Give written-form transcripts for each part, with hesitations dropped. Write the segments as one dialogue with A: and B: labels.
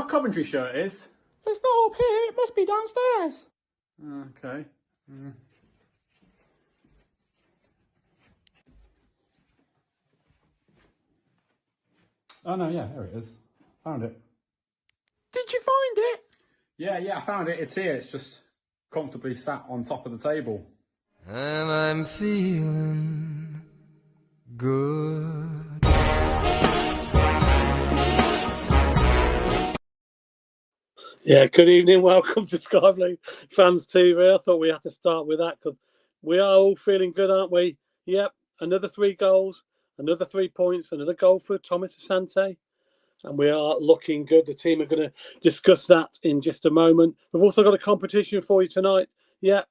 A: our Coventry shirt is?
B: It's not up here, it must be downstairs.
A: Okay. Oh no, yeah, there it is. Found it.
B: Did you find it?
A: Yeah, I found it. It's here. It's just comfortably sat on top of the table.
C: And I'm feeling good.
D: Yeah, good evening. Welcome to Sky Blue Fans TV. I thought we had to start with that because we are all feeling good, aren't we? Yep, another 3 goals, another 3 points, another goal for Thomas Asante. And we are looking good. The team are going to discuss that in just a moment. We've also got a competition for you tonight. Yeah,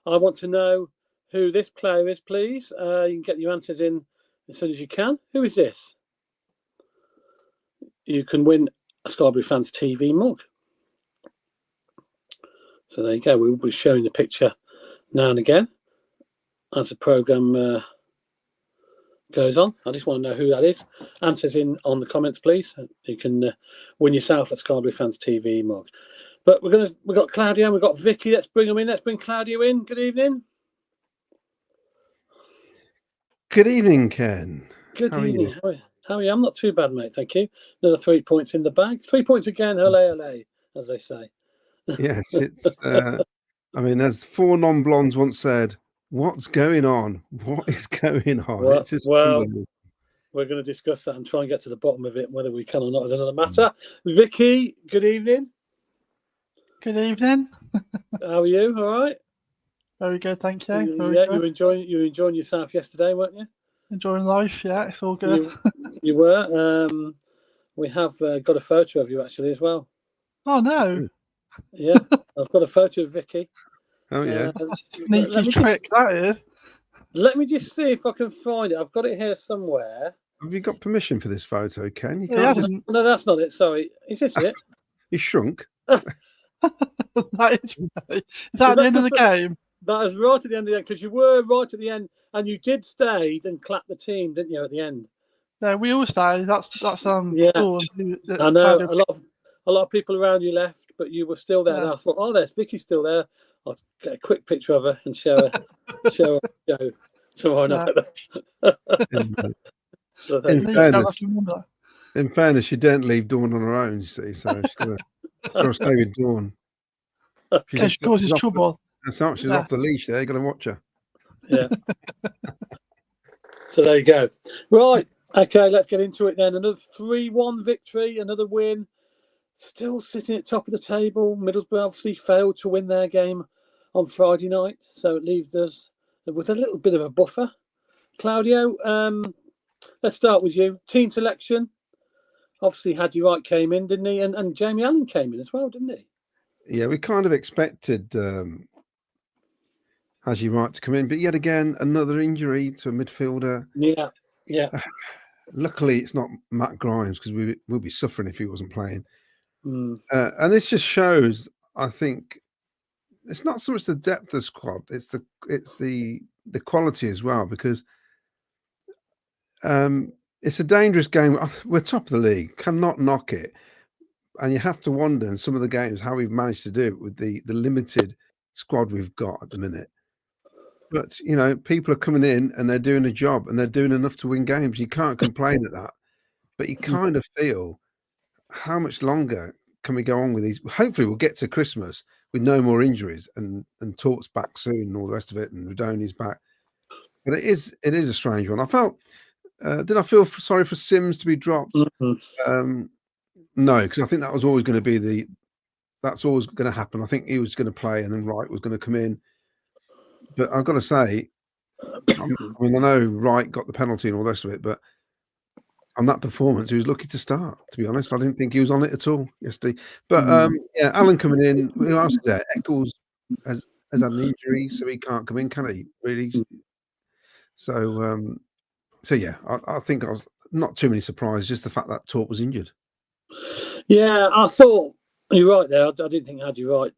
D: I want to know who this player is, please. You can get your answers in as soon as you can. Who is this? You can win a Sky Blue Fans TV mug. So there you go. We will be showing the picture now and again as the programme goes on. I just want to know who that is. Answers in on the comments, please. You can win yourself a Sky Blue Fans TV mug. But we've got Claudio and we've got Vicky. Let's bring them in. Let's bring Claudio in. Good evening.
E: Good evening, Ken.
D: Good evening. How are you? I'm not too bad, mate. Thank you. Another 3 points in the bag. 3 points again. Ole, ole, as they say.
E: Yes, it's. I mean, as 4 non-blondes once said, "What's going on? What is going on?"
D: Well,
E: it's just
D: we're going to discuss that and try and get to the bottom of it. Whether we can or not is another matter. Vicky, good evening.
F: Good evening.
D: How are you? All right.
F: Very good, thank you.
D: You were enjoying yourself yesterday, weren't you?
F: Enjoying life, yeah. It's all good.
D: You were. We have got a photo of you actually as well.
F: Oh no.
D: Yeah, I've got a photo of Vicky.
E: Oh yeah.
F: Sneaky trick, that is.
D: Let me just see if I can find it. I've got it here somewhere.
E: Have you got permission for this photo, Ken? You
F: Yeah,
E: can't.
D: No, that's not it. Sorry. Is this it?
E: You shrunk.
F: That is that the end of the game?
D: That is right at the end of the end because you were right at the end and you did stay and clap the team, didn't you, at the end?
F: No, we all stayed. That's
D: yeah.
F: Dawn,
D: I know a lot of people around you left, but you were still there. Yeah. And I thought, oh, there's Vicky's still there. I'll get a quick picture of her and show her tomorrow night.
E: In fairness, she didn't leave Dawn on her own, you see, so she's got to stay with Dawn.
F: She causes trouble.
E: She's off the leash there. You've got to watch her.
D: Yeah. So there you go. Right. Okay, let's get into it then. Another 3-1 victory, another win. Still sitting at top of the table. Middlesbrough obviously failed to win their game on Friday night, so it leaves us with a little bit of a buffer. Claudio, let's start with you. Team selection. Obviously, Hadji Wright came in, didn't he? And Jamie Allen came in as well, didn't he?
E: Yeah, we kind of expected Hadji Wright to come in, but yet again, another injury to a midfielder.
D: Yeah.
E: Luckily, it's not Matt Grimes because we'll be suffering if he wasn't playing. And this just shows, I think, it's not so much the depth of the squad; it's the quality as well. Because it's a dangerous game. We're top of the league, cannot knock it, and you have to wonder in some of the games how we've managed to do it with the limited squad we've got at the minute. But you know, people are coming in and they're doing a job and they're doing enough to win games. You can't complain at that. But you kind of feel, how much longer can we go on with these? Hopefully we'll get to Christmas with no more injuries and Torp's back soon and all the rest of it, and Rudoni's back. But it is a strange one. I felt did I feel sorry for Sims to be dropped? No, because I think that was always going to be that's always going to happen. I think he was going to play and then Wright was going to come in. But I've got to say, I mean, I know Wright got the penalty and all the rest of it, but on that performance, he was lucky to start, to be honest. I didn't think he was on it at all yesterday. But yeah, Alan coming in. Who else is there? Eccles has had an injury, so he can't come in, can he? Really? So yeah, I think I was not too many surprises, just the fact that Torp was injured.
D: Yeah, I thought you're right there. I didn't think Hadji Wright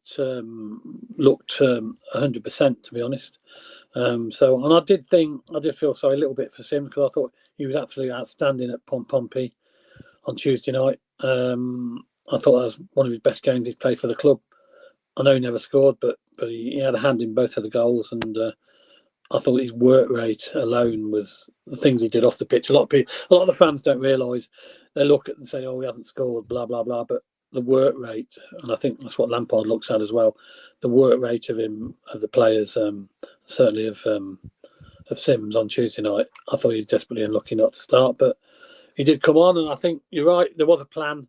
D: looked 100%, to be honest. And I did feel sorry a little bit for Sims because I thought he was absolutely outstanding at Pompey on Tuesday night. I thought that was one of his best games he's played for the club. I know he never scored, but he had a hand in both of the goals, and I thought his work rate alone was the things he did off the pitch. A lot of the fans don't realise. They look at it and say, "Oh, he hasn't scored," blah blah blah. But the work rate, and I think that's what Lampard looks at as well. The work rate of the players, certainly of Sims on Tuesday night. I thought he was desperately unlucky not to start, but he did come on, and I think you're right. There was a plan.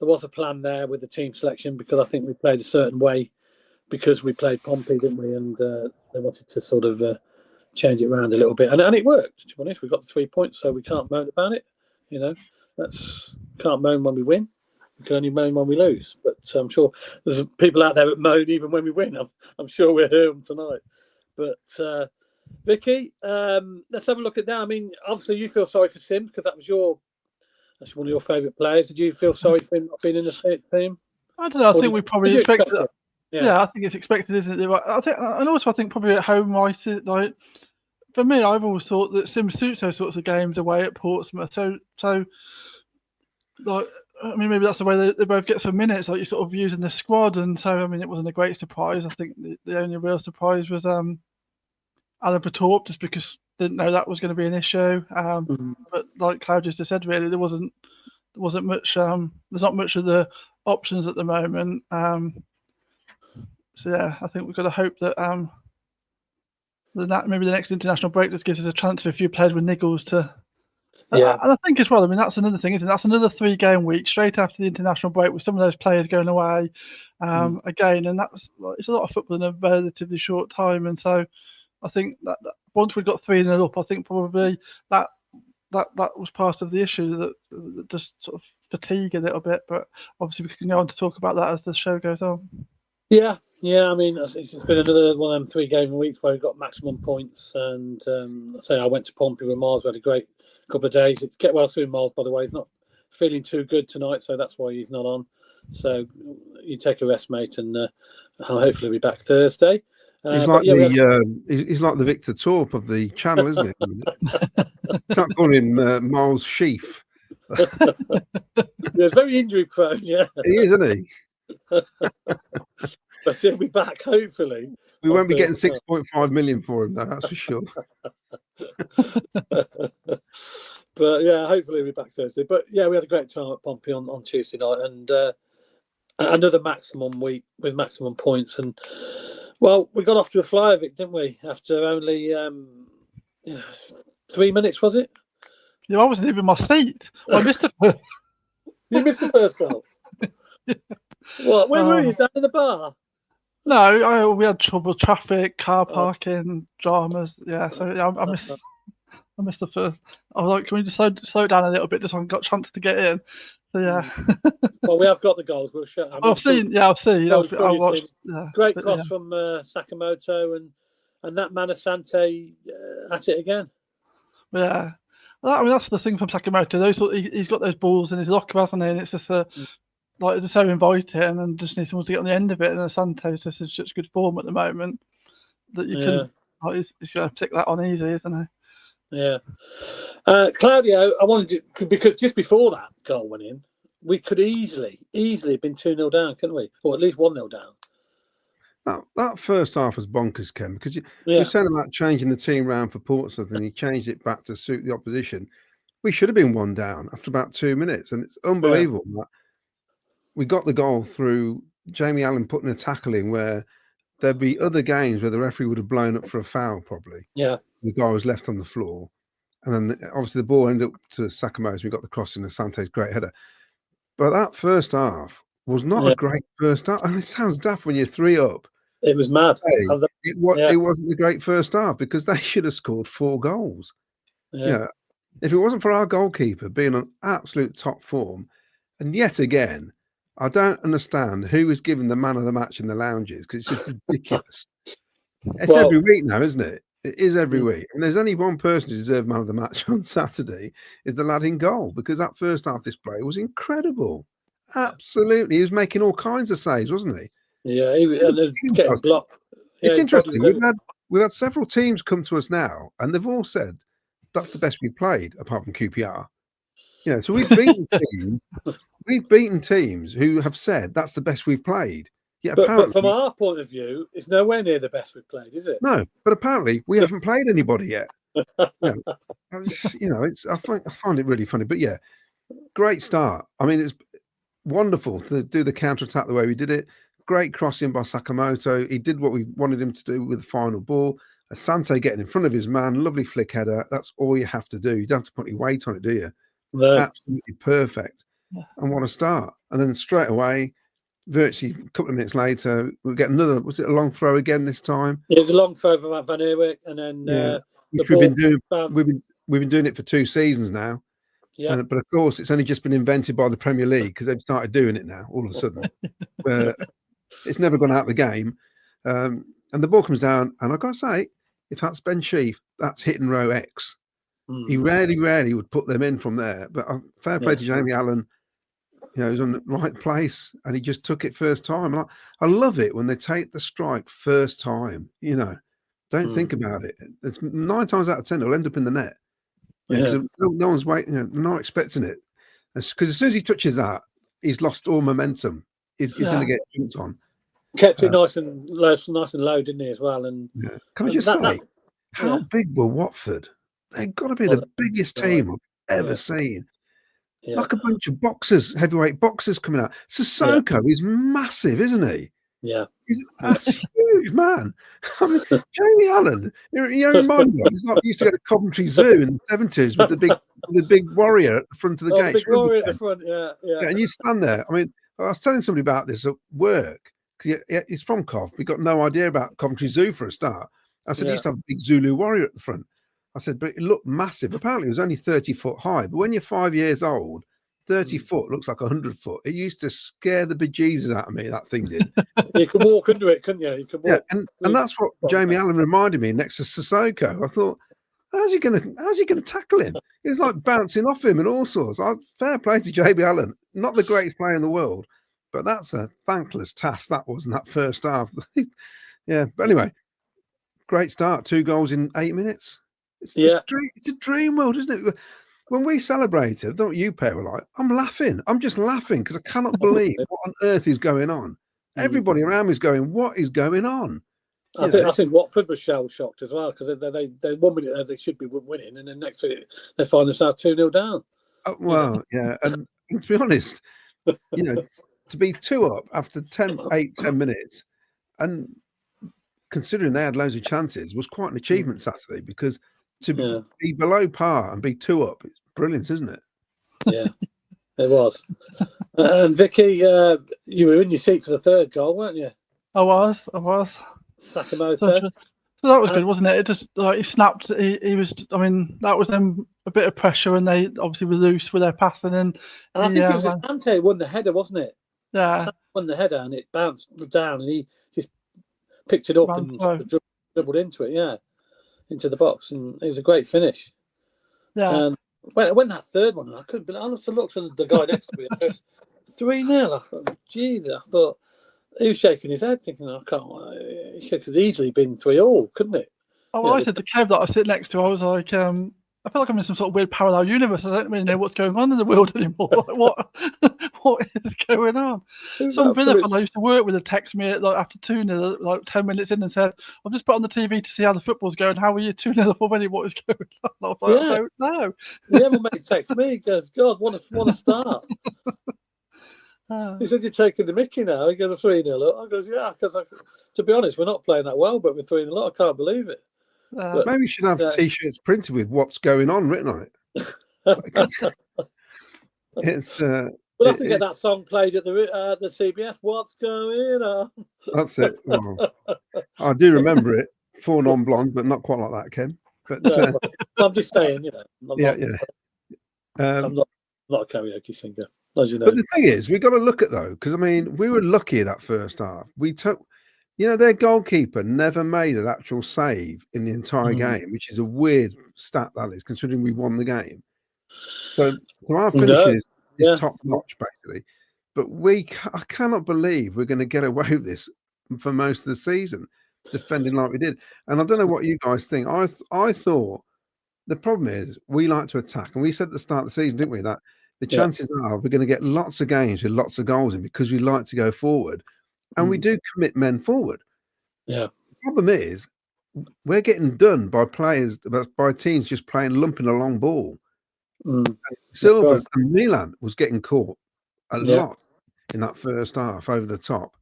D: There was a plan there with the team selection, because I think we played a certain way because we played Pompey, didn't we? And they wanted to sort of change it around a little bit, and it worked. To be honest, we got the 3 points, so we can't moan about it. Can't moan when we win. We can only moan when we lose. But I'm sure there's people out there that moan even when we win. I'm sure we'll hear them tonight. But Vicky, let's have a look at that. I mean, obviously you feel sorry for Sims because that's one of your favourite players. Did you feel sorry for him not being in the team?
F: I don't know. I think we probably expected it.
D: Yeah,
F: I think it's expected, isn't it? I think probably at home, right? Like for me, I've always thought that Sims suits those sorts of games away at Portsmouth. So like, I mean, maybe that's the way they both get some minutes, like you're sort of using the squad. And so, I mean, it wasn't a great surprise. I think the only real surprise was Alan Patorp, just because didn't know that was going to be an issue. But like Claudius just said, really, there wasn't much. There's not much of the options at the moment. So yeah, I think we've got to hope that maybe the next international break just gives us a chance for a few players with niggles to. Yeah, and I think as well. I mean, that's another thing, isn't it? That's another 3-game week straight after the international break with some of those players going away again, and it's a lot of football in a relatively short time. And so I think that once we got 3-0 up, I think probably that was part of the issue that just sort of fatigue a little bit. But obviously we can go on to talk about that as the show goes on.
D: Yeah. I mean, it's been another one of them 3-game weeks where we got maximum points. And I went to Pompey with Miles. We had a great couple of days. It's get well soon, Miles, by the way. He's not feeling too good tonight, so that's why he's not on. So you take a rest, mate, and hopefully be back Thursday.
E: He's like he's like the Victor Torp of the channel, isn't he? Start calling him Miles Sheaf.
D: He's very injury prone, yeah.
E: He is, isn't he?
D: But he'll be back, hopefully.
E: We won't be getting 6.5 million for him, though, that's for sure.
D: But yeah, hopefully we'll be back Thursday. But yeah, we had a great time at Pompey on Tuesday night, and another maximum week with maximum points. And well, we got off to a flyer, Vic, didn't we? After only 3 minutes, was it?
F: Yeah, I wasn't even in my seat. I missed the first.
D: You missed the first goal. What? Where were you? Down in the bar?
F: No, we had trouble, traffic, car parking, dramas. Yeah, so yeah, I missed the first. I was like, can we just slow down a little bit, just so I got a chance to get in? So yeah.
D: Well, we have got the goals. We'll show.
F: I've seen. I watched.
D: Great cross from Sakamoto, and that man Asante at it again.
F: Yeah, I mean that's the thing from Sakamoto. He's got those balls in his locker, hasn't he? And it's just like it's so inviting, and just need someone to get on the end of it. And Asante's just in such good form at the moment that you can. He's going to tick that on easy, isn't he?
D: Yeah. Claudio, I wanted to, because just before that goal went in, we could easily have been 2-0 down, couldn't we? Or at least 1-0 down.
E: That first half was bonkers, Ken, because you were saying about changing the team round for Portsmouth and he changed it back to suit the opposition. We should have been 1 down after about 2 minutes, and it's unbelievable that we got the goal through Jamie Allen putting a tackle in where there'd be other games where the referee would have blown up for a foul, probably.
D: Yeah.
E: The guy was left on the floor. And then obviously the ball ended up to Sakamoto. We got the cross in Asante's great header. But that first half was not a great first half. And it sounds daft when you're 3 up.
D: It was mad.
E: It wasn't a great first half because they should have scored 4 goals. Yeah. If it wasn't for our goalkeeper being on absolute top form, and yet again, I don't understand who is given the man of the match in the lounges because it's just ridiculous. It's every week now, isn't it? It is every week. And there's only one person who deserved man of the match on Saturday is the lad in goal, because that first half display was incredible. Absolutely. He was making all kinds of saves, wasn't he?
D: Yeah, he was getting blocked.
E: It's interesting. We've had several teams come to us now and they've all said that's the best we've played apart from QPR. Yeah, so we've beaten teams. We've beaten teams who have said that's the best we've played. Yeah,
D: But
E: apparently,
D: from our point of view, it's nowhere near the best we've played, is it?
E: no. But apparently, we haven't played anybody yet. I find it really funny. But yeah, great start. I mean, it's wonderful to do the counter attack the way we did it. Great crossing by Sakamoto. He did what we wanted him to do with the final ball. Asante getting in front of his man. Lovely flick header. That's all you have to do. You don't have to put any weight on it, do you?
D: No.
E: Absolutely perfect. And what a start. And then straight away, virtually a couple of minutes later, we'll get another, was it a long throw again this time?
D: It was a long throw from Van Eerwyk, and then
E: which we've been doing it for 2 seasons now.
D: Yeah.
E: But of course, it's only just been invented by the Premier League because they've started doing it now all of a sudden. It's never gone out of the game. And the ball comes down, and I've got to say, if that's Ben Sheaf, that's hit and row X. He rarely would put them in from there. But fair play to Jamie Allen. He was on the right place, and he just took it first time. And I love it when they take the strike first time. Don't think about it. It's 9 times out of 10 it'll end up in the net. No one's waiting. Not expecting it, because as soon as he touches that, he's lost all momentum. He's going to get jumped on.
D: Kept it nice and low, didn't he, as well? And
E: can I just say, how big were Watford? They've got to be the biggest team I've ever seen.
D: Yeah.
E: Like a bunch of boxers, heavyweight boxers coming out. Sissoko is massive, isn't he?
D: Yeah.
E: That's huge, man. I mean, Jamie Allen, remind me, he's like, used to go to Coventry Zoo in the 70s with the big warrior at the front of the gate.
D: Big warrior at the front, yeah.
E: And you stand there. I mean, I was telling somebody about this at work, because he's from Cov. We got no idea about Coventry Zoo for a start. I said, he used to have a big Zulu warrior at the front. I said, but it looked massive. Apparently, it was only 30 foot high. But when you're 5 years old, 30 foot looks like 100 foot. It used to scare the bejesus out of me, that thing did.
D: You could walk under it, couldn't you? You could walk.
E: Yeah, and that's what Jamie Allen reminded me next to Sissoko. I thought, how's he gonna tackle him? He was like bouncing off him and all sorts. Fair play to Jamie Allen. Not the greatest player in the world, but that's a thankless task that was in that first half. Yeah, but anyway, great start. 2 goals in 8 minutes. It's a dream world, isn't it? When we celebrated, don't you pair were like, I'm laughing. I'm just laughing because I cannot believe what on earth is going on. Everybody around me is going, what is going on?
D: I think Watford was shell shocked as well, because they 1 minute they should be winning, and then next minute they find themselves 2-0 down.
E: And to be honest, to be 2 up after 10 minutes, and considering they had loads of chances, was quite an achievement Saturday, because to be below par and be 2 up, it's brilliant, isn't it?
D: Yeah, it was. And Vicky, you were in your seat for the 3rd goal, weren't you?
F: I was.
D: Sakamoto.
F: So that was good, wasn't it? It just he snapped. He was. I mean, that was them a bit of pressure, and they obviously were loose with their passing. And
D: I think it was Asante who won the header, wasn't it?
F: Yeah,
D: Asante won the header, and it bounced down, and he just picked it up and dribbled into it. Into the box, and it was a great finish. Yeah. When that 3rd one, I couldn't believe. I looked at the guy next to me. It was 3-0. I thought, Jesus. I thought he was shaking his head, thinking, I can't. It could have easily been 3-3, couldn't it?
F: Oh, I said to Kev that I sit next to. I was like, I feel like I'm in some sort of weird parallel universe. I don't really know what's going on in the world anymore. Like, what is going on? Some Villa fellow I used to work with had texted me after 2-0, like 10 minutes in, and said, I've just put on the TV to see how the football's going. How are you 2-0 up already? What is going on? I was like, I don't know.
D: The other mate texts me. He goes, God, what a start. He said, you're taking the mickey now. He goes, 3-0 up. I goes, yeah, because to be honest, we're not playing that well, but we're 3-0 up. I can't believe it.
E: Maybe you should have T-shirts printed with "What's going on" written on it. It's.
D: We'll have to get that song played at the CBS. What's going on?
E: That's it. Well, I do remember it. 4 non-blonde, but not quite like that, Ken. But
D: I'm just saying, I'm not a karaoke singer, as you know.
E: But the thing is, we got to look at though, because I mean, we were lucky that first half. We took. Their goalkeeper never made an actual save in the entire game, which is a weird stat, that is, considering we won the game. So our finishing is top notch, basically. But I cannot believe we're going to get away with this for most of the season, defending like we did. And I don't know what you guys think. I thought the problem is we like to attack, and we said at the start of the season, didn't we, that the chances are we're going to get lots of games with lots of goals in because we like to go forward, and we do commit men forward.
D: Yeah.
E: The problem is we're getting done by teams just playing lumping a long ball. Silva and Milan was getting caught a lot in that first half over the top.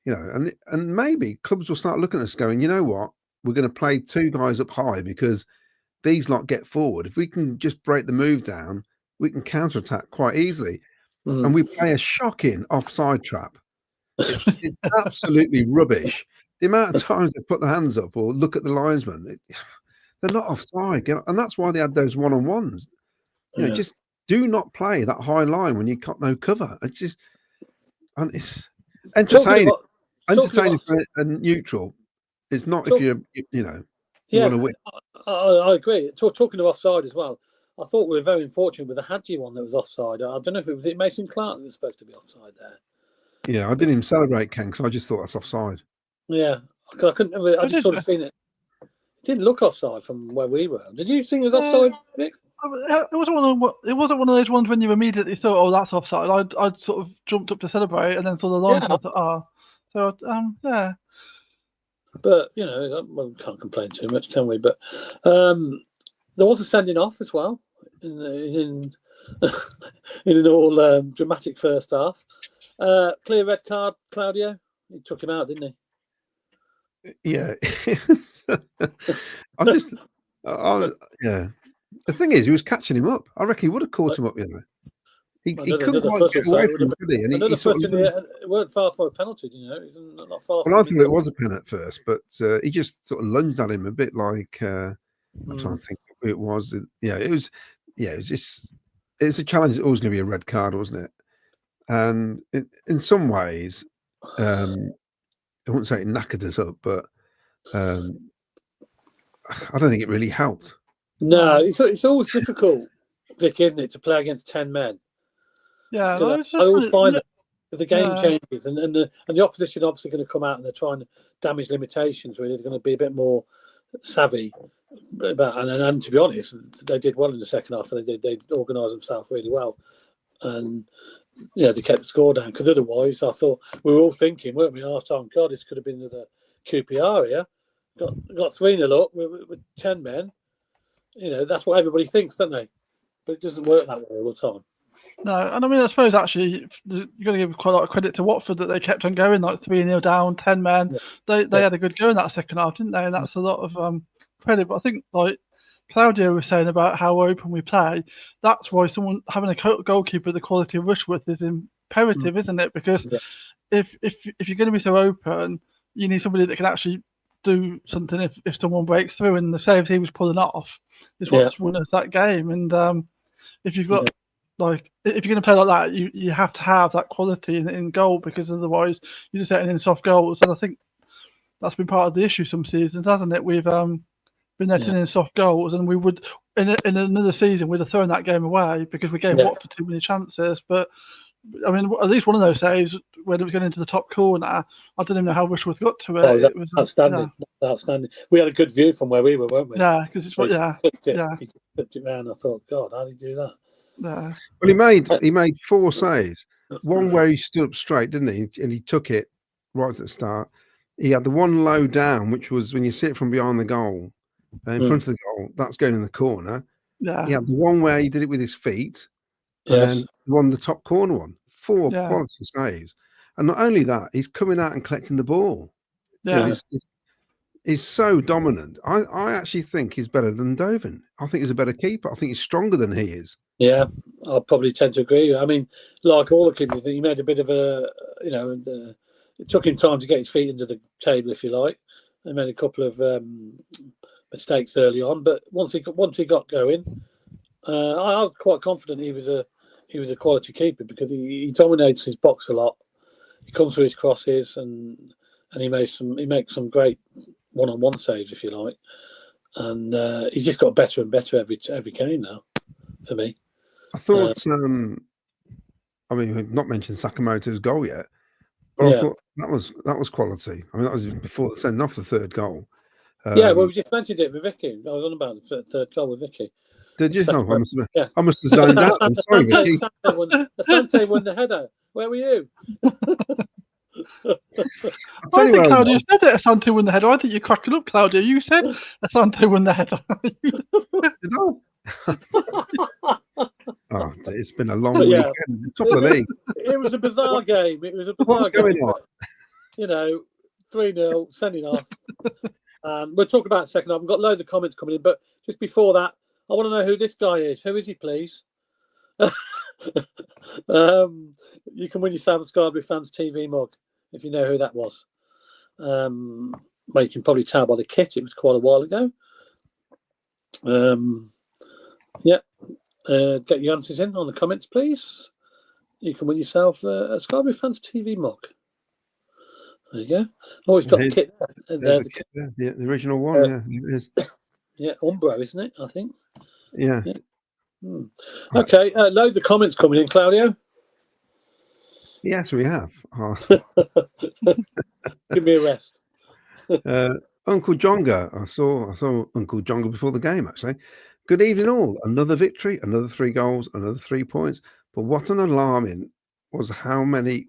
E: And maybe clubs will start looking at us going, you know what, we're going to play two guys up high because these lot get forward. If we can just break the move down, we can counterattack quite easily. And we play a shocking offside trap. It's absolutely rubbish. The amount of times they put their hands up or look at the linesman, they're not offside. And that's why they had those one-on-ones. Just do not play that high line when you've got no cover. It's just, and it's entertaining. Entertaining and neutral. It's not if you want to win.
D: I agree. Talking of offside as well, I thought we were very unfortunate with the Hadji one that was offside. I don't know if it was Mason Clark that was supposed to be offside there.
E: Yeah, I didn't even celebrate Ken because I just thought that's offside.
D: Yeah, because I couldn't. I just sort of seen it. It didn't look offside from where we were. Did you think it was offside, Vic?
F: It wasn't one of those ones when you immediately thought, "Oh, that's offside." I'd sort of jumped up to celebrate and then saw the line and I thought, "Oh." So yeah,
D: but we can't complain too much, can we? But there was a sending off as well in an all dramatic first half. Clear red card, Claudio. He took him out, didn't
E: he? Yeah. The thing is, he was catching him up. I reckon he would have caught him up. He couldn't quite get away from him, could he? And
D: it weren't far for a penalty, He's not far.
E: Well, I think it was a pen at first, but he just sort of lunged at him a bit like I'm trying to think who it was. It was just it's a challenge. It was going to be a red card, wasn't it? And in some ways, I wouldn't say it knackered us up, but I don't think it really helped.
D: No, it's always difficult, Vic, isn't it, to play against 10 men?
F: Yeah,
D: I always find that the game changes, and the opposition are obviously going to come out and they're trying to damage limitations. Really, they're going to be a bit more savvy about. And to be honest, they did well in the second half. They organised themselves really well, and they kept the score down. Because otherwise, I thought we were all thinking, weren't we? Oh, God, this could have been the QPR here. Got 3-0 up with 10 men. That's what everybody thinks, don't they? But it doesn't work that way all the time.
F: No, and I mean, I suppose actually you're going to give quite a lot of credit to Watford that they kept on going, like 3-0 down, 10 men. Yeah. They had a good go in that second half, didn't they? And that's a lot of credit. But I think, like Claudio was saying about how open we play, that's why someone having a goalkeeper the quality of Rushworth is imperative, isn't it? Because if you're going to be so open, you need somebody that can actually do something if someone breaks through. And the saves he was pulling off is what's won us that game. And if you've got if you're going to play like that, you have to have that quality in goal, because otherwise you're just letting in soft goals. And I think that's been part of the issue some seasons, hasn't it? We've been letting in soft goals, and we would in another season we'd have thrown that game away because we gave Watford too many chances. But I mean, at least one of those saves when it was going into the top corner, I don't even know how Rushworth got to it.
D: It was outstanding. Outstanding. We had a good view from where we were, weren't we?
F: Yeah, because it's
D: He flipped it around. I thought, God, how did he do that?
F: Yeah.
E: Well, he made 4 saves. One where he stood up straight, didn't he? And he took it right at the start. He had the one low down, which was when you see it from behind the goal, in front of the goal, that's going in the corner.
F: Yeah.
E: He had the one where he did it with his feet, and then won the top corner one. 4 quality saves. And not only that, he's coming out and collecting the ball.
F: Yeah.
E: He's so dominant. I actually think he's better than Doven. I think he's a better keeper. I think he's stronger than he is.
D: Yeah, I'll probably tend to agree. I mean, like all the kids, he made a bit of a, it took him time to get his feet into the table, if you like. He made a couple of mistakes early on, but once he got going, I was quite confident he was a quality keeper, because he dominates his box a lot. He comes through his crosses, and he makes some great one-on-one saves, if you like. And he's just got better and better every game now, for me.
E: I thought, I mean, we've not mentioned Sakamoto's goal yet, but I thought that was quality. I mean, that was before the sending off the third goal.
D: Well, we just mentioned it with Vicky. I was on about the third goal with Vicky.
E: Did you?
D: Second
E: Oh,
D: row. Yeah.
E: I must have zoned out. I'm sorry, Vicky.
D: Asante won the header. Where were you?
E: I'll
F: I
E: tell you
F: think
E: where I
F: Claudio
E: was.
F: said that Asante won the header. I think you're cracking up, Claudio. You said Asante won the header.
E: Did I? Oh, it's been a long
D: But yeah.
E: weekend. Top of the league.
D: It was a bizarre game. It was a
E: What's
D: bizarre
E: going
D: game.
E: on?
D: You know, 3-0, sending off. We'll talk about second half. We've got loads of comments coming in, but just before that, I want to know who this guy is. Who is he, please? You can win yourself a Scarberry Fans TV mug if you know who that was. Well, you can probably tell by the kit. It was quite a while ago. Get your answers in on the comments, please. You can win yourself a Scarberry Fans TV mug. There you go. Oh, it's got the kit there.
E: The original one, yeah, it is.
D: Yeah, Umbro, isn't it? I think.
E: Yeah.
D: Okay, loads of comments coming in, Claudio.
E: Yes, we have. Oh.
D: Give me a rest.
E: Uncle Jonga. I saw Uncle Jonga before the game, actually. Good evening, all. Another victory, another 3 goals, another 3 points. But what was alarming was how many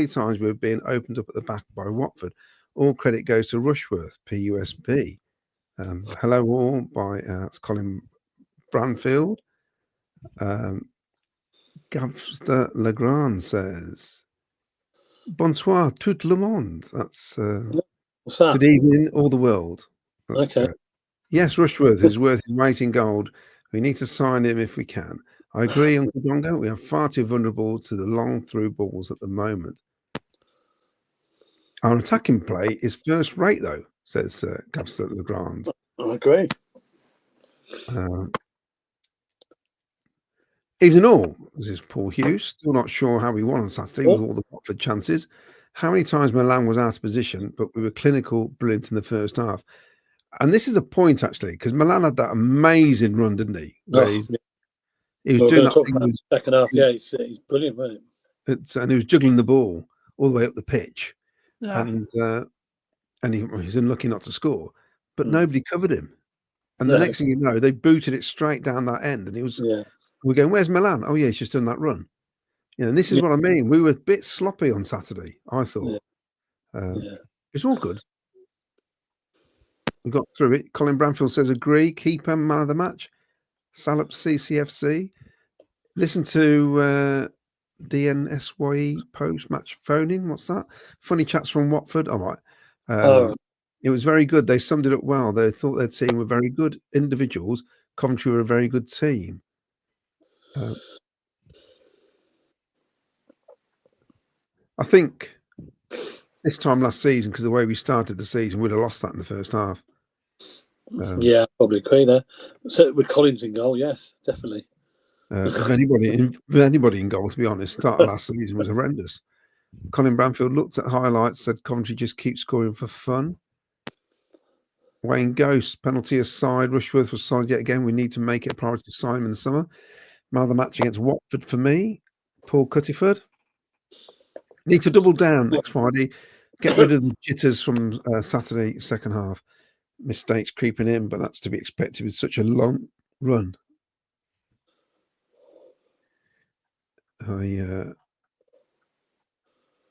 E: times we were being opened up at the back by Watford. All credit goes to Rushworth, PUSB. Hello all by it's Colin Branfield. Gavster Legrand says, Bonsoir tout le monde. That's
D: what's that?
E: Good evening, all the world. That's
D: Okay.
E: good. Yes, Rushworth is worth his weight in gold. We need to sign him if we can. I agree, Uncle Dongo. We are far too vulnerable to the long through balls at the moment. Our attacking play is first rate, though, says Gavster Legrand.
D: I agree.
E: Even all, this is Paul Hughes. Still not sure how we won on Saturday with all the Watford chances. How many times Milan was out of position, but we were clinical, brilliant in the first half. And this is a point, actually, because Milan had that amazing run, didn't he? He was doing that thing.
D: About second half, yeah, he's brilliant, wasn't
E: it? And he was juggling the ball all the way up the pitch.
F: Yeah.
E: And he was unlucky not to score. But nobody covered him. And the next thing you know, they booted it straight down that end. And he was... Yeah. We're going, where's Milan? Oh, yeah, he's just done that run. You know, and this is what I mean. We were a bit sloppy on Saturday, I thought. It's all good. We got through it. Colin Branfield says, agree. Keeper, man of the match. Salop CCFC. Listen to DNSYE post-match phoning. What's that? Funny chats from Watford. All right. It was very good. They summed it up well. They thought their team were very good individuals. Coventry were a very good team. I think this time last season, because the way we started the season, we'd have lost that in the first half.
D: Yeah, probably agree there. So with Collins in goal, yes, definitely.
E: With anybody in goal, to be honest, start of last season was horrendous. Colin Branfield looked at highlights, said Coventry just keeps scoring for fun. Wayne Ghost, penalty aside, Rushworth was solid yet again. We need to make it a priority to sign him in the summer. Man of the match against Watford for me. Paul Cuttiford. Need to double down next Friday. Get rid of the jitters from Saturday second half. Mistakes creeping in, but that's to be expected with such a long run.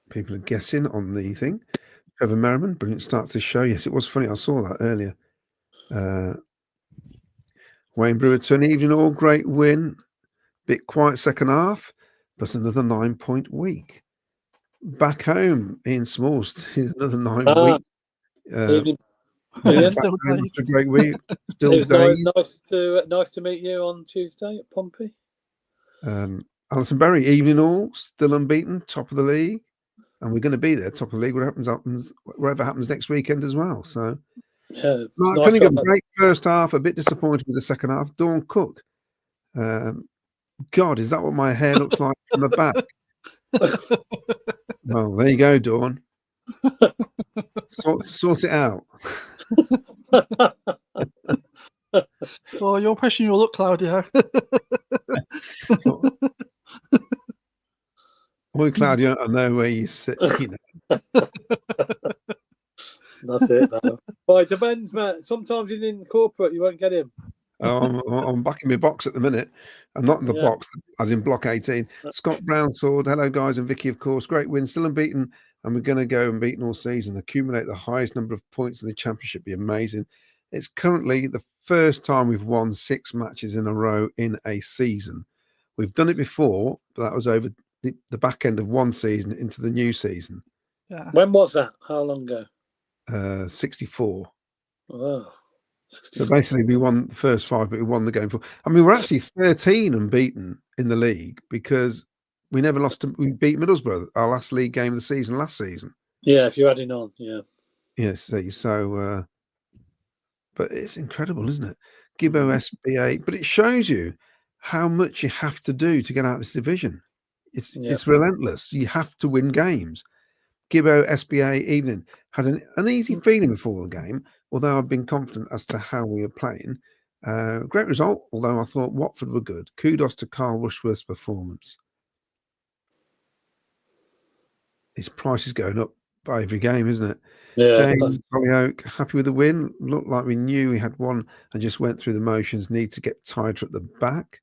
E: People are guessing on the thing. Trevor Merriman, brilliant start to the show. Yes, it was funny. I saw that earlier. Wayne Brewer, turn evening all, great win. Bit quiet second half, but another 9-point week. Back home in Smalls, another 9 weeks. Back home after a great week. Still
D: it was nice to meet you on Tuesday at Pompey.
E: Alison Berry, evening all, still unbeaten, top of the league. And we're going to be there, top of the league, whatever happens next weekend as well. So, Mark Cunningham, great first half, a bit disappointed with the second half. Dawn Cook, God, is that what my hair looks like from the back? Well, there you go, Dawn. Sort it out.
F: Well, you're pushing your look, Claudio.
E: Boy, Claudio, I know where you sit. You know.
D: That's it. Well, it depends, Matt. Sometimes he's in corporate, you won't get him.
E: I'm back in my box at the minute. I'm not in the
D: Yeah.
E: box, as in block 18. Scott Brown Sword, hello guys, and Vicky, of course. Great win, still unbeaten, and we're going to go unbeaten all season. Accumulate the highest number of points in the championship, be amazing. It's currently the first time we've won 6 matches in a row in a season. We've done it before, but that was over the back end of one season into the new season.
F: Yeah.
D: When was that? How long ago?
E: 64.
D: Oh,
E: So basically, we won the first 5, but we won the game 4. I mean, we're actually 13 unbeaten in the league because we never lost. We beat Middlesbrough, our last league game of the season last season.
D: yeah, if you're adding on, yeah.
E: Yes, so but it's incredible, isn't it? Gibbo SBA, but it shows you how much you have to do to get out of this division. It's relentless. You have to win games. Gibbo SBA evening had an easy feeling before the game, although I've been confident as to how we were playing. Great result, although I thought Watford were good. Kudos to Carl Rushworth's performance. His price is going up by every game, isn't it?
D: Yeah.
E: James Hollyoak, happy with the win. Looked like we knew we had one and just went through the motions. Need to get tighter at the back.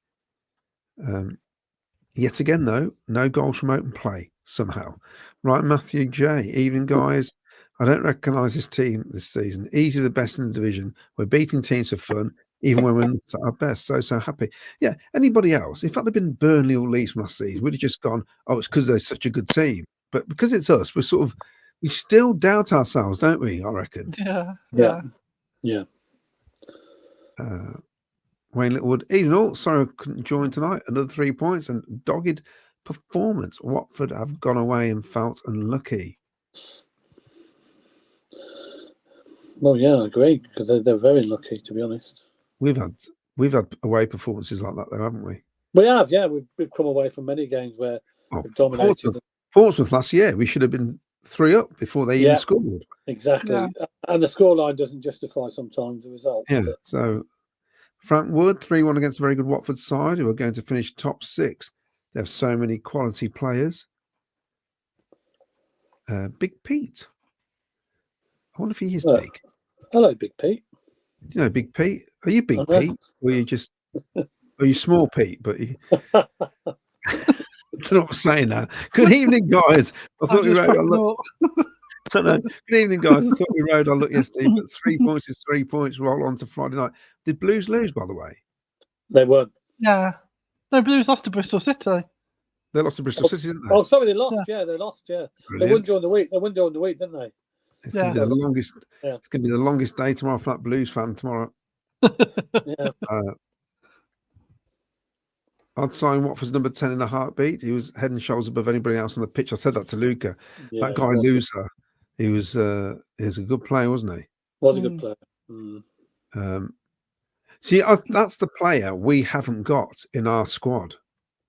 E: Yet again, though, no goals from open play somehow. Right, Matthew J. Evening, guys. I don't recognise this team this season. Easily the best in the division. We're beating teams for fun, even when we're not at our best. So happy. Yeah, anybody else, if that had been Burnley or Leeds from last season, we'd have just gone, oh, it's because they're such a good team. But because it's us, we still doubt ourselves, don't we, I reckon?
F: Yeah.
E: Wayne Littlewood, Eden all, sorry I couldn't join tonight. Another 3 points and dogged performance. Watford have gone away and felt unlucky.
D: Well, yeah, I agree, because they're very lucky, to be honest.
E: We've had away performances like that, though, haven't we?
D: We have, yeah. We've come away from many games where we've dominated.
E: Portsmouth last year, we should have been 3 up before they even scored.
D: Exactly.
F: Yeah.
D: And the scoreline doesn't justify sometimes the result.
E: Yeah, so Frank Wood, 3-1 against a very good Watford side who are going to finish top 6. They have so many quality players. Big Pete. I wonder if he is big.
D: Hello, Big Pete.
E: You know, Big Pete. Are you Big Pete? Or are you Small Pete? But you... I don't know what I'm saying now. Good evening, guys. I thought we wrote on look. Good evening, guys. I thought we rode on look yesterday, but 3 points is 3 points. Roll on to Friday night. Did Blues lose, by the way?
D: They won.
F: Yeah. No, Blues lost to Bristol City.
E: They lost to Bristol City, didn't they?
D: Oh, sorry, they lost. Yeah, they lost. Yeah,
E: Brilliant.
D: They won during the week. They won during the week, didn't they?
E: It's going to be the longest. It's going to be the longest day tomorrow for that Blues fan tomorrow.
D: Yeah.
E: I'd sign Watford's number 10 in a heartbeat. He was head and shoulders above anybody else on the pitch. I said that to Luca. That guy Loser, he was a good player, wasn't he?
D: Was a good player.
E: See, that's the player we haven't got in our squad.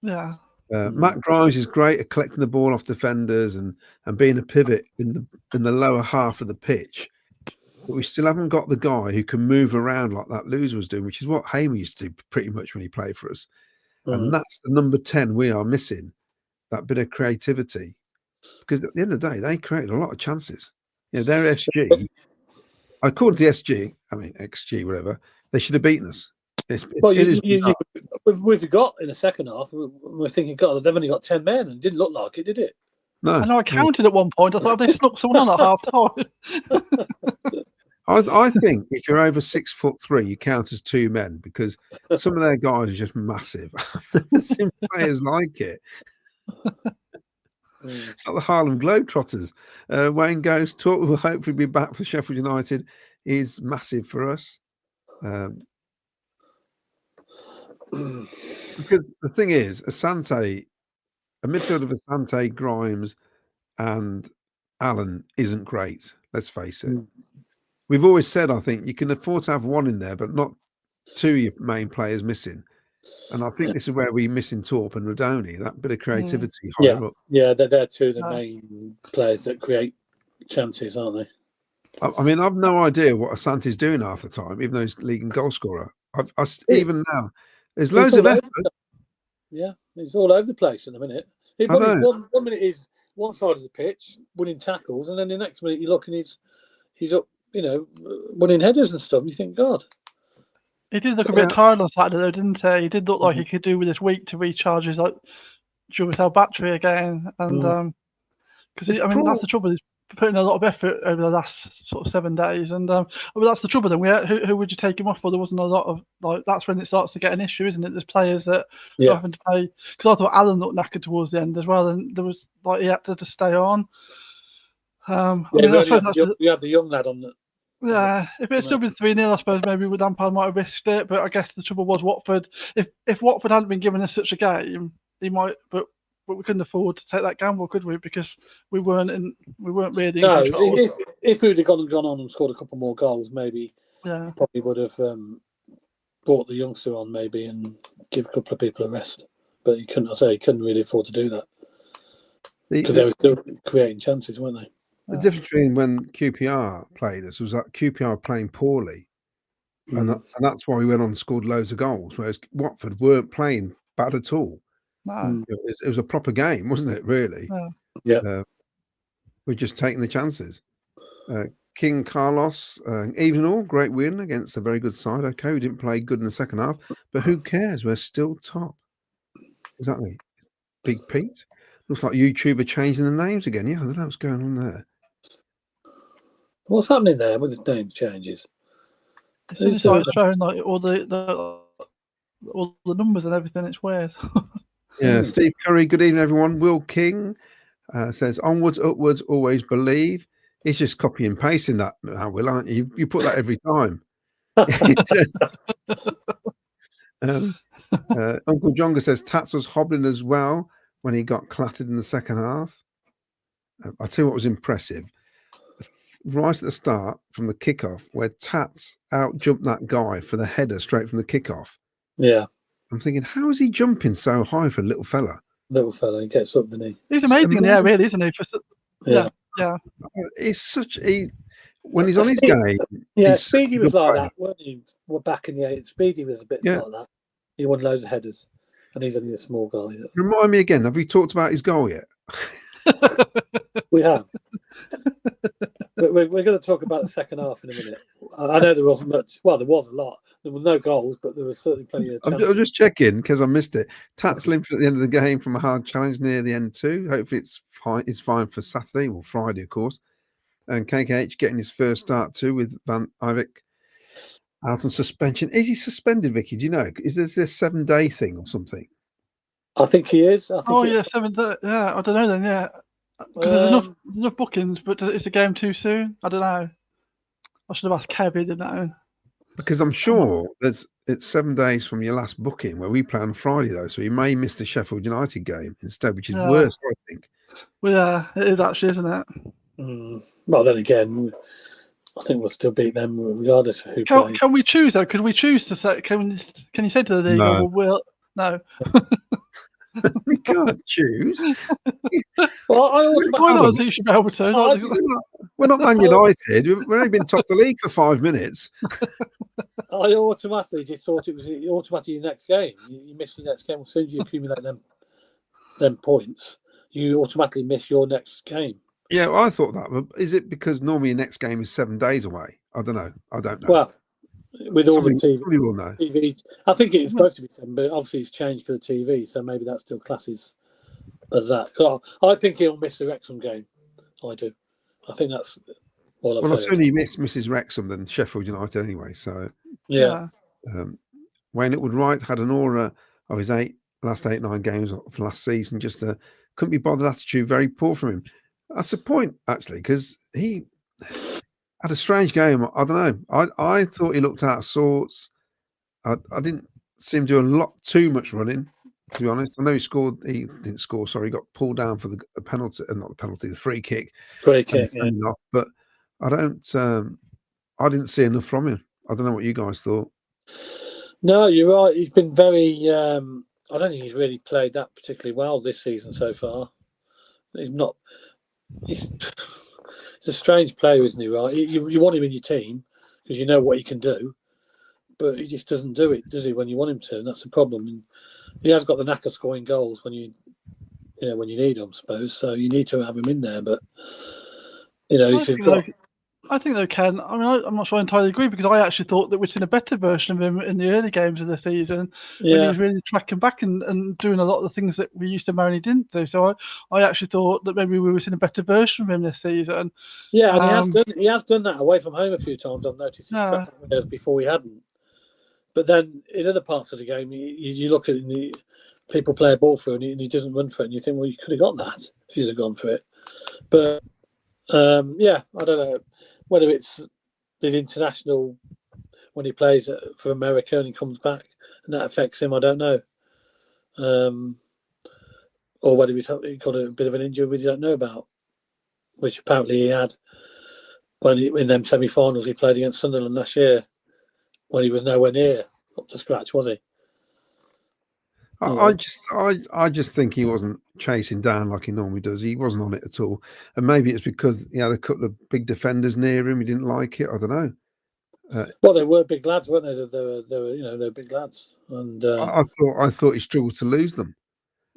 F: Yeah.
E: Matt Grimes is great at collecting the ball off defenders and being a pivot in the lower half of the pitch. But we still haven't got the guy who can move around like that Loser was doing, which is what Hamer used to do pretty much when he played for us. And that's the number 10 we are missing, that bit of creativity. Because at the end of the day, they created a lot of chances. You know, their SG, according to SG, I mean, XG, whatever, they should have beaten us.
D: We've got in the second half, we're thinking, God, they've only got 10 men, and it didn't look like it, did it?
E: No.
F: I know I counted at one point. I thought they snuck someone on at half time.
E: I think if you're over 6'3", you count as 2 men because some of their guys are just massive. I've never seen players like it. It's like the Harlem Globetrotters. Wayne Ghost talk will hopefully be back for Sheffield United. Is massive for us. Because the thing is, Asante, a midfield of Asante, Grimes, and Allen isn't great. Let's face it. We've always said, I think, you can afford to have one in there, but not 2 of your main players missing. And I think this is where we're missing Torp and Rodoni, that bit of creativity higher up.
D: Yeah, they're 2 of the main players that create chances, aren't they?
E: I mean, I've no idea what Asante's doing half the time, even though he's leading goal scorer. Even now, there's loads of effort.
D: Yeah, he's all over the place in a minute. One minute he's one side of the pitch winning tackles, and then the next minute you look and he's up, winning headers and stuff. You think, God.
F: He did look a bit tired on Saturday, though, didn't he? He did look like he could do with this week to recharge his dual cell battery again, and because that's the trouble. He's putting a lot of effort over the last sort of 7 days, and that's the trouble. Then who would you take him off for? There wasn't a lot of that's when it starts to get an issue, isn't it? There's players that are having to pay, because I thought Alan looked knackered towards the end as well, and there was he had to just stay on.
D: We had the young lad on the.
F: Yeah, if it had still been 3-0, I suppose maybe Lampard might have risked it. But I guess the trouble was Watford. If Watford hadn't been given us such a game, he might. But we couldn't afford to take that gamble, could we? Because we weren't really.
D: No, if we'd have gone on and scored a couple more goals, maybe he probably would have brought the youngster on maybe and give a couple of people a rest. But he couldn't. He couldn't really afford to do that because they were still creating chances, weren't they?
E: The difference between when QPR played us was that QPR were playing poorly, and that's why we went on and scored loads of goals, whereas Watford weren't playing bad at all.
F: No.
E: It was a proper game, wasn't it, really?
F: Yeah.
E: We're just taking the chances. King Carlos, even all, great win against a very good side. Okay, we didn't play good in the second half, but who cares? We're still top. Exactly. Big Pete. Looks like YouTube are changing the names again. Yeah, I don't know what's going on there.
D: What's happening there with the name changes?
F: It's like showing all the numbers and everything. It's weird.
E: Yeah, Steve Curry. Good evening, everyone. Will King says, "Onwards, upwards, always believe." He's just copy and pasting that now, Will, aren't you? You put that every time. Uncle Jonga says Tats was hobbling as well when he got clattered in the second half. I'll tell you what was impressive. Right at the start, from the kickoff, where Tats out-jumped that guy for the header straight from the kickoff.
D: Yeah.
E: I'm thinking, how is he jumping so high for a little fella?
D: He gets up, doesn't he?
F: He's amazing in the air, really, isn't he? Yeah.
E: He's when he's on his game.
D: Yeah, Speedy was like that, weren't he? We're back in the 80s. Speedy was a bit like that. He won loads of headers, and he's only a small guy.
E: Remind me again, have we talked about his goal yet?
D: We have. We're going to talk about the second half in a minute. I know there wasn't much. Well, there was a lot. There were no goals, but there was certainly plenty of chances.
E: I'm just checking because I missed it. Tats limped at the end of the game from a hard challenge near the end too. Hopefully it's fine for Saturday or Friday, of course. And KKH getting his first start too with Van Ivik out on suspension. Is he suspended, Vicky? Do you know? Is there this 7-day thing or something?
D: I think he is.
F: 7 days. Yeah, I don't know then. Yeah, because there's enough bookings, but is the game too soon? I don't know. I should have asked Kevin, didn't I?
E: Because I'm sure it's 7 days from your last booking, where we play on Friday though, so you may miss the Sheffield United game instead, which is worse, I think.
F: Well, yeah, it is actually, isn't it?
D: Well, then again, I think we'll still beat them regardless of who plays.
F: Can we choose though? Could we choose to say? Can you say to the league? No. No.
E: We can't choose.
D: Well,
E: we're not Man United. We've only been top of the league for 5 minutes.
D: I automatically just thought it was automatically your next game. You miss your next game. As soon as you accumulate them points, you automatically miss your next game. Yeah,
E: well, I thought that. But is it because normally your next game is 7 days away? I don't know.
D: Well, with all the TV,
E: will know.
D: TV, I think it's supposed to be 7, but obviously it's changed for the TV, so maybe that still classes as that. I think he'll miss the Wrexham game. I do. I think that's all I've heard.
E: Well, sooner he misses Wrexham than Sheffield United anyway. So
D: yeah.
E: Wayne Itwood Wright had an aura of his last 8-9 games of last season. Just couldn't be bothered attitude, very poor from him. That's the point actually, because he had a strange game. I don't know. I thought he looked out of sorts. I didn't see him do too much running, to be honest. I know he scored. He didn't score. Sorry, he got pulled down for the penalty, not the penalty, the free kick. Off, but I didn't see enough from him. I don't know what you guys thought.
D: No, you're right. He's been very. I don't think he's really played that particularly well this season so far. He's not. He's a strange player, isn't he? Right? You want him in your team because you know what he can do, but he just doesn't do it, does he? When you want him to, and that's the problem. And he has got the knack of scoring goals when you need him, I suppose. So you need to have him in there. But if you've got,
F: I think they can. I mean, I'm not sure I entirely agree because I actually thought that we'd seen a better version of him in the early games of the season when he was really tracking back and doing a lot of the things that we used to know he didn't do. So I actually thought that maybe we were seeing a better version of him this season.
D: Yeah, and he has done that away from home a few times. I've noticed before we hadn't. But then in other parts of the game, you look at it and people play a ball through and he doesn't run for it, and you think, well, you could have got that if you'd have gone for it. But I don't know whether it's his international when he plays for America and he comes back and that affects him. I don't know, or whether he got a bit of an injury we don't know about, which apparently he had when in them semi-finals he played against Sunderland last year, when he was nowhere near up to scratch, was he?
E: I just think he wasn't chasing down like he normally does. He wasn't on it at all, and maybe it's because he had a couple of big defenders near him. He didn't like it. I don't know.
D: Well, they were big lads, weren't they? They were big lads, and
E: I thought he struggled to lose them,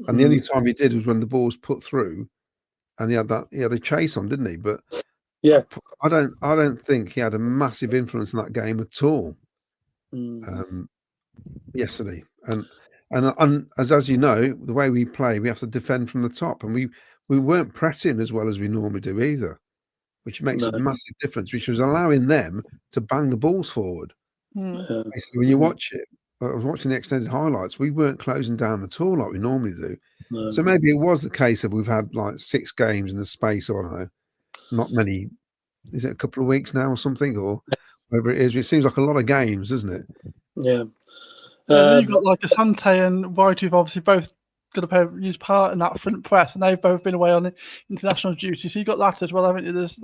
E: and the only time he did was when the ball was put through, and he had a chase on, didn't he? But
D: yeah,
E: I don't think he had a massive influence in that game at all. Yesterday, and as you know, the way we play, we have to defend from the top, and we weren't pressing as well as we normally do either, which makes a massive difference, which was allowing them to bang the balls forward. Basically, when you watch it, I was watching the extended highlights, we weren't closing down at all like we normally do. So maybe it was the case of we've had like 6 games in the space, or I don't know, not many, is it a couple of weeks now or something, or whatever it is. It seems like a lot of games, doesn't it?
D: Yeah.
F: You've got like Asante and White, who've obviously both got to use part in that front press, and they've both been away on international duty. So you've got that as well, haven't you? There's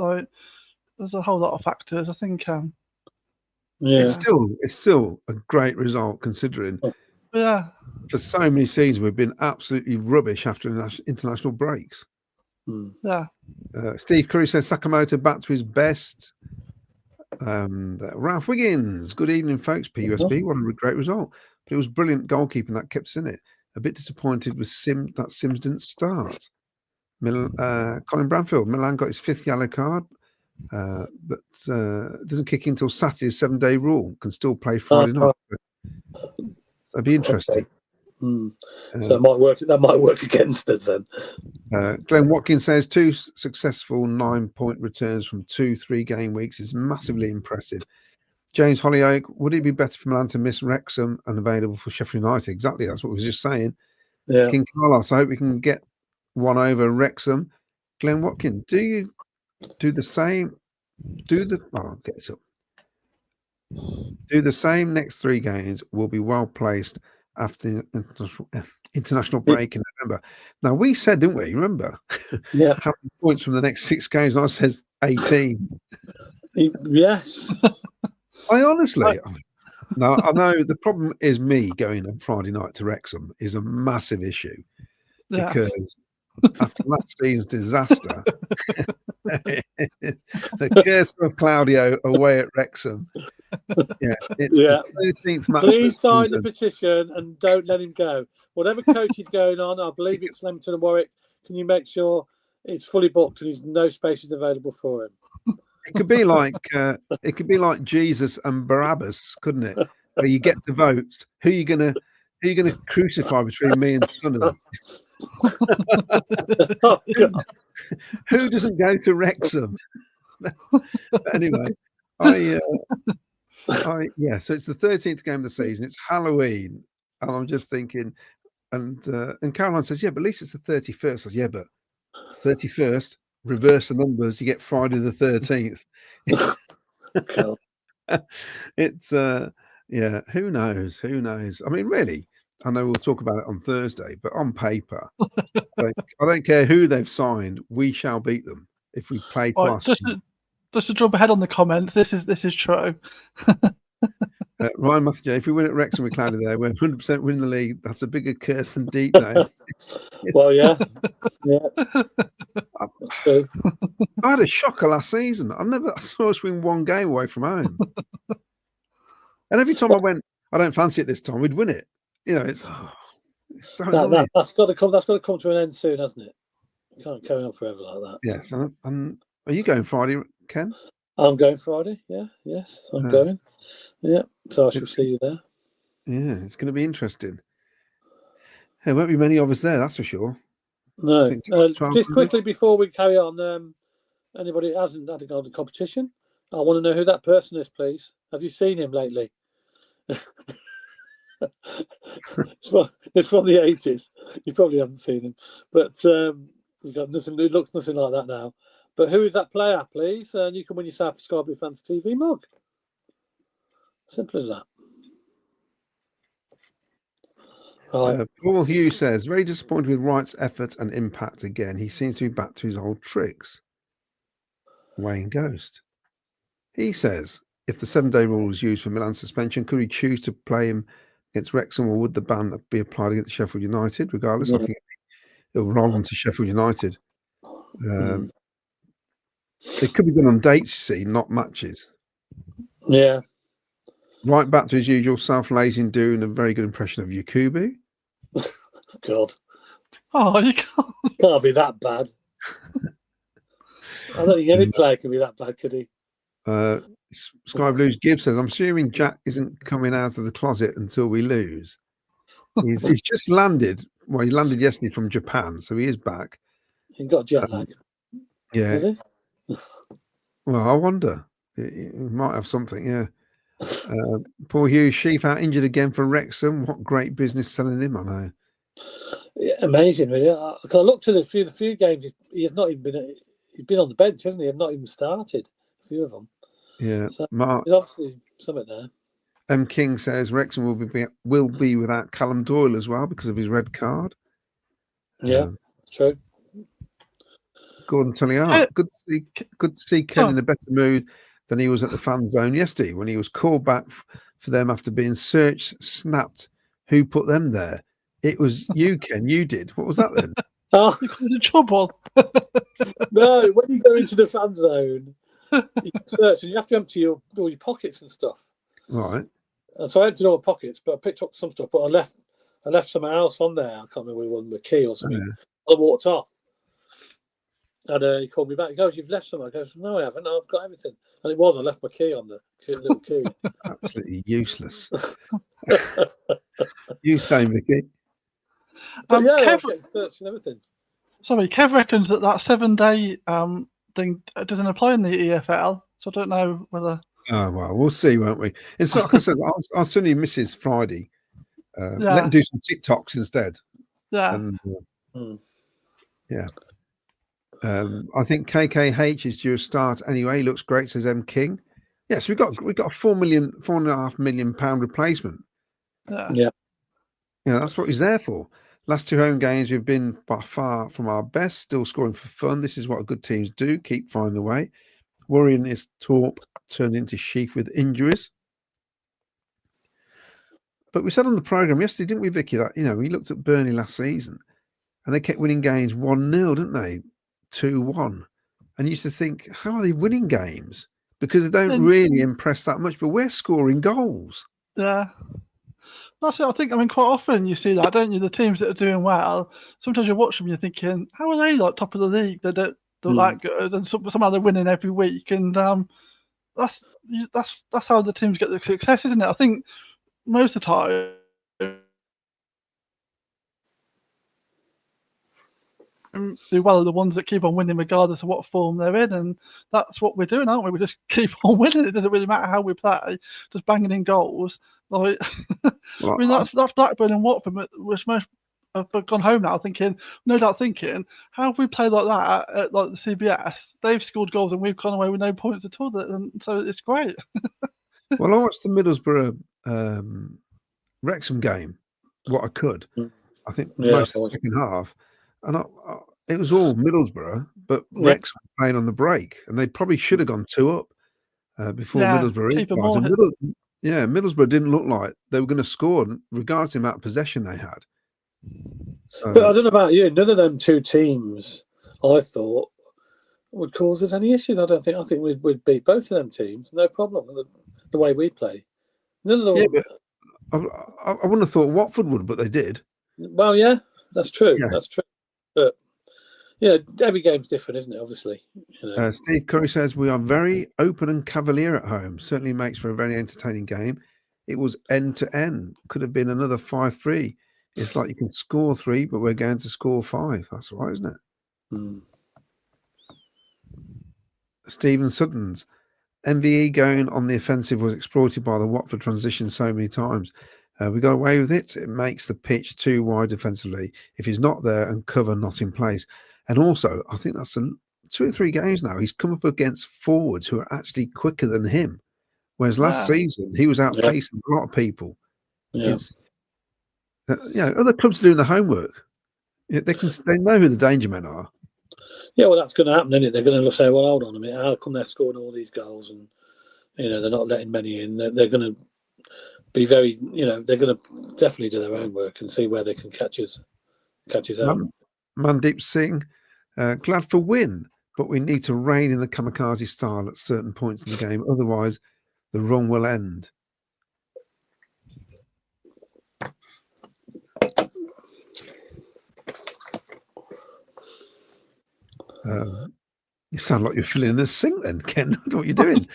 F: a whole lot of factors, I think.
E: It's still a great result considering.
F: Yeah.
E: For so many seasons, we've been absolutely rubbish after international breaks.
F: Yeah.
E: Steve Curry says Sakamoto back to his best. Ralph Wiggins, good evening, folks. PUSB, what a great result. But it was brilliant goalkeeping that kept us in it. A bit disappointed with Sims didn't start. Colin Branfield, Milan got his 5th yellow card, but doesn't kick in until Saturday's 7-day rule. Can still play Friday night. So that'd be interesting.
D: So that might work against us then.
E: Glenn Watkins says 2 successful 9-point returns from 2-3 game weeks is massively impressive. James Hollyoak, would it be better for Milan to miss Wrexham and available for Sheffield United? Exactly, that's what we were just saying.
D: Yeah.
E: King Carlos, I hope we can get one over Wrexham. Glenn Watkins, do you do the same? I'll get it up. Do the same next 3 games. Will be well placed after the international break in November. Now, we said, didn't we? Remember?
D: Yeah.
E: How many points from the next 6 games? I says 18.
D: Yes.
E: I honestly, no, I know the problem is me going on Friday night to Wrexham is a massive issue because after last season's disaster, the curse of Claudio away at Wrexham. Yeah, it's the 13th match.
D: Please sign the petition and don't let him go. Whatever coach is going on, I believe it's Flemington and Warwick. Can you make sure it's fully booked and there's no spaces available for him?
E: It could be like Jesus and Barabbas, couldn't it? Where you get to vote. Who are you gonna crucify between me and Sunderland? Who doesn't go to Wrexham? But anyway, so it's the 13th game of the season. It's Halloween, and I'm just thinking, and Caroline says, yeah, but at least it's the 31st. I said, yeah, but 31st, reverse the numbers, you get Friday the 13th. It's who knows? I mean, really, I know we'll talk about it on Thursday, but on paper, I don't care who they've signed, we shall beat them if we play to us.
F: Just to jump ahead on the comments, this is true.
E: Ryan Matthew, if we win at Wrexham with Cloudy there, we're 100% win the league. That's a bigger curse than deep now.
D: Well, yeah.
E: I had a shocker last season. I saw us win 1 game away from home. And every time I went, I don't fancy it this time, we'd win it. You know, it's so annoying.
D: That's got to come to an end soon, hasn't it? You can't carry on forever like that.
E: Yes. And are you going Friday, Ken?
D: I'm going Friday. Yeah, yes, I'm going. Yeah, so I shall see you there.
E: Yeah, it's going to be interesting. There won't be many of us there, that's for sure.
D: No,
E: 12
D: just quickly before we carry on, anybody who hasn't had a go at the competition, I want to know who that person is, please. Have you seen him lately? It's from the 80s. You probably haven't seen him, but he's got nothing. It looks nothing like that now. But who is that player, please? And you can win yourself a Sky Blue Fans TV mug. Simple as that. Right.
E: Paul Hughes says, very disappointed with Wright's effort and impact again. He seems to be back to his old tricks. Wayne Ghost. He says, if the 7-day rule is used for Milan suspension, could we choose to play him against Wrexham, or would the ban be applied against Sheffield United? Regardless, I think it'll roll on to Sheffield United. It could be done on dates, you see, not matches.
D: Yeah.
E: Right back to his usual self-lazing, doing a very good impression of Yakubu.
D: God.
F: Oh, you
D: can't be that bad. I don't think any player can be that bad, could he?
E: Sky Blues Gibbs says, I'm assuming Jack isn't coming out of the closet until we lose. He's just landed. Well, he landed yesterday from Japan, so he is back.
D: He got jet lag.
E: Yeah.
D: Is he?
E: Well, I wonder. He might have something, yeah. Paul Hughes, Sheaf out injured again for Wrexham. What great business selling him, I know.
D: Yeah, amazing, really. I looked at a few games. He has not even been. He's been on the bench, hasn't he? He's not even started a few of them.
E: Yeah,
D: so
E: Mark.
D: There's obviously something there.
E: M. King says Wrexham will be without Callum Doyle as well because of his red card.
D: Yeah, true.
E: Gordon Tulliard, good to see Ken in a better mood than he was at the fan zone yesterday when he was called back for them after being searched, snapped. Who put them there? It was you, Ken. You did. What was that then?
F: Oh, the trouble.
D: No, when you go into the fan zone, you search and you have to empty all your pockets and stuff.
E: Right.
D: And so I emptied all my pockets, but I picked up some stuff, but I left something else on there. I can't remember what it was, the key or something. Yeah. I walked off. And he called me back. He goes, "You've left something." I goes, "No, I haven't. No, I've got everything." And it was. I left my key on the little key.
E: Absolutely useless. You say, Vicky.
D: But yeah, I was getting searched and everything.
F: Sorry, Kev reckons that 7-day thing doesn't apply in the EFL. So I don't know whether.
E: Oh well, we'll see, won't we? It's like I said, I'll certainly miss his Friday. Let him do some TikToks instead.
F: Yeah.
E: And, yeah. I think KKH is due a start anyway. He looks great, says M King. Yes, we got a £4.5 million replacement.
D: Yeah.
E: That's what he's there for. Last 2 home games, we've been by far from our best, still scoring for fun. This is what good teams do. Keep finding a way. Worrying is Torp turned into Sheaf with injuries. But we said on the programme yesterday, didn't we, Vicky, that we looked at Burnley last season and they kept winning games 1-0, didn't they? 2-1, and you used to think, how are they winning games? Because they don't really impress that much, but we're scoring goals.
F: Yeah, that's it. I think. I mean, quite often you see that, don't you? The teams that are doing well, sometimes you watch them, and you're thinking, how are they like top of the league? They don't look that good, and somehow they're winning every week, and that's how the teams get the success, isn't it? I think most of the time. Do well are the ones that keep on winning regardless of what form they're in, and that's what we're doing, aren't we? We just keep on winning. It doesn't really matter how we play, just banging in goals. Like, I mean, that's Blackburn and Watford, which most have gone home now thinking, how have we played like that at like the CBS? They've scored goals and we've gone away with no points at all, and so it's great.
E: Well, I watched the Middlesbrough Wrexham game. What I could, I think most of the second half. And it was all Middlesbrough, but Wrexham were playing on the break, and they probably should have gone 2 up before Middlesbrough equalised. Middlesbrough didn't look like they were going to score, regardless of the amount of possession they had. So,
D: but I don't know about you. None of them 2 teams, I thought, would cause us any issues. I think we'd beat both of them teams, no problem. The way we play, none of them.
E: Yeah, but I wouldn't have thought Watford would, but they did.
D: Well, yeah, that's true. Yeah. That's true. But every game's different, isn't it? Obviously,
E: Steve Curry says we are very open and cavalier at home. Certainly makes for a very entertaining game. It was end to end. Could have been another 5-3. It's like you can score 3, but we're going to score 5. That's right, isn't it?
D: Mm.
E: Stephen Sutton's MVE going on the offensive was exploited by the Watford transition so many times. We got away with it. It makes the pitch too wide defensively if he's not there and cover not in place. And also, I think that's 2 or 3 games now. He's come up against forwards who are actually quicker than him. Whereas last season, he was outpacing a lot of people.
D: Yeah.
E: Other clubs are doing the homework. They know who the danger men are.
D: Yeah, well, that's going to happen, isn't it? They're going to say, well, hold on a minute, how come they're scoring all these goals and, they're not letting many in? They're going to be very, they're going to definitely do their own work and see where they can catch us out.
E: Mandeep Singh, glad for win, but we need to rein in the kamikaze style at certain points in the game. Otherwise, the run will end. You sound like you're filling in a sink then, Ken. I don't know what you're doing.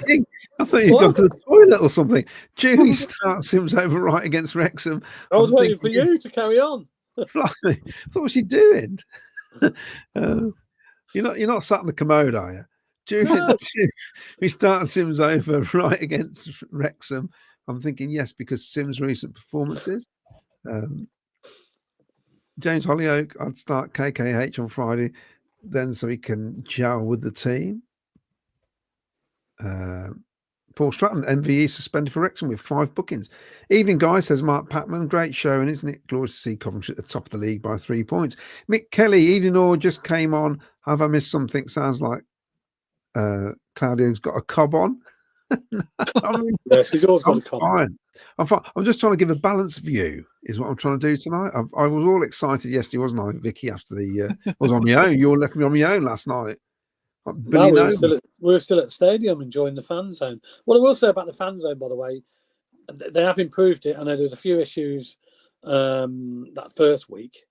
E: King, I thought you'd gone to the toilet or something. Julie starts Sims over right against Wrexham.
D: I was waiting for you to carry on.
E: What was she doing? You're not sat in the commode, are you? Julie, we start Sims over right against Wrexham. I'm thinking yes, because Sims' recent performances. James Hollyoak, I'd start KKH on Friday, then so he can gel with the team. Paul Stratton, MVE suspended for Wrexham with 5 bookings. Evening, guys, says Mark Patman. Great showing, isn't it? Glorious to see Coventry at the top of the league by 3 points. Mick Kelly, evening all, just came on. Have I missed something? Sounds like Claudio's got a cob on.
D: Yes, he's always got a cob.
E: Fine. I'm just trying to give a balanced view, is what I'm trying to do tonight. I was all excited yesterday, wasn't I, Vicky, after I was on my own. You all left me on my own last night.
D: No, we were still at the stadium enjoying the fan zone. What I will say about the fan zone, by the way, they have improved it. I know there's a few issues that first week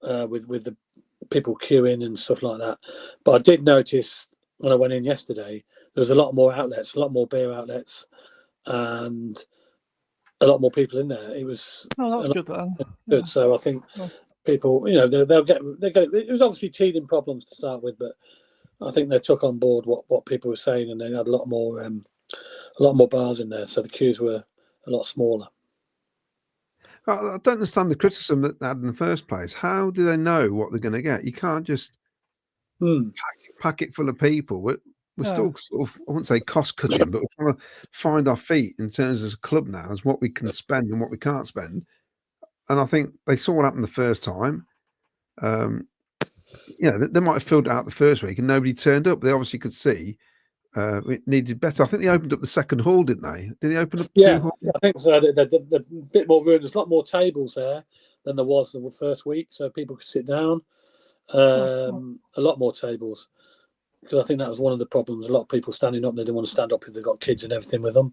D: with the people queuing and stuff like that. But I did notice when I went in yesterday, there was a lot more outlets, a lot more beer outlets, and a lot more people in there. It was
F: that's good then.
D: Good. So I think people, they'll get. It was obviously teething problems to start with, but I think they took on board what people were saying, and they had a lot more bars in there, so the queues were a lot smaller.
E: I don't understand the criticism that they had in the first place. How do they know what they're going to get? You can't just pack it full of people. We're still sort of, I wouldn't say cost cutting, but we're trying to find our feet in terms of a club now as what we can spend and what we can't spend. And I think they saw what happened the first time. They might have filled it out the first week and nobody turned up. They obviously could see it needed better. I think they opened up the second hall, didn't they? Did they open up 2 halls?
D: I think so. There's a bit more room. There's a lot more tables there than there was the first week, so people could sit down. A lot more tables, because I think that was one of the problems. A lot of people standing up, they didn't want to stand up if they've got kids and everything with them.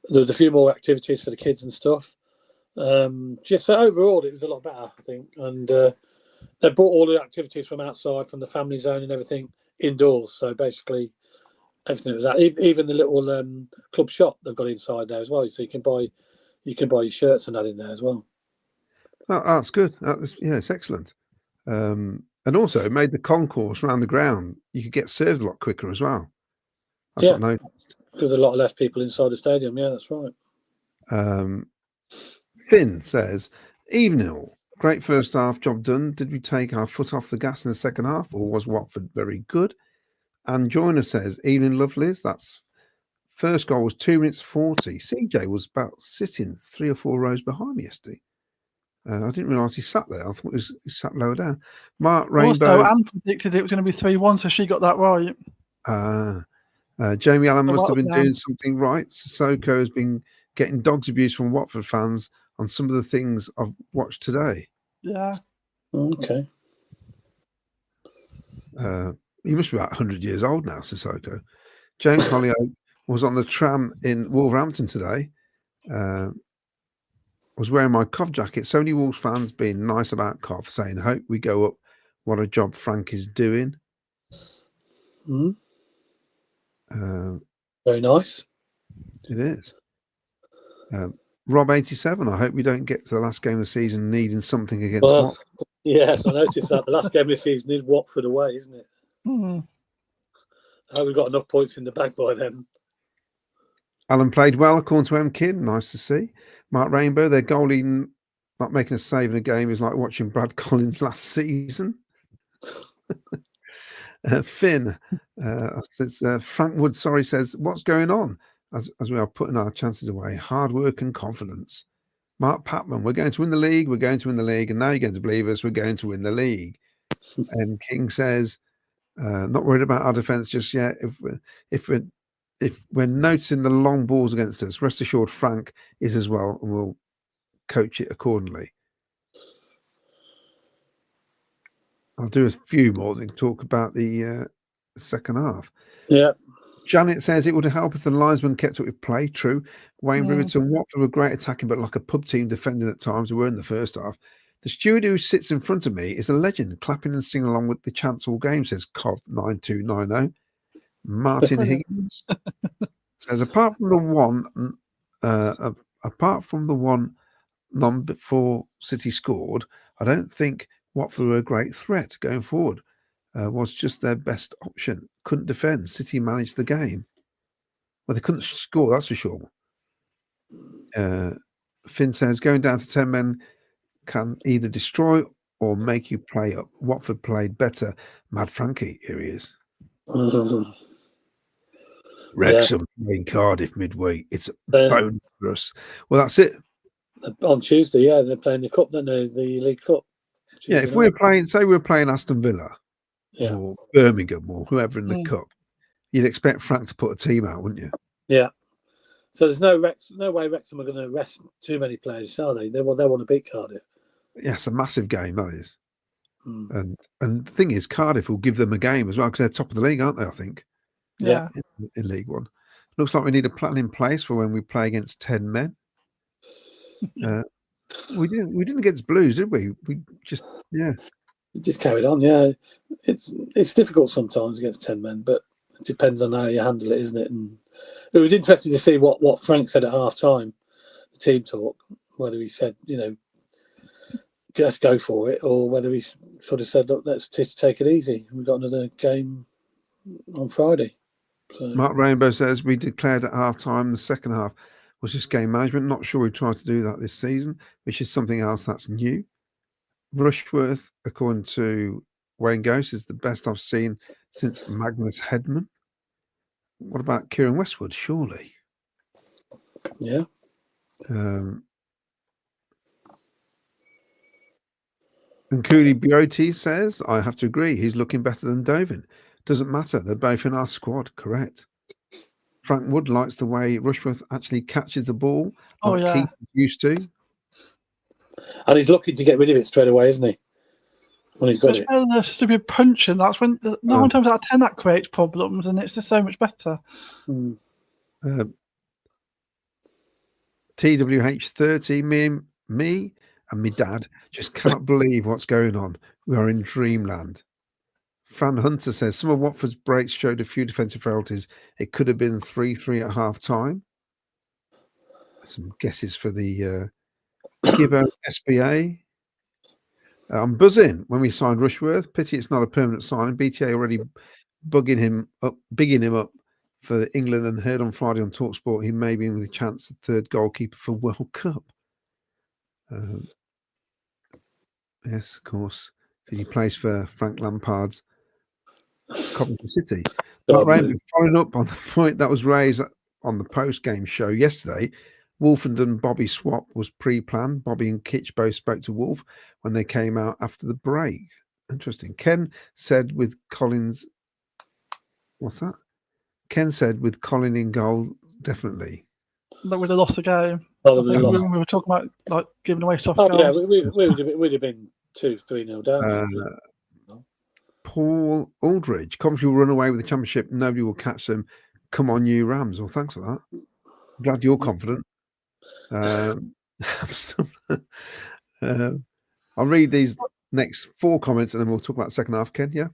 D: There was a few more activities for the kids and stuff. So overall, it was a lot better, I think. And they brought all the activities from outside, from the family zone and everything, indoors. So basically, everything that was out, even the little club shop they've got inside there as well. So you can buy your shirts and that in there as well.
E: Oh, that's good. It's excellent. And also, it made the concourse around the ground. You could get served a lot quicker as well. That's what I noticed.
D: Because a lot less people inside the stadium. Yeah, that's right.
E: Finn says, evening all. Great first half, job done. Did we take our foot off the gas in the second half, or was Watford very good? And Joyner says, evening lovelies. That's first goal was 2 minutes 40. CJ was about sitting 3 or 4 rows behind me yesterday. I didn't realise he sat there. I thought he sat lower down. Mark Rainbow.
F: Also, Anne predicted it was going to be 3-1, so she got that right.
E: Jamie Allen must have been doing something right. Sissoko has been getting dogs abuse from Watford fans on some of the things I've watched today.
F: Yeah.
D: Okay.
E: He must be about 100 years old now, Sissoko. James Hollyoak was on the tram in Wolverhampton today. Was wearing my Cov jacket. So many Wolves fans being nice about Cov, saying, hope we go up what a job Frank is doing.
D: Mm. Very nice.
E: It is. Rob 87, I hope we don't get to the last game of the season needing something against Watford.
D: Yes, I noticed that. The last game of the season is Watford away, isn't it?
F: Hmm.
D: I hope we've got enough points in the bag by then.
E: Alan played well, according to M. Kidd. Nice to see. Mark Rainbow, their goalie not making a save in a game is like watching Brad Collins last season. Finn says, Frank Wood, says, what's going on? As we are putting our chances away, hard work and confidence. Mark Patman, we're going to win the league, and now you're going to believe us, we're going to win the league. And King says, not worried about our defence just yet. If we're noticing the long balls against us, rest assured Frank is as well, and we'll coach it accordingly. I'll do a few more and talk about the second half.
D: Yeah.
E: Janet says it would help if the linesman kept up with play. True. Wayne Rivets and Watford were great attacking, but like a pub team defending at times. We were in the first half. The steward who sits in front of me is a legend, clapping and singing along with the chants all game, says Cov9290. Martin Higgins says, apart from the one none before City scored, I don't think Watford were a great threat going forward. Was just their best option. Couldn't defend. City managed the game. Well, they couldn't score, that's for sure. Finn says, going down to 10 men can either destroy or make you play up. Watford played better. Mad Frankie, here he is. Wrexham playing Cardiff midweek. It's a bonus for us. Well, that's it.
D: On Tuesday, they're playing the Cup, don't they? The League Cup. Tuesday
E: if we're playing, say we're playing Aston Villa or Birmingham or whoever in the Cup, you'd expect Frank to put a team out, wouldn't you?
D: Yeah. So there's no way Wrexham are going to rest too many players, are they? They want to beat Cardiff.
E: Yeah, it's a massive game, that is. And the thing is, Cardiff will give them a game as well because they're top of the league, aren't they? I think.
F: Yeah.
E: In League One, looks like we need a plan in place for when we play against 10 men. We didn't against Blues, did we? We just
D: carried on. Yeah, it's difficult sometimes against 10 men, but it depends on how you handle it, isn't it? And it was interesting to see what Frank said at half time, the team talk, whether he said, let's go for it, or whether he sort of said, look, let's take it easy. We've got another game on Friday. So.
E: Mark Rainbow says we declared at half time the second half was just game management. Not sure we tried to do that this season, which is something else that's new. Rushworth, according to Wayne Ghost, is the best I've seen since Magnus Hedman. What about Kieran Westwood? Surely.
D: Yeah.
E: And Cooley Beauty says, I have to agree, he's looking better than Dovin. Doesn't matter, they're both in our squad, correct. Frank Wood likes the way Rushworth actually catches the ball like Keith used to.
D: And he's looking to get rid of it straight away, isn't he? When he's got it.
F: The stupid punching, that's when 9 times out of 10 that creates problems, and it's just so much better.
E: TWH30, me and me dad just cannot believe what's going on. We are in dreamland. Fran Hunter says some of Watford's breaks showed a few defensive frailties. It could have been 3-3 at half time. Some guesses for the Gibbo SBA. I'm buzzing when we signed Rushworth. Pity it's not a permanent signing. BTA already bigging him up for England, and heard on Friday on TalkSport he may be in with a chance the third goalkeeper for World Cup. Yes, of course, because he plays for Frank Lampard's Coventry City. Following up on the point that was raised on the post-game show yesterday, Wolfenden Bobby swap was pre-planned. Bobby and Kitch both spoke to Wolf when they came out after the break. Interesting. Ken said with Collins, what's that? Ken said with Colin in goal, definitely.
F: But we'd have lost the game. We were talking about like giving away soft goals.
D: Yeah, we'd have been 2-3-0 down.
E: Paul Aldridge, Coventry will run away with the championship. Nobody will catch them. Come on, you Rams. Well, thanks for that. I'm glad you're confident. I'm still, I'll read these Next 4 comments, and then we'll talk about the second half, Ken. Yeah.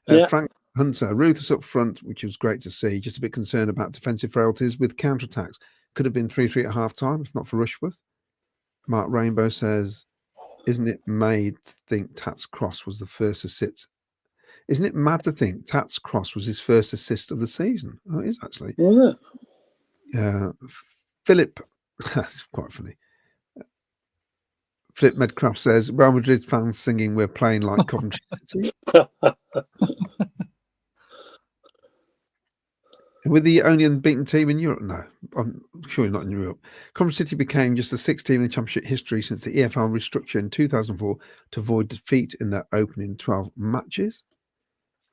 D: Yeah.
E: Frank Hunter, ruthless up front, which was great to see. Just a bit concerned about defensive frailties with counterattacks. Could have been 3-3 at half time, if not for Rushworth. Mark Rainbow says, isn't it made to think Tat's cross was the first assist? Isn't it mad to think Tat's cross was his first assist of the season? Oh, it is actually.
D: Was it?
E: Philip, that's quite funny. Philip Medcraft says, Real Madrid fans singing "We're playing like Coventry City." With the only unbeaten team in Europe? No, I'm surely not in Europe. Coventry City became just the 6th team in the Championship history since the EFL restructure in 2004 to avoid defeat in their opening 12 matches.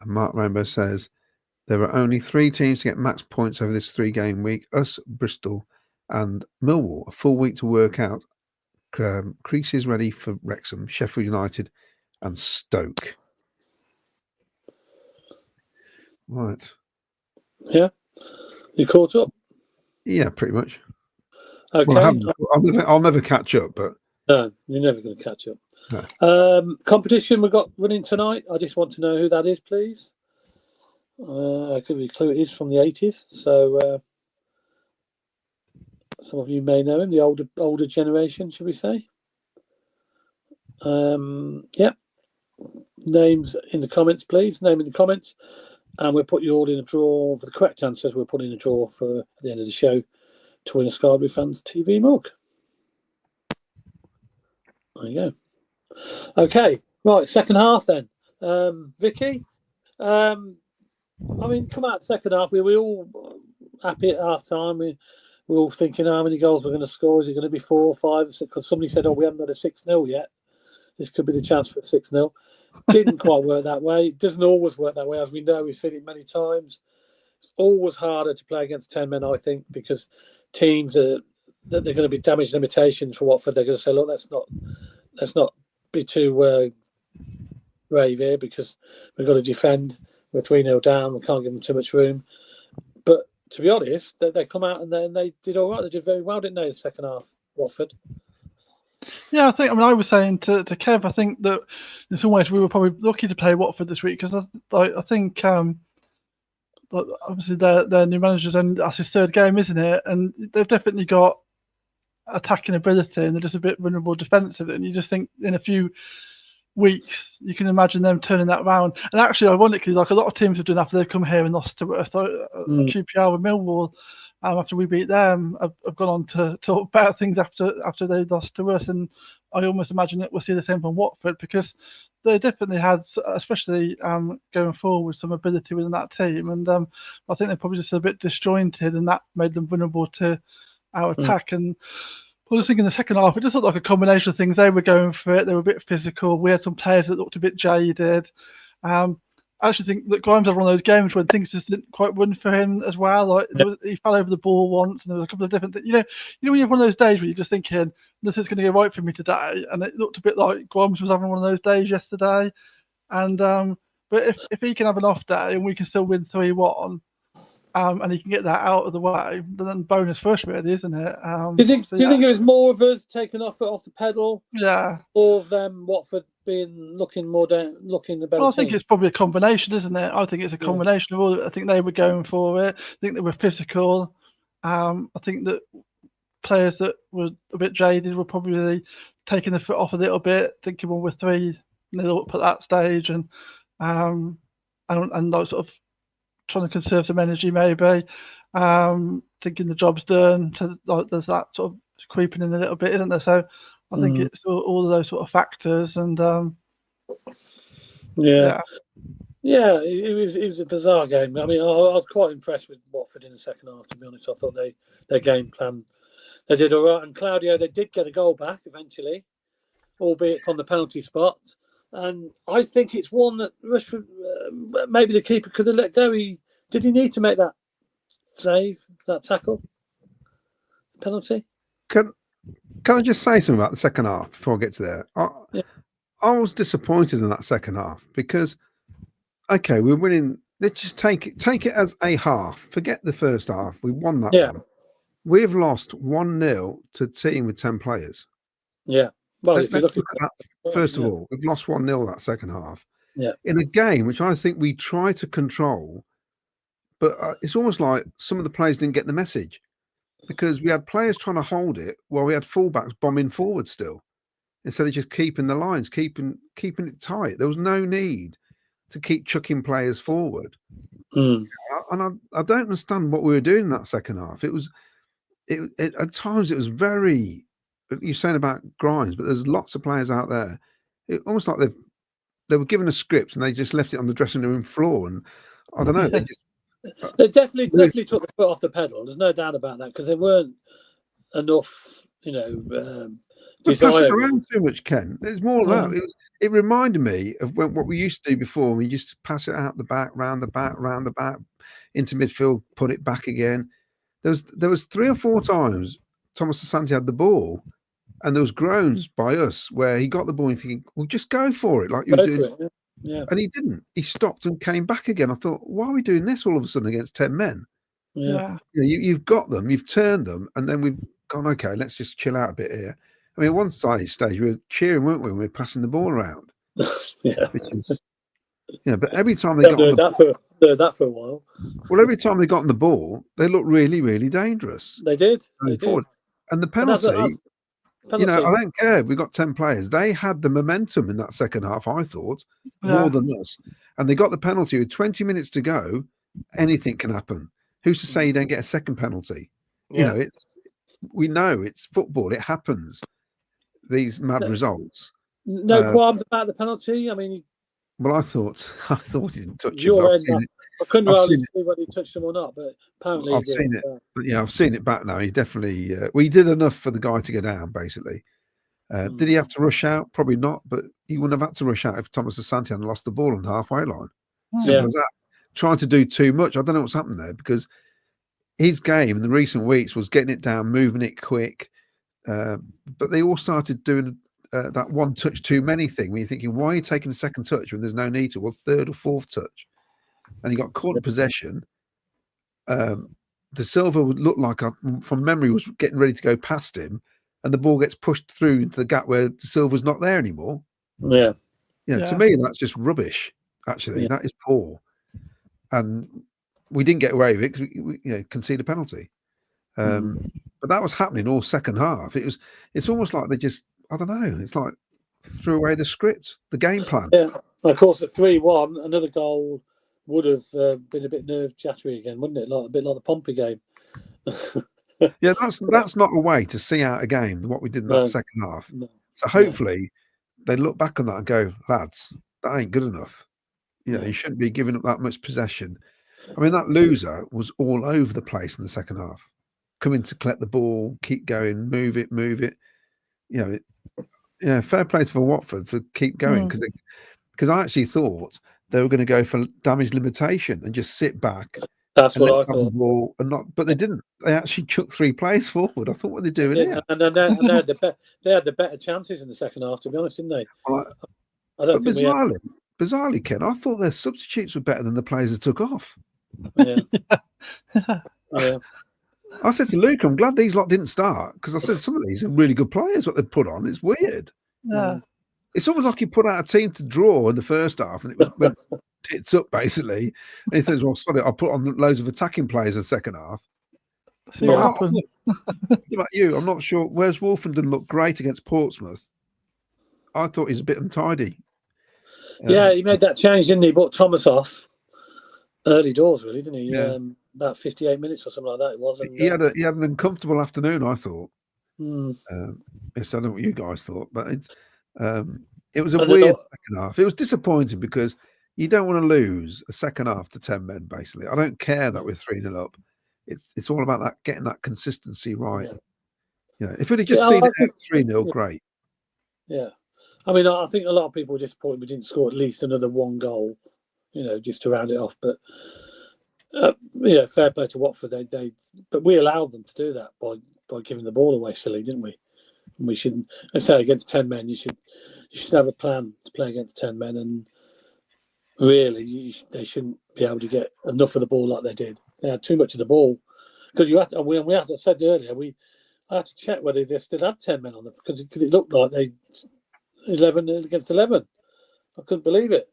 E: And Mark Rainbow says, there are only 3 teams to get max points over this 3-game week, us, Bristol and Millwall. A full week to work out. Creases ready for Wrexham, Sheffield United and Stoke. Right.
D: Yeah. You caught up?
E: Yeah, pretty much.
D: Okay.
E: Well, I'll never catch up, but
D: no, you're never going to catch up.
E: No.
D: Competition we've got running tonight. I just want to know who that is, please. I could be clue it is from the 80s. So some of you may know him, the older generation, should we say? Yeah. Names in the comments, please. Name in the comments. And we'll put you all in a draw for the correct answers. We'll put in a draw for at the end of the show to win a Sky Blue Fans TV mug. There you go. Okay, right, second half then. Vicky, I mean, come out second half. We were all happy at half time. We were all thinking how many goals we're going to score. Is it going to be 4 or 5? Because somebody said, oh, we haven't got a 6-0 yet. This could be the chance for a 6-0. Didn't quite work that way. It doesn't always work that way, as we know. We've seen it many times. It's always harder to play against 10 men, I think, because teams that they're going to be damage limitations for Watford. They're going to say, look, let's not be too brave here because we've got to defend. We're 3-0 down. We can't give them too much room. But to be honest, they come out and they did all right. They did very well, didn't they, in the second half, Watford?
F: Yeah, I was saying to Kev, I think that in some ways we were probably lucky to play Watford this week because I think obviously their new manager's and that's his 3rd game, isn't it? And they've definitely got attacking ability and they're just a bit vulnerable defensively. And you just think in a few weeks you can imagine them turning that around. And actually, ironically, like a lot of teams have done after they've come here and lost to us, like QPR with Millwall. After we beat them, I've gone on to talk about things after they lost to us, and I almost imagine that we'll see the same from Watford because they definitely had, especially going forward, some ability within that team, and I think they're probably just a bit disjointed, and that made them vulnerable to our attack. And I was thinking in the second half, it just looked like a combination of things. They were going for it; they were a bit physical. We had some players that looked a bit jaded. I actually think that Grimes had one of those games when things just didn't quite run for him as well. Like he fell over the ball once, and there was a couple of different things. You know, when you have one of those days where you're just thinking, "This is going to go right for me today," and it looked a bit like Grimes was having one of those days yesterday. And but if he can have an off day and we can still win 3-1, and he can get that out of the way, then bonus first, really, isn't it?
D: Do you think it was more of us taking off the pedal?
F: Yeah.
D: Or of them, Watford looking the better
F: I
D: team?
F: think it's probably a combination, isn't it? I think it's a combination of all of it. I think they were going for it. I think they were physical. I think that players that were a bit jaded were probably taking the foot off a little bit, thinking, well, we're 3-0 up at that stage, and like sort of trying to conserve some energy, maybe, thinking the job's done. So like, there's that sort of creeping in a little bit, isn't there? So I think it's all of those sort of factors, and
D: it was a bizarre game. I mean, I was quite impressed with Watford in the second half. To be honest, I thought their game plan, they did all right. And Claudio, they did get a goal back eventually, albeit from the penalty spot. And I think it's one that Rushford, maybe the keeper could have let go. Did he need to make that save, that tackle, penalty?
E: Can I just say something about the second half before I get to there? I was disappointed in that second half because, okay, we're winning. Let's just take it as a half. Forget the first half. We won that one. We've lost 1-0 to a team with 10 players.
D: Yeah. Well, if you're
E: let's
D: looking
E: look at that. First of
D: yeah.
E: all, we've lost 1-0 that second half.
D: Yeah.
E: In a game which I think we try to control, but it's almost like some of the players didn't get the message because we had players trying to hold it while we had fullbacks bombing forward still, instead of just keeping the lines, keeping it tight. There was no need to keep chucking players forward.
D: Mm.
E: And I don't understand what we were doing in that second half. At times it was very, you're saying about Grimes, but there's lots of players out there. Almost like they were given a script and they just left it on the dressing room floor. And I don't know,
D: They definitely took the foot off the pedal. There's no doubt about that because there weren't enough,
E: Pass it
D: desire.
E: around too much, Ken. There's more of that. It reminded me of what we used to do before. We used to pass it out the back, round the back, into midfield, put it back again. There was 3 or 4 times Thomas Asante had the ball, and there was groans by us where he got the ball and thinking, "Well, just go for it, like you were doing."
D: Yeah.
E: And he didn't. He stopped and came back again. I thought, why are we doing this all of a sudden against 10 men?
D: Yeah.
E: You've got them, you've turned them, and then we've gone, okay, let's just chill out a bit here. I mean, one stage we were cheering, weren't we, when we were passing the ball around?
D: Yeah.
E: Which is, but every time they got on
D: that for a while.
E: Well, every time they got on the ball, they looked really, really dangerous.
D: They did.
E: Forward. And the penalty, I don't care. We got 10 players. They had the momentum in that second half, I thought, more than us. And they got the penalty with 20 minutes to go. Anything can happen. Who's to say you don't get a second penalty?
D: Yeah.
E: We know it's football. It happens. These mad results.
D: No qualms about the penalty. I mean,
E: well, I thought he didn't touch
D: him. I couldn't really see whether he touched him or not, but apparently
E: I've seen it. But I've seen it back now. He definitely. We did enough for the guy to go down. Basically, did he have to rush out? Probably not. But he wouldn't have had to rush out if Thomas Asante hadn't lost the ball on the halfway line. Simple as that. Trying to do too much. I don't know what's happened there because his game in the recent weeks was getting it down, moving it quick. But they all started doing that one touch too many thing. When you're thinking, why are you taking a second touch when there's no need to? Well, third or fourth touch. And he got caught in possession. The Silva would look like, from memory, was getting ready to go past him, and the ball gets pushed through into the gap where the Silva's not there anymore.
D: Yeah.
E: To me, that's just rubbish. Actually, that is poor, and we didn't get away with it because we conceded a penalty. But that was happening all second half. It's almost like they just, I don't know. It's like threw away the script, the game plan.
D: Yeah. Of course, at 3-1, another goal would have been a bit nerve jattery again, wouldn't it? Like a bit like the Pompey game.
E: Yeah, that's not a way to see out a game. What we did in that second half. No. So hopefully they look back on that and go, lads, that ain't good enough. You shouldn't be giving up that much possession. I mean, that loser was all over the place in the second half. Coming to collect the ball, keep going, move it. Fair play for Watford for keep going because I actually thought they were going to go for damage limitation and just sit back.
D: That's what I thought.
E: The ball but they didn't. They actually chucked 3 players forward. I thought, what are they doing here?
D: And they had the better chances in the second half, to be honest, didn't they?
E: Well,
D: I don't think
E: bizarrely, Ken, I thought their substitutes were better than the players that took off.
D: Yeah.
E: I said to Luke, I'm glad these lot didn't start because I said some of these are really good players. What they put on, it's weird.
F: Yeah.
E: It's almost like he put out a team to draw in the first half, and it went tits up basically. And he says, "Well, sorry, I'll put on loads of attacking players in the second half."
F: See what happened.
E: What about you? I'm not sure. Whereas Wolfenden looked great against Portsmouth, I thought he's a bit untidy.
D: Yeah, he made that change, didn't he? Brought Thomas off early doors, really, didn't he?
E: Yeah.
D: About 58 minutes or something like that. It was.
E: He had an uncomfortable afternoon, I thought. Yes, I don't know what you guys thought, but it was a weird second half. It was disappointing because you don't want to lose a second half to 10 men, basically. I don't care that we're 3-0 up. It's all about that getting that consistency right. If we'd have just seen it at 3-0, great.
D: Yeah. I mean, I think a lot of people were disappointed we didn't score at least another 1 goal, just to round it off. But fair play to Watford. But we allowed them to do that by giving the ball away silly, didn't we? And we shouldn't. I say against 10 men, you should have a plan to play against 10 men, and really, they shouldn't be able to get enough of the ball like they did. They had too much of the ball because you have to. We have to. I said earlier, we I had to check whether they still had 10 men on them because it looked like they 11 against 11. I couldn't believe it.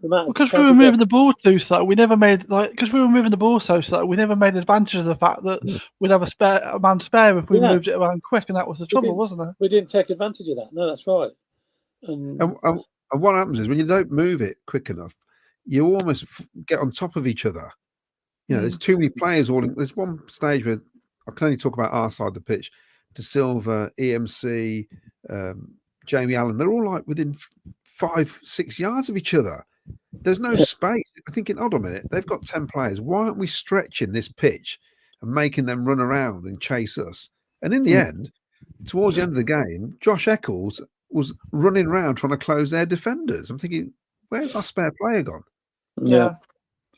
F: Because we were moving the ball too slow, we never made because we were moving the ball so slow, we never made advantage of the fact that we'd have a man spare if we moved it around quick, and that was the trouble, wasn't it?
D: We didn't take advantage of that. No, that's right.
E: And what happens is when you don't move it quick enough, you almost get on top of each other. You know, there's too many players there's one stage where I can only talk about our side of the pitch. De Silva, EMC, Jamie Allen, they're all like within 5-6 yards of each other. There's no space. I'm thinking, hold on a minute, they've got 10 players. Why aren't we stretching this pitch and making them run around and chase us? And in the end, towards the end of the game, Josh Eccles was running around trying to close their defenders. I'm thinking, where's our spare player gone?
F: Yeah.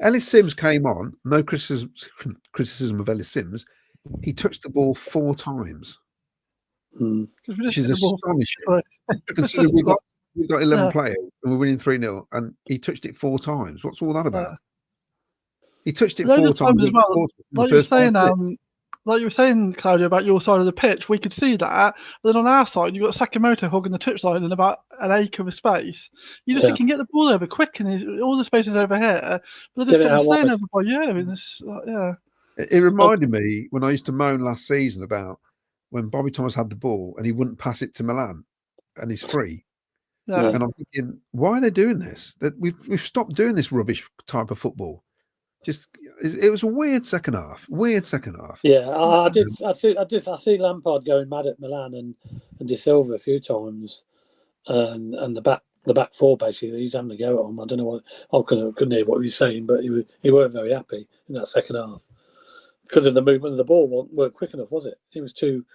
E: Ellis Sims came on. No criticism of Ellis Sims. He touched the ball 4 times, which is astonishing. Considering we've got 11 players and we're winning 3-0, and he touched it 4 times. What's all that about? He touched it 4 times
F: as well. Like you were saying, Claudio, about your side of the pitch, we could see that. But then on our side, you've got Sakamoto hogging the touchline in about an acre of space. You just can get the ball over quick, and all the space is over here. But they're just staying over by you. And this,
E: It reminded me when I used to moan last season about when Bobby Thomas had the ball and he wouldn't pass it to Milan, and he's free.
F: Yeah.
E: And I'm thinking, why are they doing this? That we've stopped doing this rubbish type of football. It was a weird second half.
D: Yeah, I see Lampard going mad at Milan and De Silva a few times, and the back four basically. He's having to go at them. I don't know what I couldn't hear what he was saying, but he weren't very happy in that second half because of the movement of the ball weren't quick enough, was it? It was too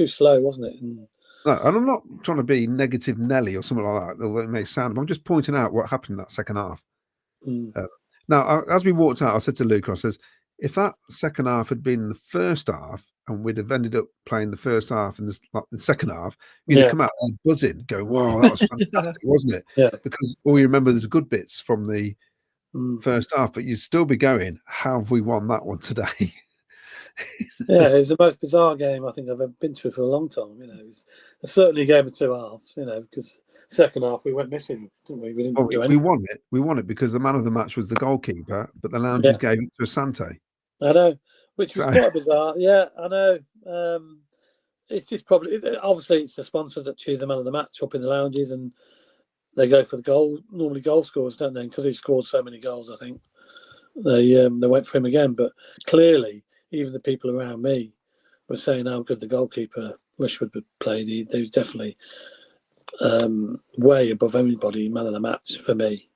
D: slow, wasn't it?
E: No, and I'm not trying to be negative Nelly or something like that, although it may sound. But I'm just pointing out what happened in that second half. Now, as we walked out, I said to Luca, I says, if that second half had been the first half and we'd have ended up playing the first half and the second half, you'd have come out and buzzing, going, wow, that was fantastic, wasn't it?
D: Yeah.
E: Because all you remember, there's good bits from the first half, but you'd still be going, how have we won that one today?
D: Yeah, it was the most bizarre game I think I've ever been through for a long time. You know, it was certainly a game of 2 halves, you know, because second half we went missing, didn't we? We didn't do anything.
E: We won it because the man of the match was the goalkeeper, but the Lounges gave it to Asante.
D: I know, which was quite bizarre. Yeah, I know. It's just obviously it's the sponsors that choose the man of the match up in the Lounges, and they go for the normally goal scorers, don't they? Because he scored so many goals, I think they went for him again. But clearly, even the people around me were saying how good the goalkeeper Rushford played. He was definitely way above everybody, man of the match for me,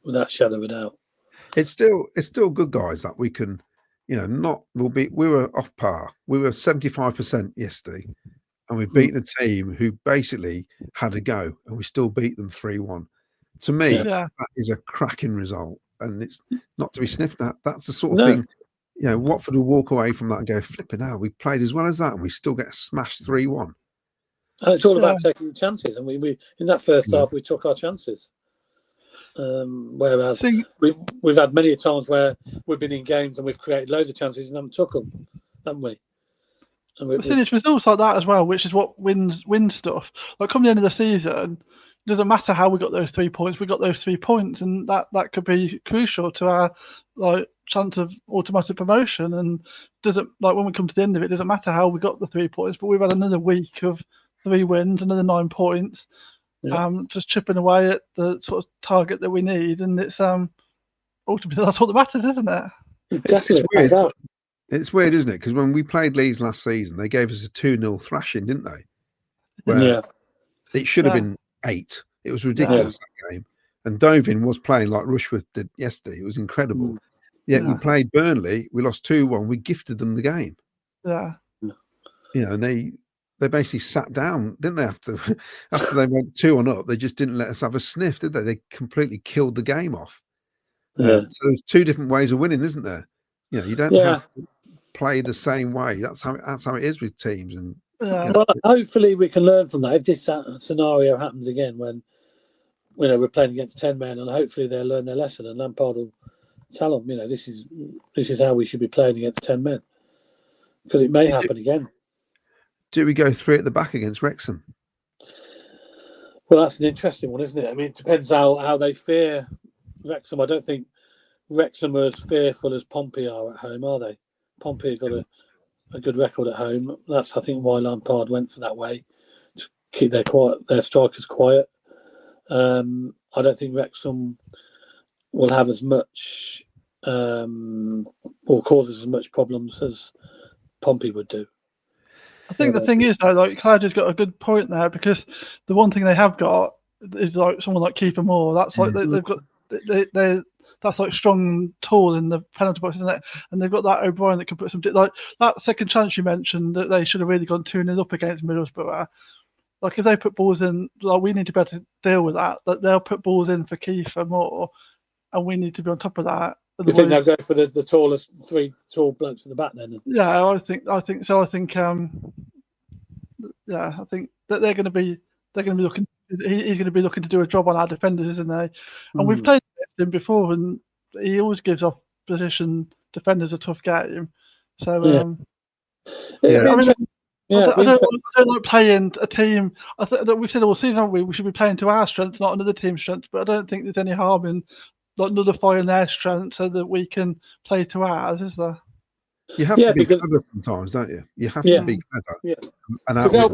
D: without shadow of a doubt.
E: It's still good guys that we can, you know, we were off par. We were 75% yesterday, and we've beaten a team who basically had a go, and we still beat them 3-1. To me, that is a cracking result, and it's not to be sniffed at. That's the sort of thing, you know, Watford will walk away from that and go, flipping out, we played as well as that, and we still get smashed 3-1.
D: And it's all about taking chances, and we in that first half we took our chances. Whereas we've had many times where we've been in games and we've created loads of chances and haven't took them, haven't we? And
F: we've seen results like that as well, which is what wins stuff. Like come the end of the season, it doesn't matter how we got those 3 points. We got those 3 points, and that could be crucial to our chance of automatic promotion. And doesn't when we come to the end of it, doesn't matter how we got the 3 points. But we've had another week of 3 wins, another 9 points. Just chipping away at the sort of target that we need, and it's ultimately that's what matters, isn't it?
D: It's weird.
E: It's weird, isn't it? Because when we played Leeds last season, they gave us a 2-0 thrashing, didn't they? Where it should have been 8. It was ridiculous that game. And Dovin was playing like Rushworth did yesterday. It was incredible. Yet we played Burnley. We lost 2-1. We gifted them the game.
F: Yeah.
E: You know, and they basically sat down, didn't they? After they went 2-1 up, they just didn't let us have a sniff, did they? They completely killed the game off. So there's 2 different ways of winning, isn't there? You know, you don't have to play the same way. That's how it is with teams. And
D: well, hopefully we can learn from that. If this scenario happens again, when we're playing against 10 men, and hopefully they'll learn their lesson, and Lampard will tell them, you know, this is how we should be playing against 10 men, because it may happen again.
E: do we go 3 at the back against Wrexham?
D: Well, that's an interesting one, isn't it? I mean, it depends how they fear Wrexham. I don't think Wrexham are as fearful as Pompey are at home, are they? Pompey have got a good record at home. That's, I think, why Lampard went for that way, to keep their strikers quiet. I don't think Wrexham will have as much or cause as much problems as Pompey would do.
F: I think the thing is, though, like Cloud's got a good point there, because the one thing they have got is like someone like Keeper Moore. That's like they've got that's like strong tool in the penalty box, isn't it? And they've got that O'Brien that can put some like that second chance you mentioned that they should have really gone 2-0 up against Middlesbrough. Like if they put balls in, like we need to be able to deal with that. That they'll put balls in for Keeper Moore, and we need to be on top of that.
D: You think they'll go for the tallest 3 tall blokes at the back then?
F: Yeah, I think so. I think I think that they're going to be looking. He's going to be looking to do a job on our defenders, isn't they? And we've played him before, and he always gives opposition defenders a tough game. So I don't like playing a team. I think that we've said all season, haven't we? We should be playing to our strengths, not another team's strengths. But I don't think there's any harm in like nullifying their strength so that we can play to ours, is there?
E: You have to be clever sometimes, don't you? You have to be clever.
D: Yeah, because they'll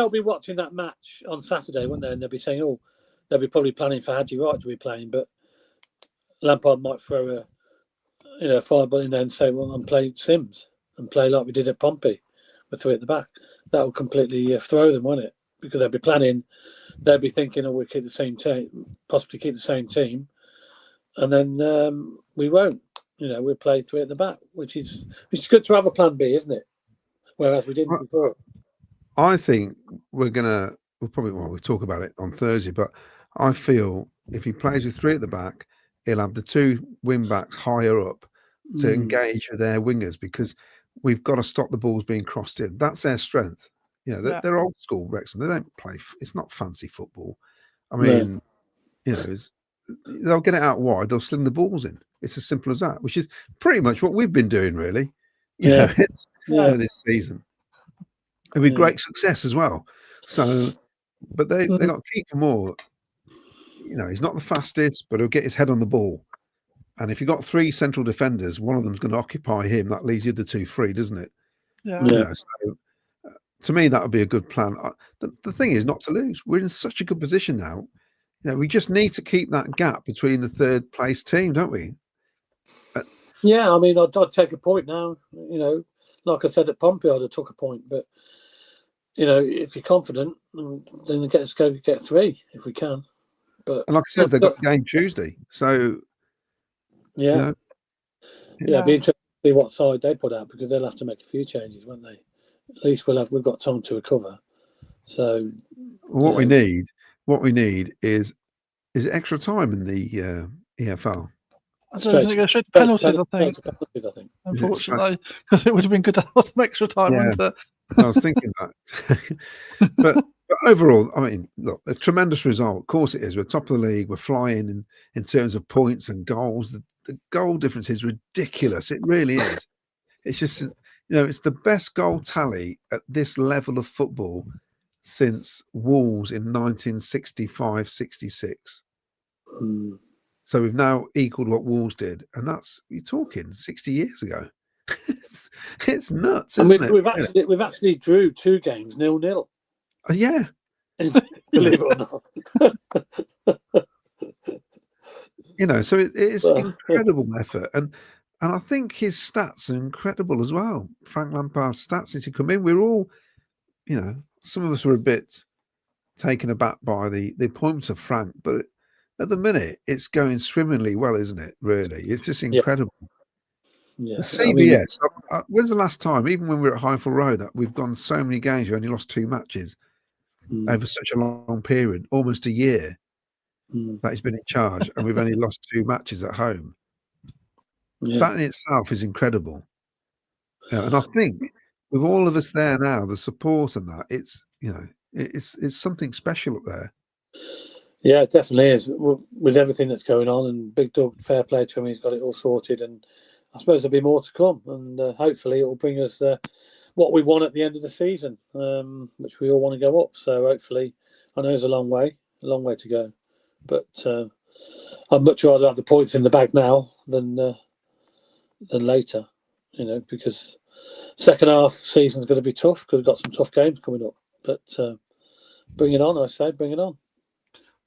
D: be watching that match on Saturday, won't they? And they'll be saying, "Oh, they'll be probably planning for Hadji Wright to be playing," but Lampard might throw a fireball in there and say, "Well, I'm playing Sims and play like we did at Pompey with 3 at the back." That will completely throw them, won't it? Because they'll be planning, they'll be thinking, "Oh, we'll keep the same team, possibly keep the same team," and then we won't. We'll play 3 at the back, which is good to have a plan B, isn't it? Whereas we didn't before.
E: I think we'll talk about it on Thursday, but I feel if he plays with 3 at the back, he'll have the 2 wing backs higher up to engage with their wingers, because we've got to stop the balls being crossed in. That's their strength. They're old school Wrexham. They don't play. It's not fancy football. I mean, they'll get it out wide. They'll sling the balls in. It's as simple as that, which is pretty much what we've been doing, really. This season. It'll be great success as well. So, but they got Keeper Moore. He's not the fastest, but he'll get his head on the ball. And if you've got 3 central defenders, one of them's going to occupy him. That leaves the other 2 free, doesn't it?
F: Yeah.
E: So, to me, that would be a good plan. The thing is not to lose. We're in such a good position now. We just need to keep that gap between the 3rd place team, don't we?
D: Yeah, I mean, I'd take a point now. Like I said at Pompey, I'd have took a point. But if you're confident, then let's go get 3 if we can. But
E: and like I said, they've got the game Tuesday, so
D: it'd be interesting to see what side they put out, because they'll have to make a few changes, won't they? At least we've got time to recover. So
E: what we need is extra time in the EFL.
F: I don't think they should penalties. I think. Unfortunately, because it would have been good to have some extra time. Wouldn't it?
E: I was thinking that. but overall, I mean, look, a tremendous result. Of course it is. We're top of the league. We're flying in terms of points and goals. The goal difference is ridiculous. It really is. It's just, it's the best goal tally at this level of football since Wolves in 1965-66. So we've now equalled what Wolves did, and you're talking 60 years ago. It's nuts, isn't it?
D: We've actually drew 2 games 0-0.
E: Yeah.
D: Believe it or
E: not. So it is incredible effort, and I think his stats are incredible as well. Frank Lampard's stats since he come in, we're all, some of us were a bit taken aback by the appointment of Frank, but at the minute it's going swimmingly well, isn't it? Really, it's just incredible.
D: Yeah.
E: CBS. When's the last time, even when we were at Highfield Road, that we've gone so many games, we only lost 2 matches over such a long period, almost a year that he's been in charge, and we've only lost 2 matches at home. That in itself is incredible. And I think with all of us there now, the support and that, it's something special up there.
D: Yeah, it definitely is. With everything that's going on, and Big Doug, fair play to him, he's got it all sorted, and I suppose there'll be more to come, and hopefully it will bring us what we want at the end of the season, which we all want to go up. So hopefully, I know it's a long way to go, but I'd much rather have the points in the bag now than later, because second half season's going to be tough because we've got some tough games coming up. But bring it on, I say, bring it on.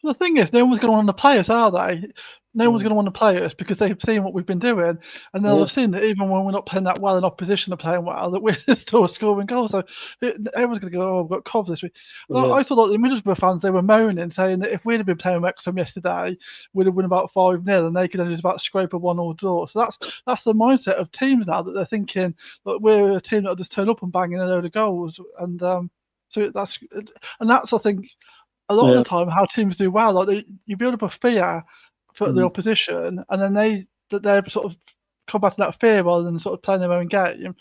F: The thing is, no one's going to want to play us, are they? No one's going to want to play us because they've seen what we've been doing, and they'll have seen that even when we're not playing that well and opposition are playing well, that we're still scoring goals. So everyone's going to go, "Oh, we've got Cov this week." Well, I saw that the Middlesbrough fans, they were moaning, saying that if we'd have been playing Wrexham yesterday, we'd have won about 5-0, and they could only just about scrape a 1-1 draw. So that's the mindset of teams now, that they're thinking that we're a team that'll just turn up and bang in a load of goals, and so that's I think a lot of the time how teams do well. Like you build up a fear for the opposition, and then they sort of combat that fear rather than sort of playing their own game,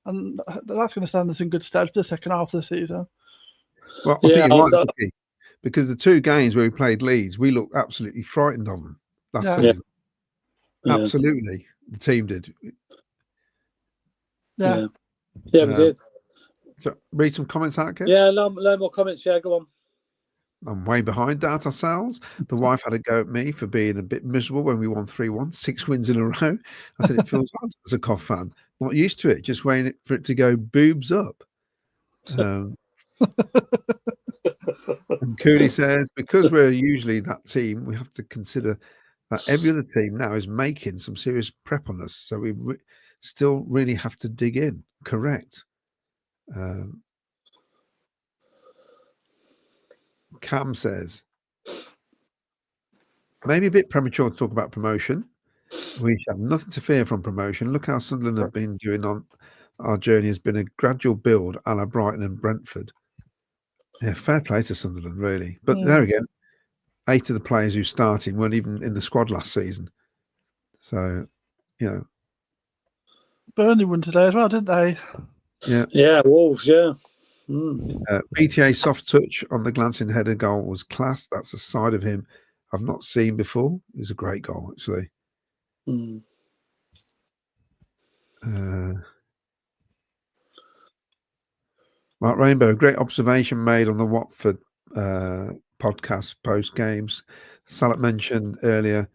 F: and that's going to stand us in good stead for the second half of the season.
E: Well, I think you're right, Vicky, because the 2 games where we played Leeds, we looked absolutely frightened of them last season. Absolutely, the team did.
F: Yeah,
D: we did.
E: So read some comments out, Kev?
D: Yeah, learn more comments. Yeah, go on.
E: I'm way behind, doubt ourselves. The wife had a go at me for being a bit miserable when we won 3-1, 6 wins in a row. I said, it feels hard as a Cov fan. Not used to it, just waiting for it to go boobs up. And Cooney says, because we're usually that team, we have to consider that every other team now is making some serious prep on us. So we still really have to dig in. Correct. Cam says, maybe a bit premature to talk about promotion. We have nothing to fear from promotion. Look how Sunderland have been doing on our journey. Has been a gradual build a la Brighton and Brentford. Yeah, fair play to Sunderland, really. But there again, 8 of the players who started weren't even in the squad last season. So,
F: Burnley won today as well, didn't they?
D: Yeah, Wolves, yeah.
E: PTA soft touch on the glancing header goal was class. That's a side of him I've not seen before. It was a great goal, actually. Mark Rainbow, great observation made on the Watford podcast post games. Salat mentioned earlier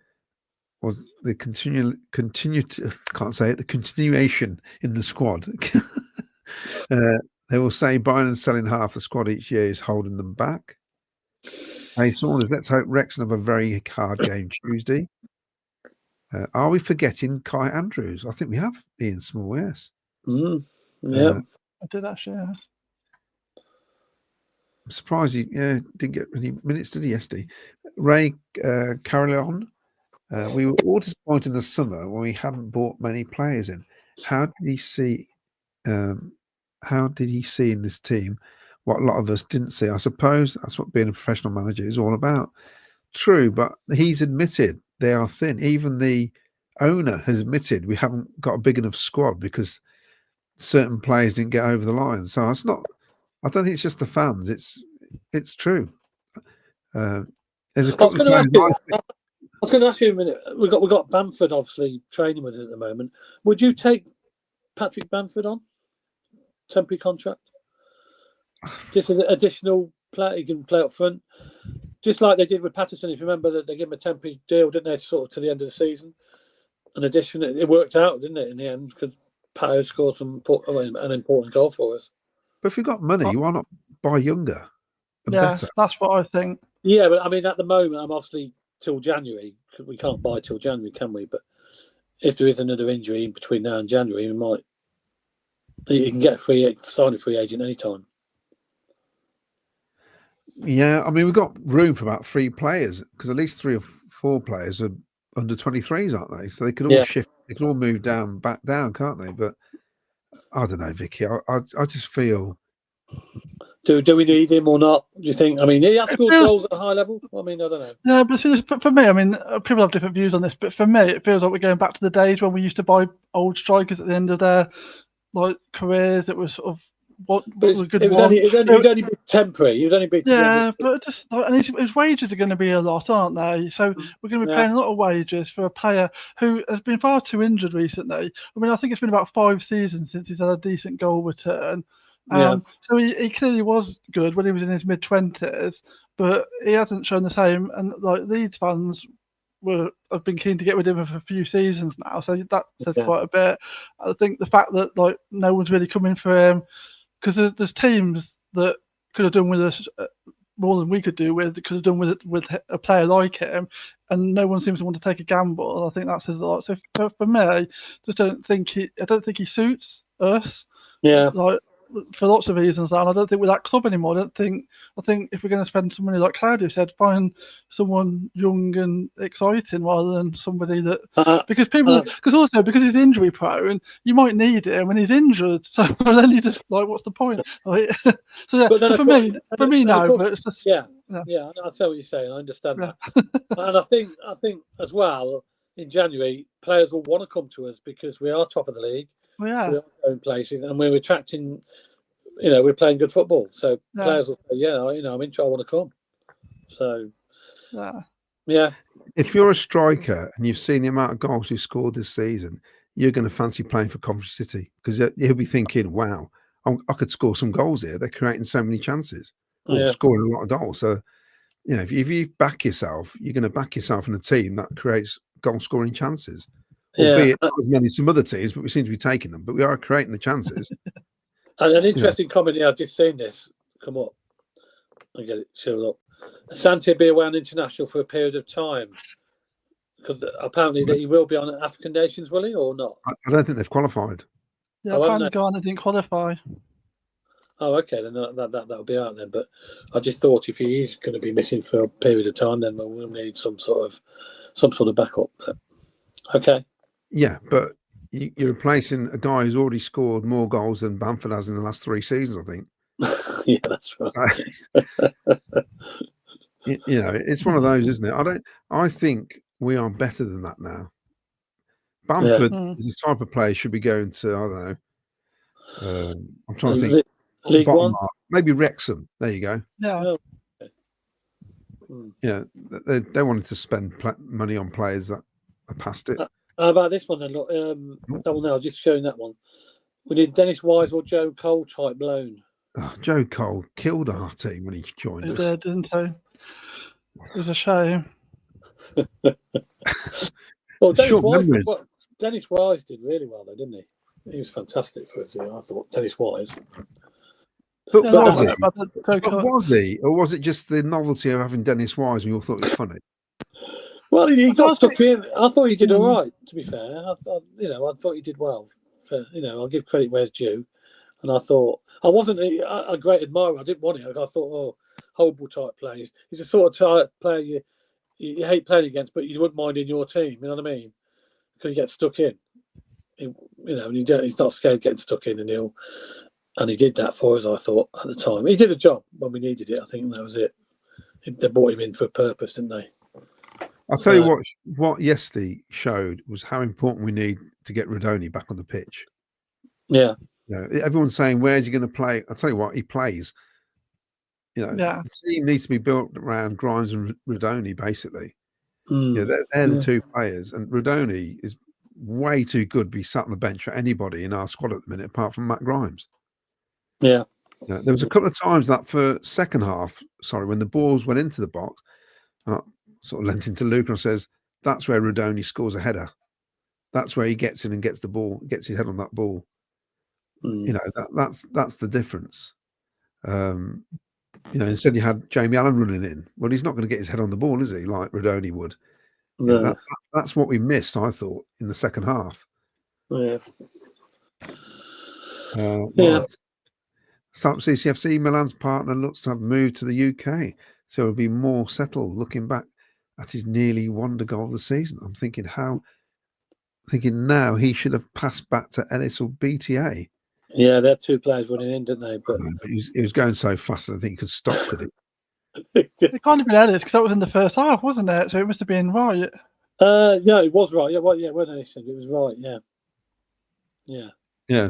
E: was the the continuation in the squad. They will say buying and selling half the squad each year is holding them back. Hey, Saunders, let's hope Wrexham have a very hard game Tuesday. Are we forgetting Kai Andrews? I think we have Ian Small, yes.
F: I did actually, yeah.
E: I'm surprised he didn't get any minutes, did he, yesterday? Ray Carillon, we were all disappointed in the summer when we hadn't bought many players in. How did he see in this team what a lot of us didn't see? I suppose that's what being a professional manager is all about. True, but he's admitted they are thin. Even the owner has admitted we haven't got a big enough squad because certain players didn't get over the line. So it's not. I don't think it's just the fans. It's true. There's a couple of players.
D: I was going to ask you a minute. We got Bamford obviously training with us at the moment. Would you take Patrick Bamford on temporary contract? Just as an additional player, he can play up front, just like they did with Patterson. If you remember, that they gave him a temporary deal, didn't they, sort of to the end of the season? An addition, it worked out, didn't it, in the end? Because Pato scored an important goal for us.
E: But if you've got money, why not buy younger and better?
F: That's what I think.
D: Yeah, but I mean, at the moment, I'm obviously till January. We can't buy till January, can we? But if there is another injury in between now and January, we might. You can get sign a free agent anytime.
E: Yeah, I mean, we've got room for about 3 players because at least 3 or 4 players are under 23s, aren't they? So they could all shift, they could all move back down, can't they? But I don't know, Vicky. I just feel.
D: Do we need him or not? Do you think? I mean, he has scored goals at a high level. I mean, I don't know.
F: Yeah, but see, for me, I mean, people have different views on this, but for me, it feels like we're going back to the days when we used to buy old strikers at the end of their careers. It was sort of what
D: But
F: was a good
D: it was
F: one.
D: he'd only be temporary. He'd only be
F: but just and his wages are going to be a lot, aren't they? So we're going to be paying a lot of wages for a player who has been far too injured recently. I mean, I think it's been about 5 seasons since he's had a decent goal return. So he clearly was good when he was in his mid-20s, but he hasn't shown the same. And like Leeds fans have been keen to get rid of him for a few seasons now, so that says quite a bit. I think the fact that like no one's really coming for him, because there's teams that could have done with us more than we could do with, could have done with a player like him, and no one seems to want to take a gamble. I think that says a lot. So for me, I don't think he suits us.
D: Yeah.
F: Like, for lots of reasons, and I don't think we're that club anymore. I think if we're going to spend some money, like Claudio said, find someone young and exciting rather than somebody that because he's injury prone, you might need him when he's injured. So then you just like, what's the point? Like, so for me, no. But it's just
D: I see what you're saying. I understand that, and I think as well in January, players will want to come to us because we are top of the league. We are going places, and we're attracting. We're playing good football, so players will say, I'm interested. I want to come. So,
E: If you're a striker and you've seen the amount of goals you've scored this season, you're going to fancy playing for Coventry City because he'll be thinking, "Wow, I could score some goals here. They're creating so many chances, or scoring a lot of goals." So, if you back yourself, you're going to back yourself in a team that creates goal-scoring chances. Albeit not as many as some other teams, but we seem to be taking them. But we are creating the chances.
D: And an interesting comment here, I've just seen this come up. I get it, show up. Asante be away on international for a period of time. Because apparently that he will be on African nations, will he, or not?
E: I don't think they've qualified.
F: Yeah, apparently Ghana didn't qualify.
D: Oh, okay, then that'll be out then. But I just thought if he is going to be missing for a period of time, then we'll need some sort of backup. But, okay.
E: Yeah, but you're replacing a guy who's already scored more goals than Bamford has in the last 3 seasons, I think.
D: Yeah, that's right.
E: It's one of those, isn't it? I think we are better than that now. Bamford is the type of player should be going to, I don't know. I'm trying to think.
D: League One?
E: Maybe Wrexham. There you go.
F: Yeah.
E: Yeah, they wanted to spend money on players that are past it.
D: How about this one then? Look, that one there, I was just showing that one. We need Dennis Wise or Joe Cole type loan.
E: Oh, Joe Cole killed our team when he joined us.
F: He did, didn't he? It was a shame.
D: Well, Dennis Wise did really well, though, didn't he? He was fantastic for us. I thought Dennis Wise.
E: But was he, or was it just the novelty of having Dennis Wise? We all thought it was funny.
D: Well, he got stuck in. I thought he did all right. To be fair, I thought he did well. I'll give credit where it's due. And I thought I wasn't a great admirer. I didn't want it. I thought, horrible type players. He's the sort of type player you hate playing against, but you wouldn't mind in your team. You know what I mean? Because he gets stuck in. And he's not scared getting stuck in, and he did that for us. I thought at the time he did a job when we needed it. I think that was it. They brought him in for a purpose, didn't they?
E: I'll tell you what yesterday showed was how important we need to get Rodoni back on the pitch.
F: Yeah.
E: Everyone's saying, where's he going to play? I'll tell you what, he plays. The team needs to be built around Grimes and Rodoni, basically. They're the 2 players. And Rodoni is way too good to be sat on the bench for anybody in our squad at the minute, apart from Matt Grimes.
D: Yeah.
E: There was a couple of times that for second half, when the balls went into the box, and I sort of leant into Luke and says, that's where Rodoni scores a header. That's where he gets in and gets the ball, gets his head on that ball. That's the difference. Instead you had Jamie Allen running in. Well, he's not going to get his head on the ball, is he? Like Rodoni would. No. That's what we missed, I thought, in the second half.
D: Yeah.
E: CCFC, Milan's partner, looks to have moved to the UK, so it'll be more settled. Looking back at his nearly wonder goal of the season, I'm thinking now he should have passed back to Ellis or BTA.
D: Yeah, they're 2 players running in, didn't they? But
E: he was going so fast, I think he could stop with it.
F: It can't have been Ellis because that was in the first half, wasn't it? So it must have been right.
D: Yeah, it was right. Yeah, it wasn't Ellis. It was right. Yeah.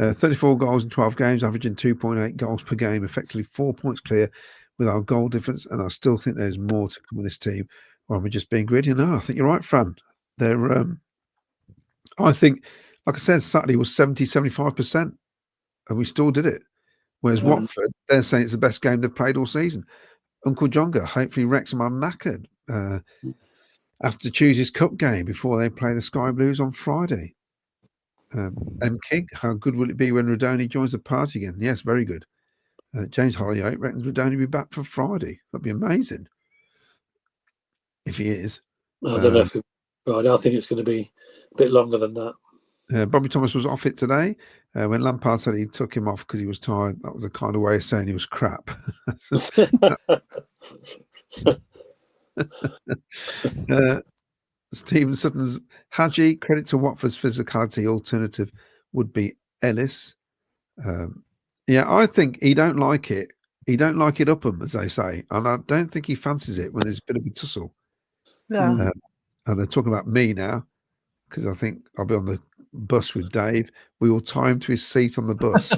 E: 34 goals in 12 games, averaging 2.8 goals per game, effectively 4 points clear with our goal difference. And I still think there's more to come with this team. Or am I just being greedy? No, I think you're right, Fran. They're, I think, like I said, Saturday was 75%, and we still did it. Whereas Watford, they're saying it's the best game they've played all season. Uncle Jonga, hopefully Wrexham are knackered. Have to choose his cup game before they play the Sky Blues on Friday. M. King, how good will it be when Rodoni joins the party again? Yes, very good. James Hollyoake reckons Rodoni will be back for Friday. That'd be amazing if he is.
D: I don't know if Friday. I think it's going to be a bit longer than that.
E: Bobby Thomas was off it today. When Lampard said he took him off because he was tired, that was a kind of way of saying he was crap. Stephen Sutton's Hadji, credit to Watford's physicality. Alternative would be Ellis. Yeah, I think he don't like it. He don't like it up him, as they say. And I don't think he fancies it when there's a bit of a tussle.
F: Yeah.
E: And they're talking about me now, because I think I'll be on the bus with Dave. We will tie him to his seat on the bus.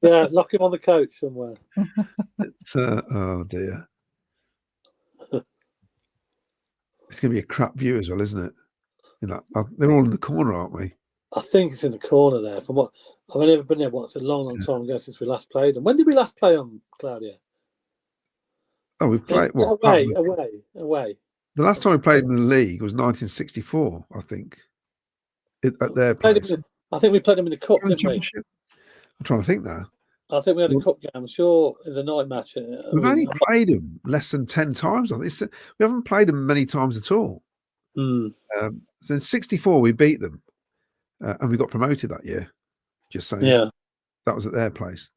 D: Yeah, lock him on the coach somewhere.
E: It's, oh, dear. It's going to be a crap view as well, isn't it? You know, they're all in the corner, aren't we?
D: I think it's in the corner there. From what I've never been there. It's a long time ago since we last played. And when did we last play on, Claudia?
E: Oh, we've played what?
D: Away.
E: The last time we played in the league was 1964, I think. At their place.
D: I think we played them in the cup, didn't we?
E: I'm trying to think now.
D: I think we had a cup game. I'm sure it was a night match.
E: We've only played them less than 10 times. We haven't played them many times at all. So in 64, we beat them. And we got promoted that year. Just saying.
D: Yeah.
E: That was at their place.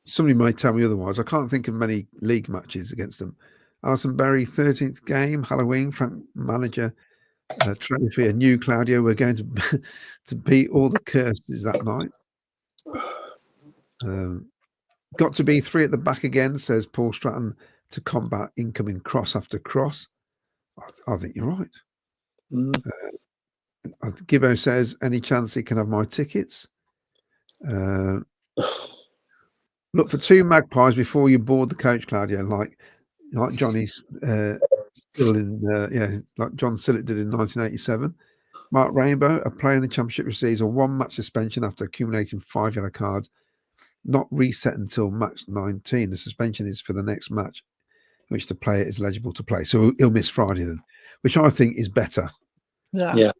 E: Somebody might tell me otherwise. I can't think of many league matches against them. Alison Berry, 13th game, Halloween, Frank manager, trophy, a new Claudio. We're going to beat all the curses that night. Got to be 3 at the back again, says Paul Stratton, to combat incoming cross after cross. I think you're right. Gibbo says, any chance he can have my tickets? Look for 2 magpies before you board the coach, Claudio, like Johnny's still in, like John Sillett did in 1987. Mark Rainbow, a player in the Championship, receives a 1-match suspension after accumulating 5 yellow cards, not reset until match 19. The suspension is for the next match, which the player is eligible to play. So he'll miss Friday then, which I think is better.
D: Yeah.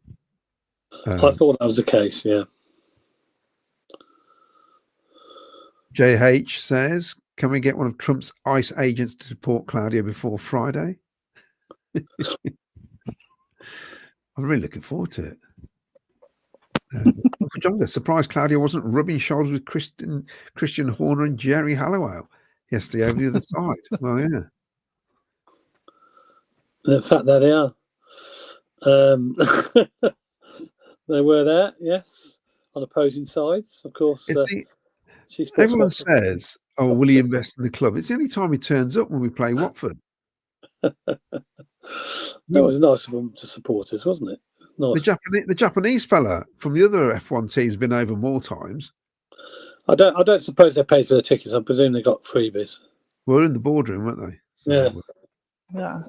D: I thought that was the case, yeah.
E: JH says, can we get one of Trump's ICE agents to deport Claudio before Friday? I'm really looking forward to it. Uncle Jonga, surprised Claudio wasn't rubbing shoulders with Christian Horner and Jerry Halliwell yesterday over the other side. Well, yeah.
D: In fact, there they are. They were there, yes, on opposing sides, of course.
E: Everyone says, oh, will he invest in the club? It's the only time he turns up when we play Watford.
D: No, it was nice of him to support us, wasn't it? Nice.
E: The Japanese fella from the other F1 team has been over more times.
D: I don't suppose they paid for the tickets. I presume they got freebies.
E: Well, in the boardroom, weren't they?
D: So,
F: yeah.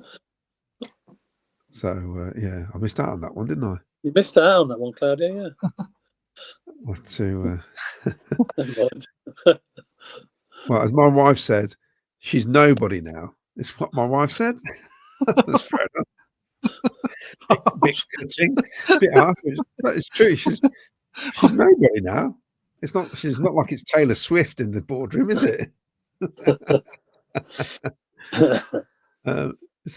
E: So, I missed out on that one, didn't I?
D: You missed out on that one, Claudia, yeah.
E: Well, as my wife said, she's nobody now. It's what my wife said. That's fair enough. Bit cutting, bit harsh, but it's true. She's nobody now. She's not like it's Taylor Swift in the boardroom, is it? It's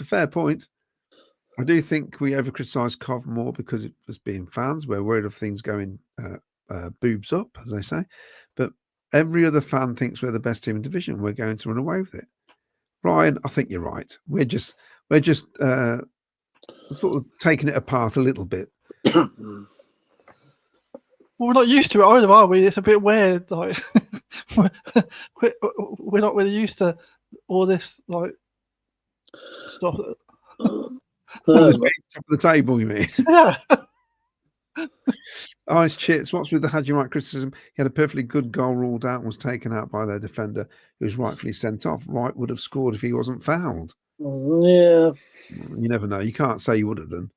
E: a fair point. I do think we over-criticise Cov more because of us being fans. We're worried of things going boobs up, as they say. But every other fan thinks we're the best team in division. We're going to run away with it. Ryan, I think you're right. We're just sort of taking it apart a little bit.
F: Well, we're not used to it either, are we? It's a bit weird. Like we're not really used to all this like stuff.
E: Top of the table, you mean?
F: Yeah.
E: Ice Chits, what's with the Had You Right criticism? He had a perfectly good goal ruled out and was taken out by their defender, who was rightfully sent off. Wright would have scored if he wasn't fouled.
D: Yeah.
E: You never know. You can't say you would have done.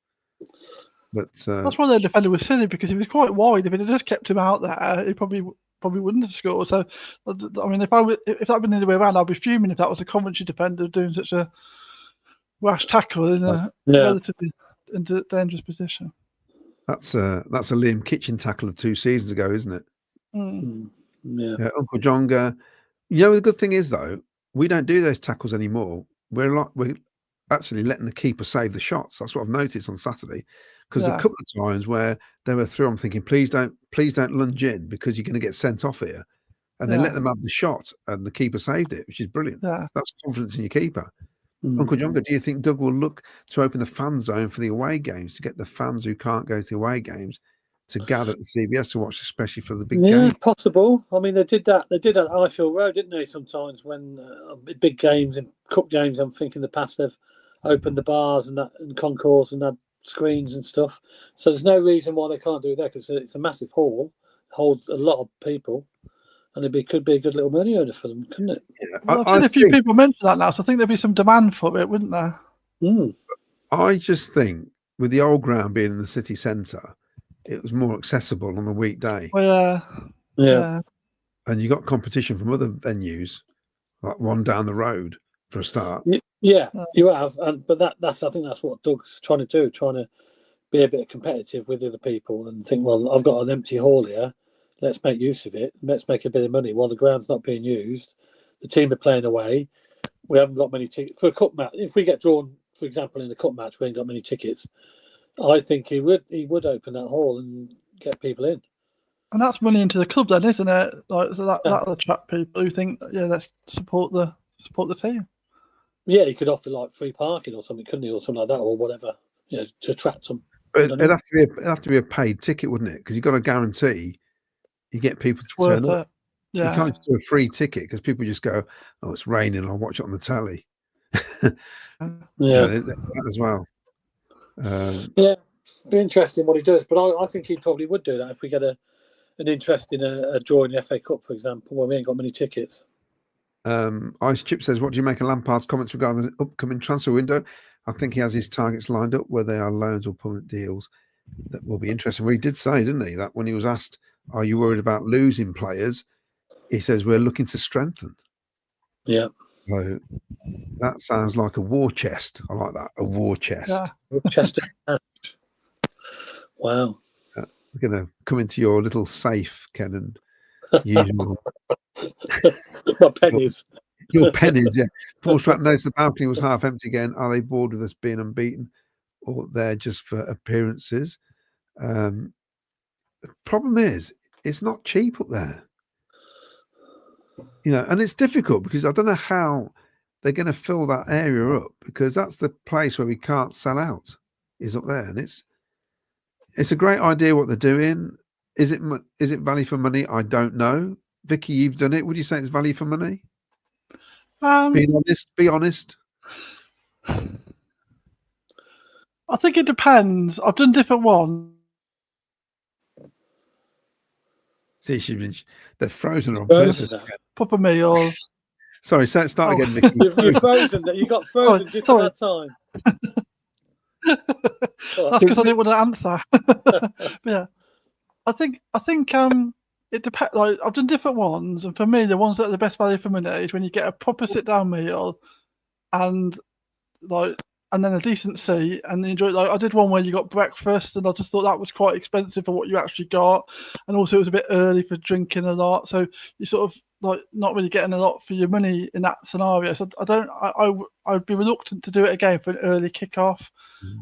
E: But
F: That's why their defender was silly, because he was quite wide. If it had just kept him out there, he probably wouldn't have scored. So, I mean, if that had been the other way around, I'd be fuming if that was a Coventry defender doing such a rash tackle in a relatively dangerous position.
E: That's a Liam Kitchen tackle of 2 seasons ago, isn't it?
D: Yeah.
E: Uncle Jonga. You know, the good thing is though, we don't do those tackles anymore. We're actually letting the keeper save the shots. That's what I've noticed on Saturday. Because a couple of times where they were through, I'm thinking, please don't lunge in because you're going to get sent off here. And they let them have the shot, and the keeper saved it, which is brilliant.
F: Yeah.
E: That's confidence in your keeper. Uncle Jonga, do you think Doug will look to open the fan zone for the away games to get the fans who can't go to the away games to gather at the CBS to watch, especially for the big game?
D: Possible. I mean, they did that. They did that at Highfield Road, didn't they? Sometimes when big games and cup games, I'm thinking in the past they've opened the bars and concourse and had screens and stuff. So there's no reason why they can't do that, because it's a massive hall, holds a lot of people. And it could be a good little money earner for them, couldn't it?
E: Yeah,
F: I've seen a few people mention that now, so I think there'd be some demand for it, wouldn't there?
E: I just think with the old ground being in the city centre, it was more accessible on a weekday.
F: Well, yeah.
E: And you got competition from other venues, like one down the road for a start.
D: Yeah, you have. But I think that's what Doug's trying to do, trying to be a bit competitive with other people and think, well, I've got an empty hall here. Let's make use of it. Let's make a bit of money while the ground's not being used. The team are playing away. We haven't got many tickets for a cup match. If we get drawn, for example, in the cup match, we ain't got many tickets. I think he would open that hall and get people in.
F: And that's money into the club, then, isn't it? Like, so that'll attract people who think, let's support the team.
D: Yeah, he could offer like free parking or something, couldn't he, or something like that, or whatever, to attract them.
E: It'd have to be a paid ticket, wouldn't it? Because you've got to guarantee you get people to turn up.
F: Yeah.
E: You can't do a free ticket because people just go, "Oh, it's raining. I'll watch it on the telly." That's that as well.
D: Be interesting what he does, but I think he probably would do that if we get an interest in a draw in the FA Cup, for example, where we ain't got many tickets.
E: Ice Chip says, "What do you make of Lampard's comments regarding the upcoming transfer window? I think he has his targets lined up, whether they are loans or permanent deals. That will be interesting." Well, he did say, didn't he, that when he was asked, "Are you worried about losing players?" he says, "We're looking to strengthen."
D: Yeah.
E: So that sounds like a war chest. I like that. A war chest.
F: Yeah.
D: Chest of cash. Wow.
E: We're going to come into your little safe, Ken, and use
D: my pennies.
E: Your pennies, yeah. Paul Stratton noticed the balcony was half empty again. Are they bored with us being unbeaten, or they're just for appearances? The problem is, it's not cheap up there. And it's difficult because I don't know how they're going to fill that area up, because that's the place where we can't sell out, is up there. And it's a great idea what they're doing. Is it value for money? I don't know. Vicky, you've done it. Would you say it's value for money? Be honest.
F: I think it depends. I've done different ones.
E: See, they're frozen on purpose.
F: Proper meal.
E: Sorry, start again, Vicky.
D: You're frozen. You got frozen just at that time.
F: That's because I didn't want to answer. Yeah, I think it depends. Like, I've done different ones, and for me, the ones that are the best value for money is when you get a proper sit-down meal, and then a decent seat, and enjoy. Like, I did one where you got breakfast, and I just thought that was quite expensive for what you actually got, and also it was a bit early for drinking a lot, so you sort of not really getting a lot for your money in that scenario. So I'd be reluctant to do it again for an early kickoff.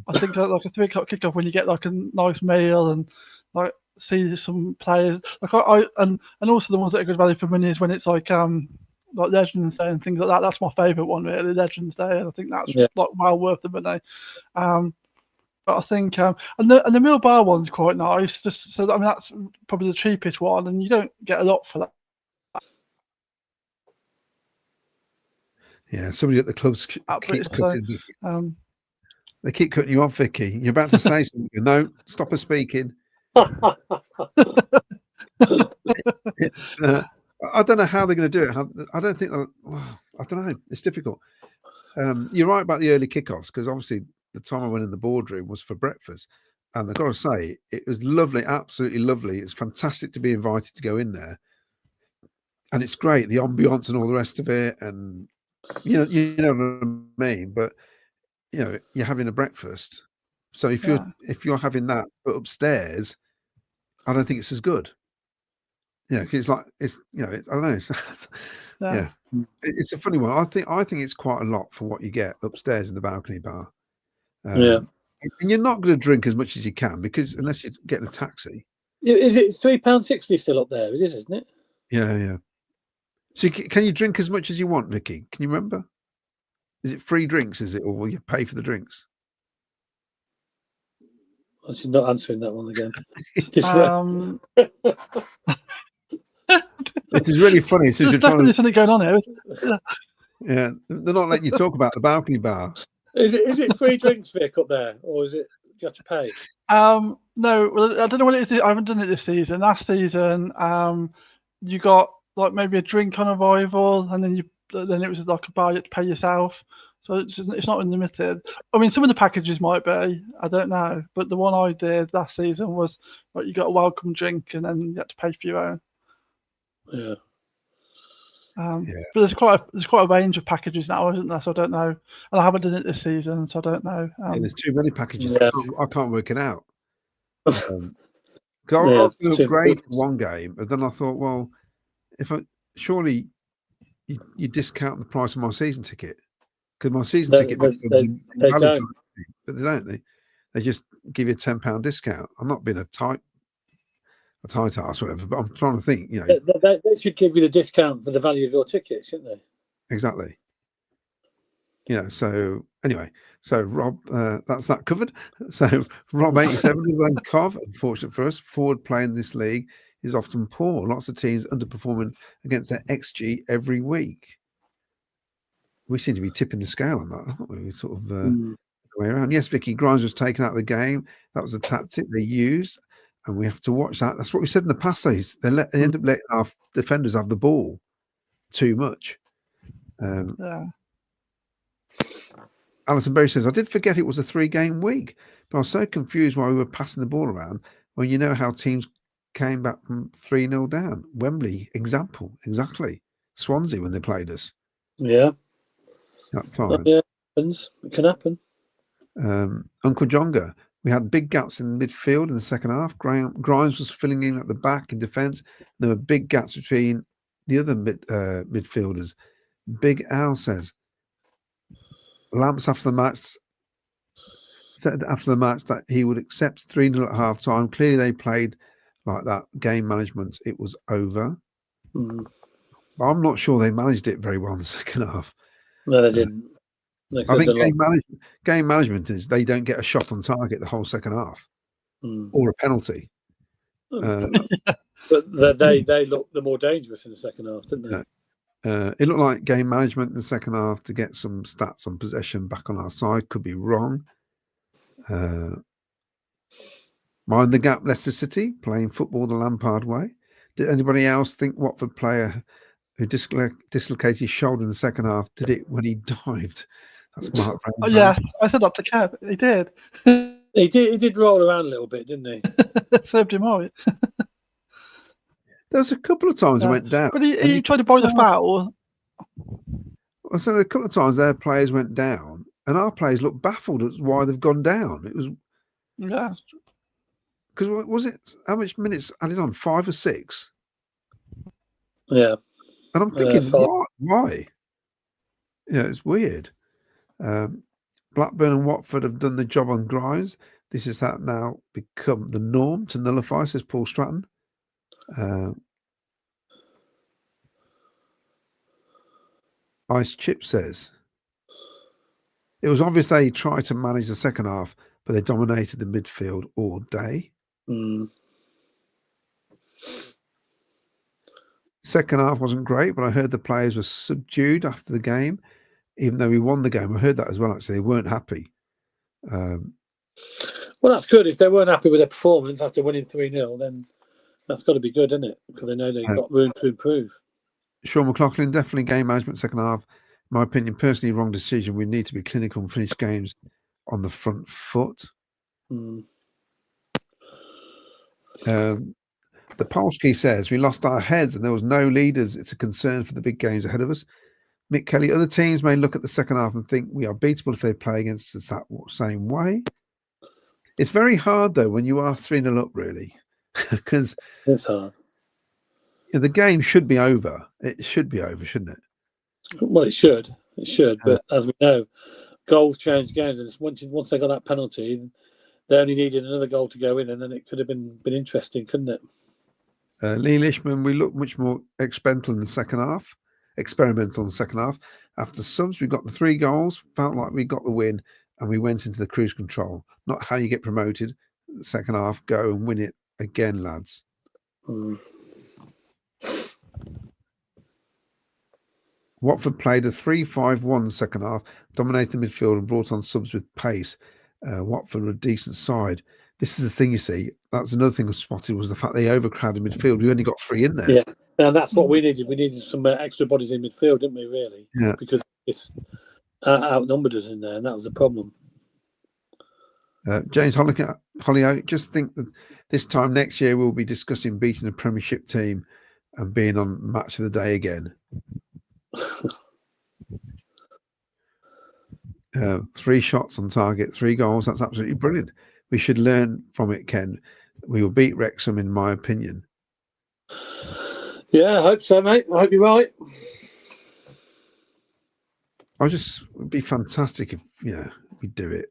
F: I think like a 3 o'clock kickoff when you get like a nice meal and like see some players. Like and also the ones that are good value for money is when it's like Legends Day and things like that. That's my favourite one, really, Legends Day, and I think that's like well worth the money. But I think and the meal bar one's quite nice. Just so that's probably the cheapest one, and you don't get a lot for that.
E: Yeah, somebody at the clubs keeps cutting. They keep cutting you off, Vicky. You're about to say something. No, stop her speaking. It's I don't know how they're going to do it. I don't think. I don't know. It's difficult. You're right about the early kickoffs because obviously the time I went in the boardroom was for breakfast, and I've got to say it was lovely, absolutely lovely. It's fantastic to be invited to go in there, and it's great the ambiance and all the rest of it, and you know what I mean. But you're having a breakfast, so if you're having that but upstairs, I don't think it's as good. Cause it's like I don't know. Yeah, it's a funny one. I think it's quite a lot for what you get upstairs in the balcony bar. And you're not going to drink as much as you can because unless you're getting a taxi.
D: Is it £3.60 still up there? It is, isn't it?
E: Yeah. So can you drink as much as you want, Vicky? Can you remember? Is it free drinks? Is it, or will you pay for the drinks?
D: She's not answering that one again.
E: This is really funny. So
F: there's definitely something going on here.
E: Yeah, they're not letting you talk about the balcony bar.
D: Is it free drinks, Vic, up there, or is it you have to pay?
F: No, well, I don't know what it is. I haven't done it this season. Last season, you got like maybe a drink on arrival, and then it was like a bar you had to pay yourself. So it's not unlimited. I mean, some of the packages might be. I don't know, but the one I did last season was like you got a welcome drink, and then you had to pay for your own.
D: Yeah.
F: But there's quite a range of packages now, isn't there? So I don't know, and I haven't done it this season, so I don't know.
E: There's too many packages.
D: Yeah.
E: I can't work it out. I was going to upgrade for one game, but then I thought, well, surely you discount the price of my season ticket because my season ticket
D: they don't.
E: But they don't. They just give you a £10 discount. I'm not being a tight ass, whatever. But I'm trying to think.
D: They should give you the discount for the value of your ticket, shouldn't they?
E: Exactly. So anyway, so Rob, that's that covered. So Rob 87 and Cov, unfortunate for us, forward play in this league is often poor. Lots of teams underperforming against their XG every week. We seem to be tipping the scale on that, aren't we? We sort of the way around. Yes, Vicky, Grimes was taken out of the game. That was a tactic they used, and we have to watch that. That's what we said in the past days. They end up letting our defenders have the ball too much. Alison Berry says, I did forget it was a 3-game week, but I was so confused why we were passing the ball around when you know how teams came back from 3-0 down. Wembley, example, exactly. Swansea when they played us.
D: Yeah.
E: That time.
D: Yeah, it can happen.
E: Uncle Jonga, we had big gaps in midfield in the second half. Grimes was filling in at the back in defence. There were big gaps between the other midfielders. Big Al says, Lamps after the match said that he would accept 3-0 at half time. Clearly they played like that. Game management, it was over. But I'm not sure they managed it very well in the second half.
D: No, they didn't.
E: I think game management is they don't get a shot on target the whole second half or a penalty.
D: But they looked the more dangerous in the second half, didn't they?
E: It looked like game management in the second half to get some stats on possession back on our side. Could be wrong. Mind the gap, Leicester City playing football the Lampard way. Did anybody else think Watford player who dislocated his shoulder in the second half did it when he dived? That's Mark.
F: Yeah, I said up to Kev. He did.
D: He did roll around a little bit, didn't he?
F: Served him right.
E: There was a couple of times he went down.
F: But he tried to buy the foul.
E: I said a couple of times their players went down and our players looked baffled at why they've gone down. It was because was it how much minutes added on? 5 or 6?
D: Yeah.
E: And I'm thinking, why? Yeah, it's weird. Blackburn and Watford have done the job on Grimes. This is that now become the norm to nullify, says Paul Stratton. Ice Chip says it was obvious they tried to manage the second half, but they dominated the midfield all day. Second half wasn't great, but I heard the players were subdued after the game, even though we won the game. I heard that as well, actually. They weren't happy.
D: Well, that's good. If they weren't happy with their performance after winning 3-0, then that's got to be good, isn't it? Because they know they've got room to improve.
E: Sean McLaughlin, definitely game management second half. In my opinion, personally, wrong decision. We need to be clinical and finish games on the front foot. The Polsky says, we lost our heads and there was no leaders. It's a concern for the big games ahead of us. Mick Kelly, other teams may look at the second half and think we are beatable if they play against us that same way. It's very hard, though, when you are 3-0 up, really, because
D: it's hard.
E: The game should be over. It should be over, shouldn't it?
D: Well, it should. It should. But as we know, goals change games. And once they got that penalty, they only needed another goal to go in, and then it could have been interesting, couldn't it?
E: Lee Lishman, we looked much more experimental in the second half. After subs, we got the 3 goals, felt like we got the win, and we went into the cruise control. Not how you get promoted. The second half, go and win it again, lads. Watford played a 3-5-1 second half, dominated the midfield and brought on subs with pace. Watford were a decent side. This is the thing, you see. That's another thing I spotted was the fact they overcrowded midfield. We only got 3 in there.
D: Yeah, and that's what we needed. We needed some extra bodies in midfield, didn't we, really?
E: Yeah.
D: Because it's outnumbered us in there, and that was the problem.
E: James Hollyoak, just think that this time next year we'll be discussing beating a Premiership team and being on Match of the Day again. 3 shots on target, 3 goals. That's absolutely brilliant. We should learn from it, Ken. We will beat Wrexham, in my opinion.
D: Yeah, I hope so, mate. I hope you're right.
E: It'd be fantastic if we do it.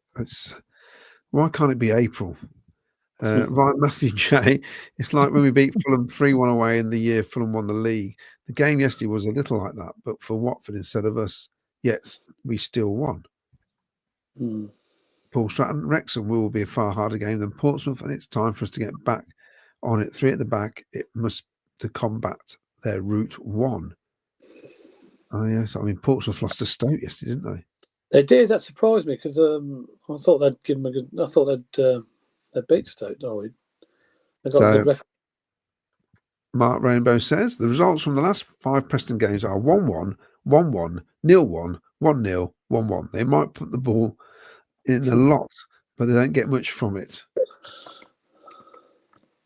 E: Why can't it be April? Right, Matthew J. It's like when we beat Fulham 3-1 away in the year Fulham won the league. The game yesterday was a little like that, but for Watford instead of us, yet we still won. Paul Stratton, Wrexham will be a far harder game than Portsmouth, and it's time for us to get back on it. 3 at the back. It must to combat their route 1. Oh yes, I mean Portsmouth lost to Stoke yesterday, didn't they?
D: They did. That surprised me because I thought they'd give them a good. I thought they'd beat Stoke. Oh, they got a good record.
E: Mark Rainbow says the results from the last 5 Preston games are 1-1, 1-1, 0-1, 1-0, 1-1. They might put the ball in a lot, but they don't get much from it.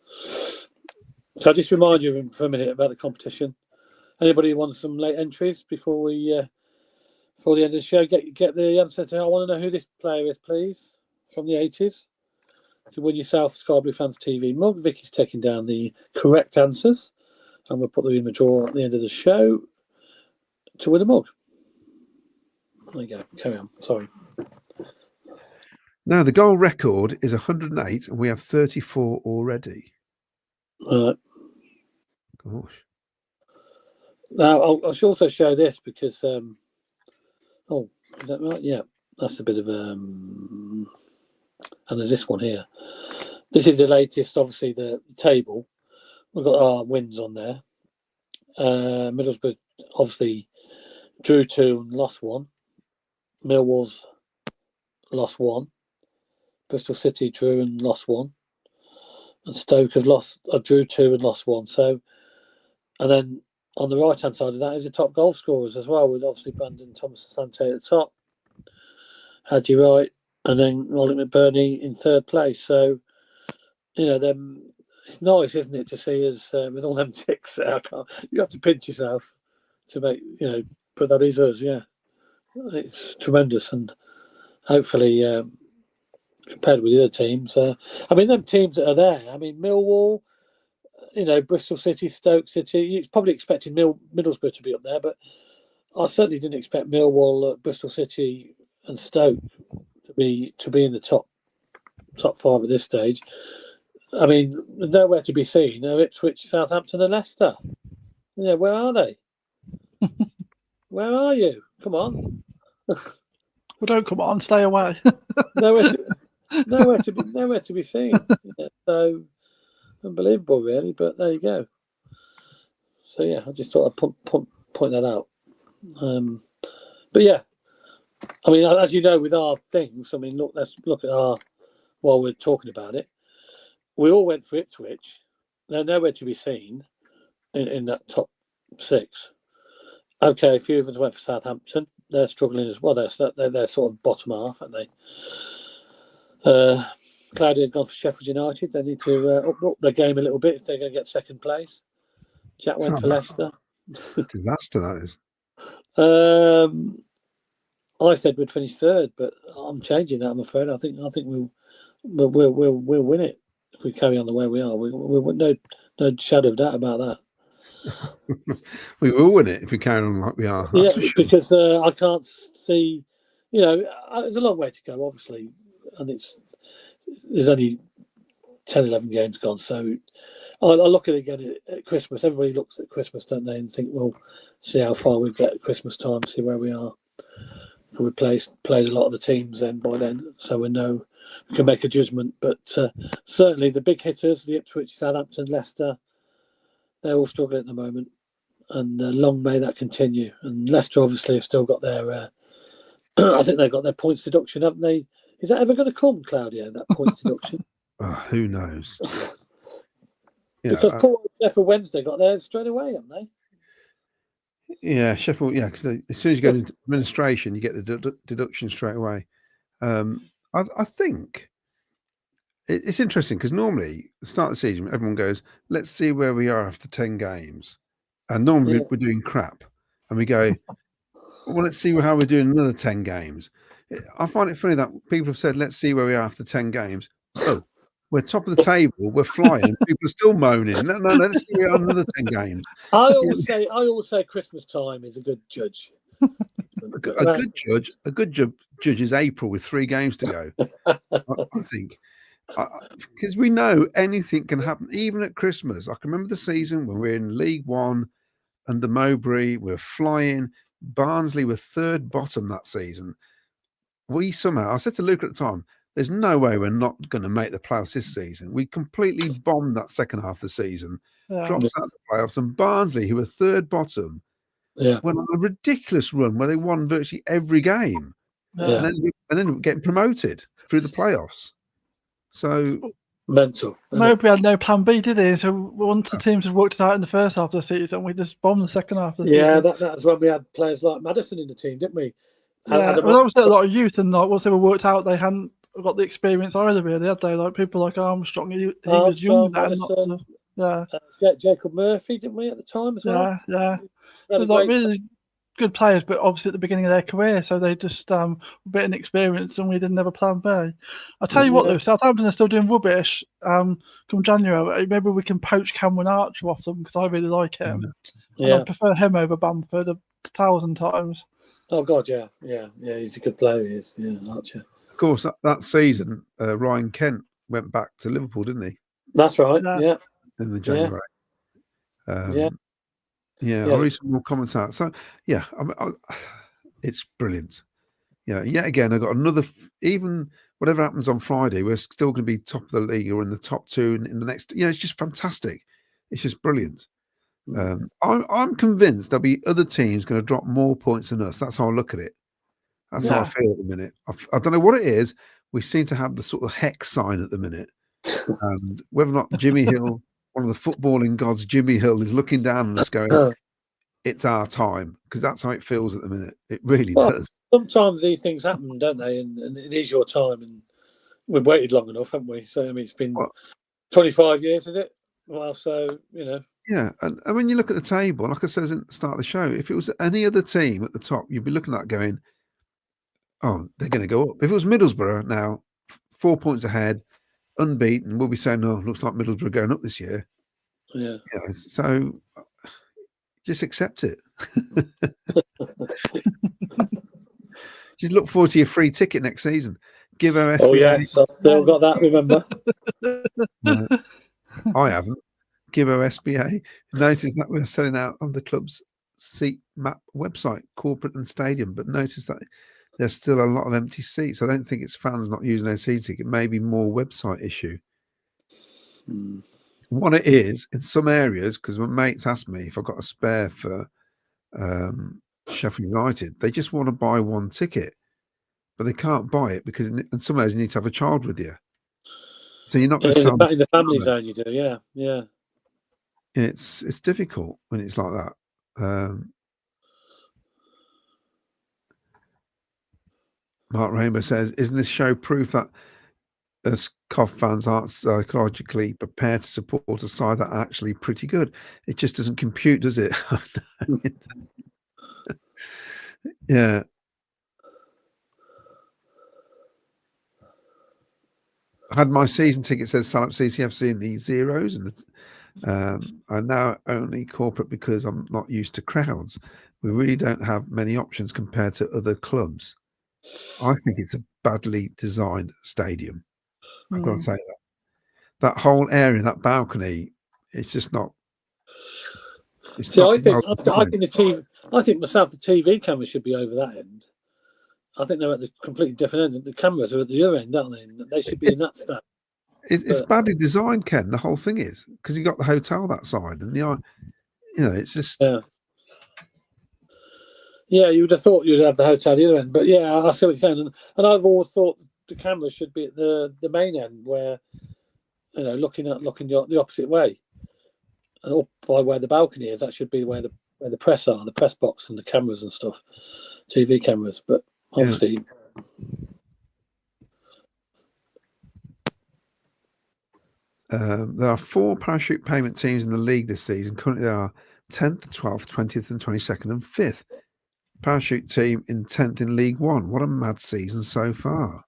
D: So I'll just remind you for a minute about the competition. Anybody want some late entries before the end of the show? Get the answer to I want to know who this player is, please, from the 80s. You win yourself a Sky Blue Fans TV mug. Vicky's taking down the correct answers, and we'll put them in the draw at the end of the show to win a mug. There you go. Carry on. Sorry.
E: Now, the goal record is 108, and we have 34 already. Gosh.
D: Now, I should also show this because, is that right? Yeah, that's a bit of and there's this one here. This is the latest, obviously, the table. We've got our wins on there. Middlesbrough, obviously, drew 2 and lost 1. Millwall's lost 1. Bristol City drew and lost 1. And Stoke have drew 2 and lost 1. So, and then on the right-hand side of that is the top goal scorers as well, with obviously Brandon Thomas Asante at the top, Hadji Wright, and then Rolly McBurney in 3rd place. So, it's nice, isn't it, to see us with all them ticks. You have to pinch yourself to make, but that is us, yeah. It's tremendous, and hopefully, compared with the other teams, them teams that are there, Millwall, Bristol City, Stoke City, you're probably expecting Middlesbrough to be up there, but I certainly didn't expect Millwall, Bristol City and Stoke to be in the top 5 at this stage. Nowhere to be seen. Ipswich, Southampton and Leicester. Yeah, where are they? Where are you? Come on.
F: Well, don't come on, stay away.
D: nowhere to be seen. So unbelievable, really. But there you go. So yeah, I just thought I'd point that out. But yeah, as you know, with our things, let's look at our while we're talking about it. We all went for Ipswich. They're nowhere to be seen in that top 6. Okay, a few of us went for Southampton. They're struggling as well. They're sort of bottom half, aren't they? Claudia had gone for Sheffield United. They need to up their game a little bit if they're going to get second place. Jack went for Leicester.
E: Disaster, that is.
D: I said we'd finish 3rd, but I'm changing that. I'm afraid. I think we'll win it if we carry on the way we are. We no shadow of doubt about that.
E: We will win it if we carry on like we are. That's for sure.
D: Because I can't see. There's a long way to go, obviously, and there's only 10, 11 games gone. So I look at it again at Christmas. Everybody looks at Christmas, don't they, and think, well, see how far we get at Christmas time, see where we are. We played a lot of the teams then by then, so we know we can make a judgment. But certainly the big hitters, the Ipswich, Southampton, Leicester, they're all struggling at the moment, and long may that continue. And Leicester obviously have still got their, I think they've got their points deduction, haven't they? Is that ever going to come, Claudio? That points deduction?
E: Who knows?
D: Because Paul and Sheffield Wednesday got theirs straight away, haven't they?
E: Yeah, Sheffield. Yeah, because as soon as you go into administration, you get the deduction straight away. I think it's interesting because normally at the start of the season, everyone goes, "Let's see where we are after 10 games," and normally we're doing crap, and we go, "Well, let's see how we're doing another 10 games." I find it funny that people have said, "Let's see where we are after 10 games." Oh, we're top of the table, we're flying, and people are still moaning. No, let's see where we are another 10 games. I
D: always say Christmas time is a good judge.
E: A good judge is April with 3 games to go. I think, because we know anything can happen, even at Christmas. I can remember the season when we were in League One under Mowbray, we're flying. Barnsley were 3rd bottom that season. We somehow, I said to Luke at the time, there's no way we're not going to make the playoffs this season. We completely bombed that second half of the season, dropped out of the playoffs, and Barnsley, who were 3rd bottom, went on a ridiculous run where they won virtually every game, and then getting promoted through the playoffs. So
D: mental.
F: Mowbray had no plan B, did he? So once the teams had worked it out in the first half of the season, we just bombed the second half of the season.
D: Yeah, that's when we had players like Maddison in the team, didn't we?
F: Yeah, well, obviously a lot of youth, and once they were worked out, they hadn't got the experience either, really, had they? Like people like Armstrong, he was young then.
D: Jacob Murphy, didn't we, at the time as well?
F: Yeah. So like really good players, but obviously at the beginning of their career, so they just a bit inexperienced, and we didn't have a plan B. I'll tell you what, though, Southampton are still doing rubbish. Come January, maybe we can poach Cameron Archer off them, because I really like him. I prefer him over Bamford 1,000 times.
D: Oh God, yeah, he's a good player. He is, Archer.
E: Of course, that season, Ryan Kent went back to Liverpool, didn't he?
D: That's right. Yeah.
E: In the January. I read some more comments out. So it's brilliant. Yet again, I got another. Even whatever happens on Friday, we're still going to be top of the league or in the top 2 in the next. It's just fantastic. It's just brilliant. I'm convinced there'll be other teams going to drop more points than us. That's how I look at it. That's how I feel at the minute. I don't know what it is. We seem to have the sort of hex sign at the minute. And whether or not Jimmy Hill, one of the footballing gods, Jimmy Hill, is looking down on us going, it's our time. Because that's how it feels at the minute. It really does.
D: Sometimes these things happen, don't they? And it is your time. And we've waited long enough, haven't we? So, I mean, it's been 25 years, is it? Well, so,
E: Yeah, and when you look at the table, like I said at the start of the show, if it was any other team at the top, you'd be looking at that going, oh, they're going to go up. If it was Middlesbrough now, 4 points ahead, unbeaten, we'll be saying, no, looks like Middlesbrough going up this year.
D: Yeah.
E: So just accept it. Just look forward to your free ticket next season. Give OSBA.
D: Oh, yes, I've still got that, remember.
E: I haven't. Give OSBA. Notice that we're selling out on the club's seat map website, corporate and stadium, but notice that there's still a lot of empty seats. I don't think it's fans not using their seat ticket. Maybe more website issue. What it is in some areas, because my mates asked me if I've got a spare for Sheffield United, they just want to buy one ticket, but they can't buy it because in some areas you need to have a child with you. So you're not going to
D: In
E: sell
D: the family zone, you do, yeah.
E: It's difficult when it's like that. Mark Rainbow says, "Isn't this show proof that us Cov fans aren't psychologically prepared to support a side that are actually pretty good? It just doesn't compute, does it?" Yeah. I had my season ticket says sign up CCFC in the zeros, and I'm now only corporate because I'm not used to crowds. We really don't have many options compared to other clubs. I think it's a badly designed stadium. I've got to say that. That whole area, that balcony, it's just not. It's
D: See,
E: not
D: I think
E: well
D: myself the TV cameras should be over that end. I think they're at the completely different end. The cameras are at the other end, aren't they? They should be in that stand.
E: It's badly designed, Ken. The whole thing is because you got the hotel that side, and it's just.
D: Yeah, you would have thought you'd have the hotel at the other end, but yeah, I see what you're saying, and I've always thought the cameras should be at the main end, where looking the opposite way, and up by where the balcony is. That should be where the press are, the press box, and the cameras and stuff, TV cameras. But obviously,
E: there are 4 parachute payment teams in the league this season. Currently, there are 10th, 12th, 20th, and 22nd, and 5th. Parachute team in 10th in League One. What a mad season so far.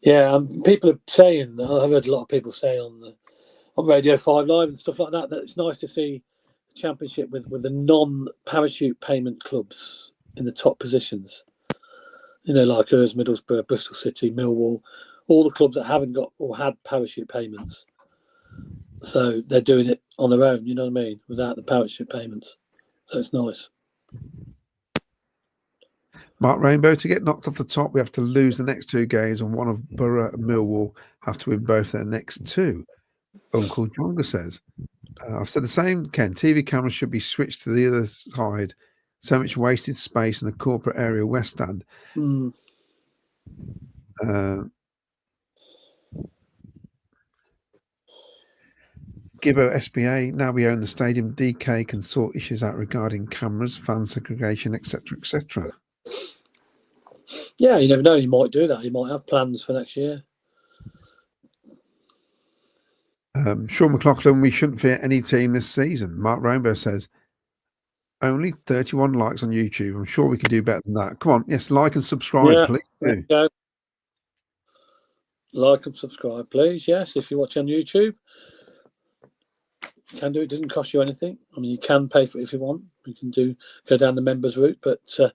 D: Yeah, people are saying, I've heard a lot of people say on Radio 5 Live and stuff like that, that it's nice to see the Championship with the non-parachute payment clubs in the top positions. Like Urs, Middlesbrough, Bristol City, Millwall, all the clubs that haven't got or had parachute payments. So they're doing it on their own, you know what I mean, without the parachute payments. So it's nice.
E: Mark Rainbow, to get knocked off the top, we have to lose the next 2 games, and one of Borough and Millwall have to win both their next 2. Uncle Jonga says. I've said the same, Ken. TV cameras should be switched to the other side. So much wasted space in the corporate area West Stand. Gibbo SBA, now we own the stadium. DK can sort issues out regarding cameras, fan segregation, etc., etc.
D: Yeah, you never know. You might do that. You might have plans for next year.
E: Sean McLaughlin, we shouldn't fear any team this season. Mark Rainbow says, only 31 likes on YouTube. I'm sure we can do better than that. Come on, yes, like and subscribe, please.
D: Do. Like and subscribe, please. Yes, if you watch on YouTube, you can do it. It doesn't cost you anything. I mean, you can pay for it if you want. You can go down the members route, but if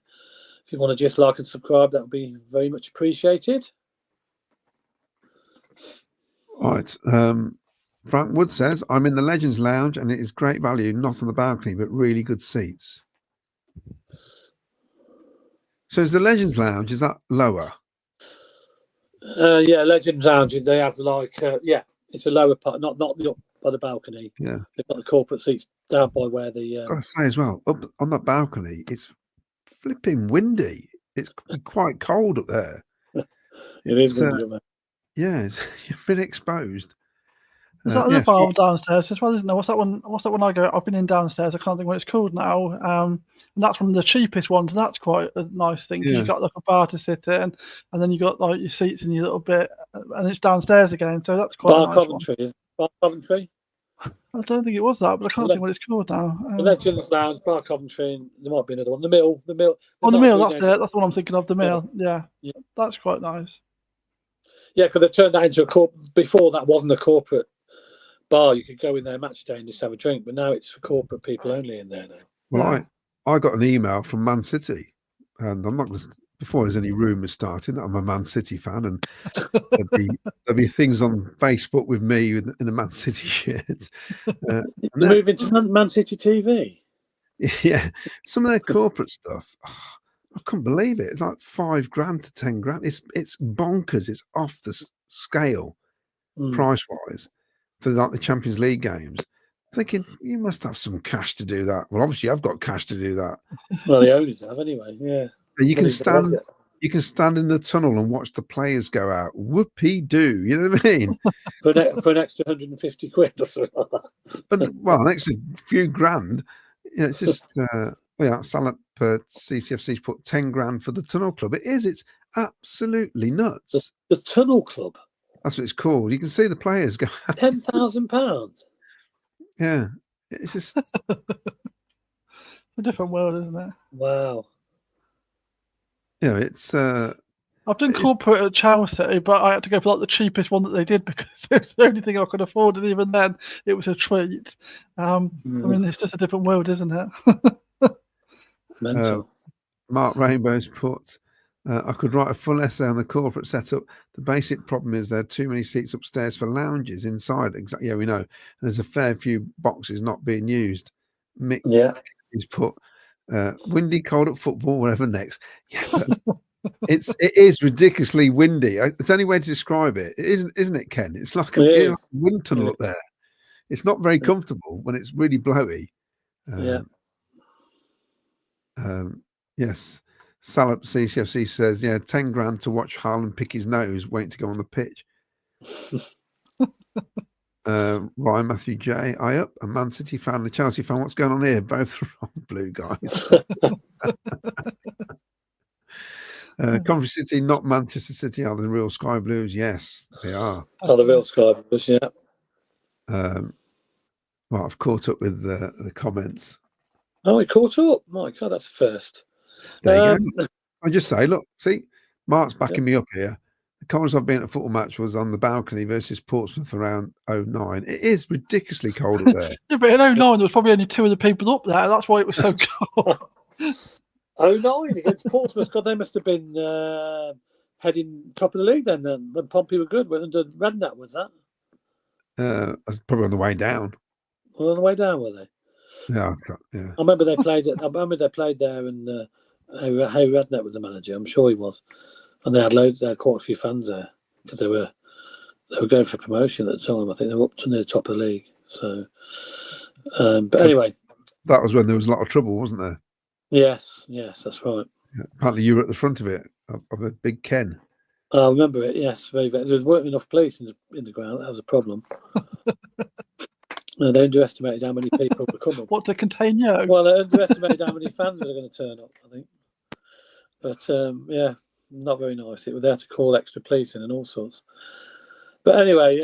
D: you want to just like and subscribe, that would be very much appreciated.
E: All right. Frank Wood says, I'm in the Legends Lounge and it is great value, not on the balcony, but really good seats. So is the Legends Lounge, is that lower?
D: Yeah, Legends Lounge, they have it's a lower part, not the up by the balcony.
E: Yeah.
D: They've got the corporate seats down by where the...
E: I've got to say as well, up on that balcony, it's flipping windy. It's quite cold up there.
D: It is windy up there.
E: Yeah, you've been exposed.
F: Is that the bar downstairs as well, isn't there? What's that one I go? I've been in downstairs. I can't think what it's called now. And that's one of the cheapest ones. That's quite a nice thing. Yeah. You've got like a bar to sit in, and then you got like your seats in your little bit, and it's downstairs again. So that's quite
D: Bar
F: a nice
D: Coventry. Is Bar Coventry?
F: I don't think it was that, but I can't think what it's called now.
D: The Legends Lounge, Bar Coventry, and there might be another one. The Mill.
F: Oh, the Mill. That's it. That's what I'm thinking of. The Mill. Yeah. That's quite nice.
D: Yeah, because they turned that into a corporate. Before that wasn't a corporate bar. You could go in there match day and just have a drink, but now it's for corporate people only in there now.
E: Well, I got an email from Man City, and I'm not going to, before there's any rumours starting, that I'm a Man City fan, and there'll be things on Facebook with me in the Man City shirt.
D: Moving to Man City TV.
E: Yeah, some of their corporate stuff. I couldn't believe it. It's like $5,000 to $10,000. It's bonkers. It's off the scale, price wise, for like the Champions League games. Thinking you must have some cash to do that. Well, obviously I've got cash to do that.
D: Well, the owners have anyway. Yeah,
E: you can You can stand in the tunnel and watch the players go out. Whoopee doo, you know what I mean?
D: for an extra 150 quid or something like that.
E: Well, an extra few grand. Yeah, it's just Salop CCFC's put 10 grand for the Tunnel Club. It's absolutely nuts.
D: The Tunnel Club.
E: That's what it's called. You can see the players go out.
D: £10,000.
E: Yeah, it's just
F: a different world, isn't it?
D: Wow.
E: It's.
F: I've done corporate at Chelsea, but I had to go for like the cheapest one that they did because it was the only thing I could afford, and even then, it was a treat. I mean, it's just a different world, isn't it?
D: Mental.
E: Mark Rainbow's put. I could write a full essay on the corporate setup. The basic problem is there are too many seats upstairs for lounges inside. Exactly. Yeah, we know. There's a fair few boxes not being used. Mick is put. Windy, cold at football, whatever next. Yeah, it is ridiculously windy. It's the only way to describe it. Isn't it, Ken? It's like a wind tunnel up there. It's not very comfortable when it's really blowy. Yes. Salop CCFC says, 10 grand to watch Haaland pick his nose, waiting to go on the pitch. Ryan Matthew J. I up, a Man City fan, a Chelsea fan. What's going on here? Both wrong, blue guys. Coventry City, not Manchester City, are the real Sky Blues? Yes, they are.
D: Oh, the real Sky Blues, yeah.
E: Well, I've caught up with the comments.
D: Oh, we caught up. My God, that's first.
E: There you go. I just say, look, see, Mark's backing me up here. The coldest I've been at a football match was on the balcony versus Portsmouth around 09. It is ridiculously cold up there.
F: Yeah, but in 09, there was probably only 2 of the people up there. That's why it was so cold.
D: 09 against Portsmouth. God, they must have been heading top of the league then when Pompey were good. When under Redknapp was that?
E: That's probably on the way down.
D: Well, on the way down, were they?
E: Yeah.
D: I remember they played there, and Harry Redknapp was the manager. I'm sure he was, and they had quite a few fans there because they were going for promotion at the time. I think they were up to near the top of the league. So, but anyway,
E: that was when there was a lot of trouble, wasn't there?
D: Yes, that's right.
E: Yeah. Apparently, you were at the front of it, of a big Ken.
D: I remember it. Yes, very, very. There weren't enough place in the ground. That was a problem. They underestimated how many people were coming.
F: What, to contain you?
D: Well, they underestimated how many fans were going to turn up, I think. But, not very nice. They had to call extra police in and all sorts. But anyway,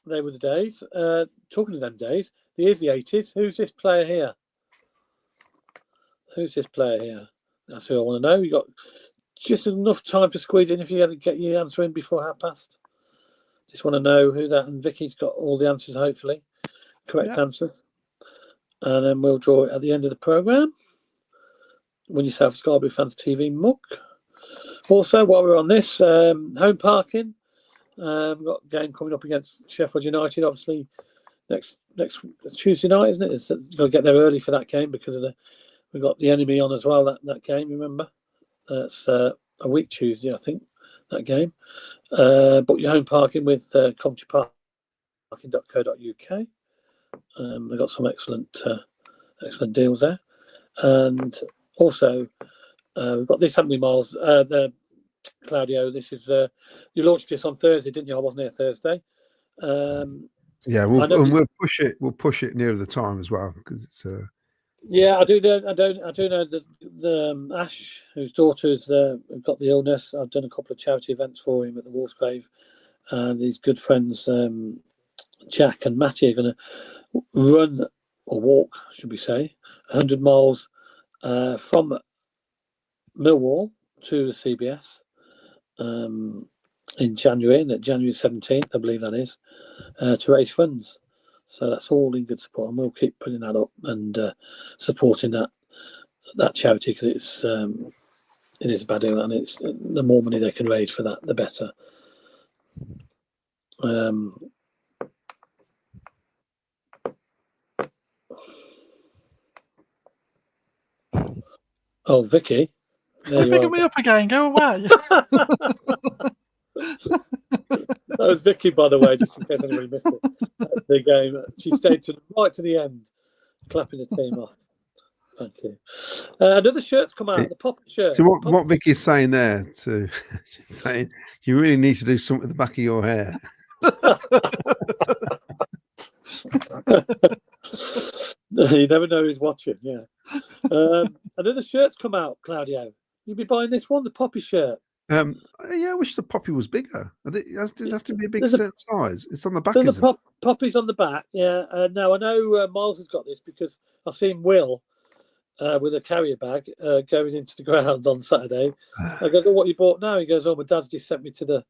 D: they were the days. Talking of them days, here's the 80s. Who's this player here? That's who I want to know. You got just enough time to squeeze in if you had to get your answer in before 30:30. Just want to know who that, and Vicky's got all the answers, hopefully. Correct answers. And then we'll draw it at the end of the programme. Win yourself a Sky Blue Fans TV mug. Also, while we're on this, home parking. We've got a game coming up against Sheffield United, obviously, next Tuesday night, isn't it? You've got to get there early for that game because we've got the enemy on as well, that game, remember? That's a week Tuesday, I think, that game. Book your home parking with coventryparking.co.uk. They've got some excellent deals there. And also, we've got this, haven't we, Miles? Claudio, this is you launched this on Thursday, didn't you? I wasn't here Thursday.
E: We'll push it near the time as well because it's.
D: Yeah, I do know that the Ash, whose daughter's got the illness. I've done a couple of charity events for him at the Wolfsgrave, and his good friends Jack and Matty are going to run or walk, should we say, 100 miles from Millwall to the CBS in January 17th, I believe that is, to raise funds. So that's all in good support, and we'll keep putting that up and supporting that charity because it is a bad deal, and it's the more money they can raise for that, the better. Oh, Vicky.
F: You're picking me up again. Go away.
D: That was Vicky, by the way, just in case anybody missed it. The game. She stayed right to the end, clapping the team off. Thank you. Another shirt's come out. The Poppy shirt.
E: So what Vicky's saying there, she's saying you really need to do something with the back of your hair.
D: You never know who's watching. Yeah. Another shirt's come out, Claudio. You'll be buying this one, the Poppy shirt.
E: Yeah, I wish the Poppy was bigger. It has to be a big certain size. It's on the back.
D: There's the Poppy's on the back. Yeah. Now I know Miles has got this because I've seen Will with a carrier bag going into the ground on Saturday. I go, "Oh, what you bought now?" He goes, "Oh, my dad's just sent me to the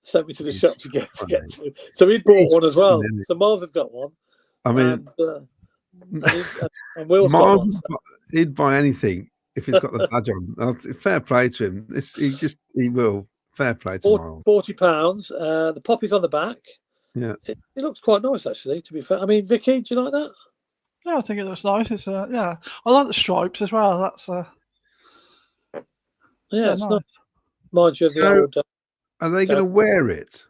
D: shop to get to." So he bought one as well. So Miles has got one.
E: I mean,
D: and Will's got one. So.
E: He'd buy anything if he's got the badge on. Fair play to him. He will. Fair play to Miles.
D: £40. The Poppy's on the back.
E: Yeah,
D: it looks quite nice actually. To be fair, I mean, Vicky, do you like that?
F: Yeah, I think it looks nice. It's yeah, I like the stripes as well. That's
D: yeah, it's
F: nice.
D: Nice. Reminds you of the old.
E: Are they going to wear it?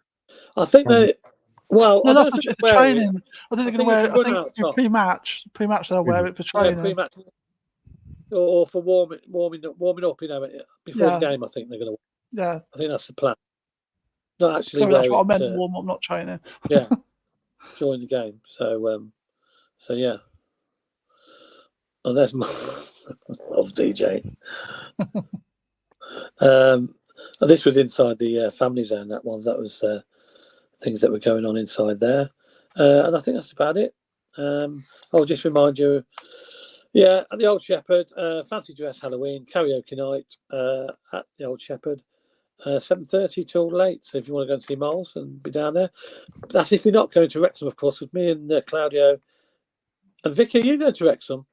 D: I think they. Well,
F: no,
D: I
F: that's just training. I think they're going to wear it. I think pre-match they'll wear it for training.
D: Yeah, pre-match or for warming up. You know, before the game. I think they're going to.
F: Yeah,
D: I think that's the plan. Not actually.
F: Sorry, that's what I meant. Warm up, not training.
D: Yeah, join the game. So yeah. Oh, there's my love DJ. This was inside the family zone. That was things that were going on inside there, and I think that's about it. I'll just remind you, at the Old Shepherd, fancy dress Halloween karaoke night at the Old Shepherd, 7:30 till late. So if you want to go and see Miles and be down there, that's if you're not going to Wrexham, of course. With me and Claudio and Vicky, are you going to Wrexham?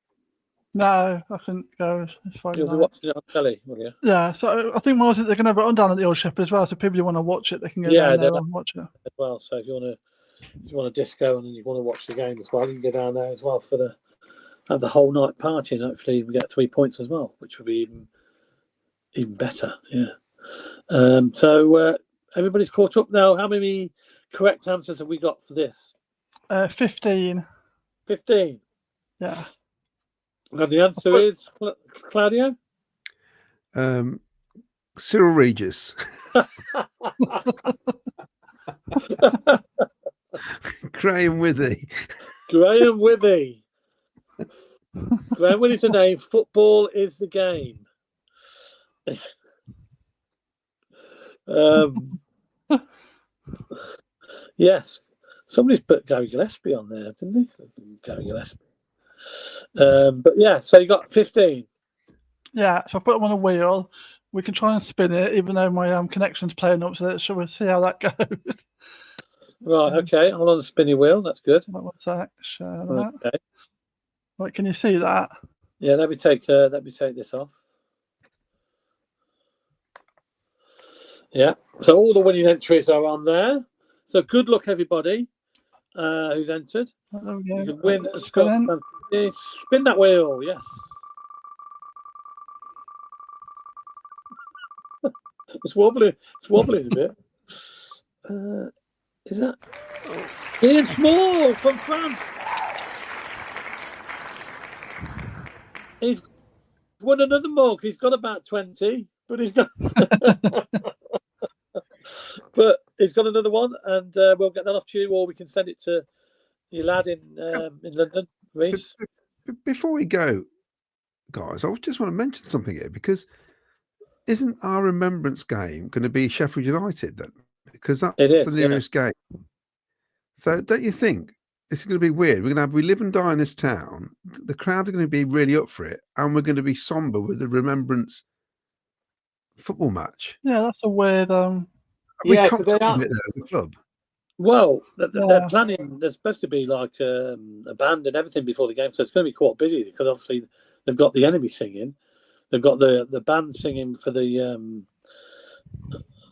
F: No, I couldn't go.
D: You'll be watching it on telly, will you?
F: Yeah, so I think they're going to have it on down at the Old Shepherd as well. So people who want to watch it, they can go down there and watch it
D: as well. So if you want to disco and you want to watch the game as well, you can go down there as well for have the whole night party, and hopefully we get 3 points as well, which would be even better. Yeah. So everybody's caught up now. How many correct answers have we got for this?
F: 15.
D: 15.
F: Yeah.
D: And the answer is, Claudio?
E: Cyril Regis. Graham Withy.
D: Graham Withy. Graham Withy's the name. Football is the game. Yes. Somebody's put Gary Gillespie on there, didn't they? Gary Gillespie. But yeah, so you got 15.
F: Yeah, so I put them on a wheel. We can try and spin it, even though my connection's playing up. So we'll see how that goes.
D: Right. Okay. I'm on the spinny wheel. That's good.
F: What's that?
D: Okay.
F: Right, can you see that?
D: Yeah. Let me take this off. Yeah. So all the winning entries are on there. So good luck, everybody who's entered.
F: There we go.
D: You can win a spin that wheel. Yes. It's wobbling a bit. Is that Ian Small from France? He's won another mug. He's got about 20, but he's got another one, and we'll get that off to you, or we can send it to your lad in London, Reece.
E: Before we go, guys, I just want to mention something here, because isn't our remembrance game going to be Sheffield United then? Because that's the nearest game. So don't you think it's going to be weird? We live and die in this town. The crowd are going to be really up for it, and we're going to be somber with the remembrance football match.
F: Yeah, that's a weird.
E: We can't do it there as a club.
D: Well, they're planning. There's supposed to be like a band and everything before the game, so it's going to be quite busy because obviously they've got the enemy singing, they've got the band singing for the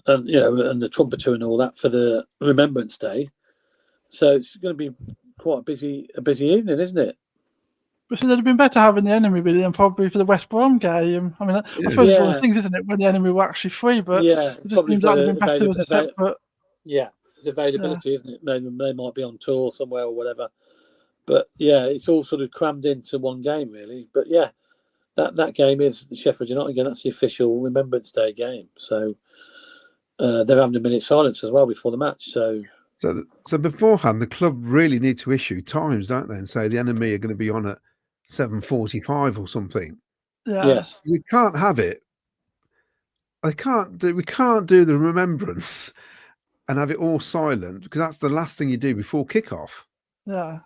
D: and the trumpeter and all that for the Remembrance Day. So it's going to be quite a busy evening, isn't it?
F: But so it'd have been better having the enemy really than probably for the West Brom game. I mean, I suppose it's one of the things, isn't it, when the enemy were actually free? But it just seems like it'd been better as a separate.
D: Yeah, it's availability, isn't it? They might be on tour somewhere or whatever. But yeah, it's all sort of crammed into one game, really. But yeah, that game is Sheffield United again. That's the official Remembrance Day game. So they're having a minute silence as well before the match.
E: So beforehand, the club really need to issue times, don't they, and say the enemy are going to be on at 7:45 or something.
F: Yeah.
D: Yes.
E: We can't have it. We can't do the remembrance and have it all silent, because that's the last thing you do before kickoff.
F: Yeah.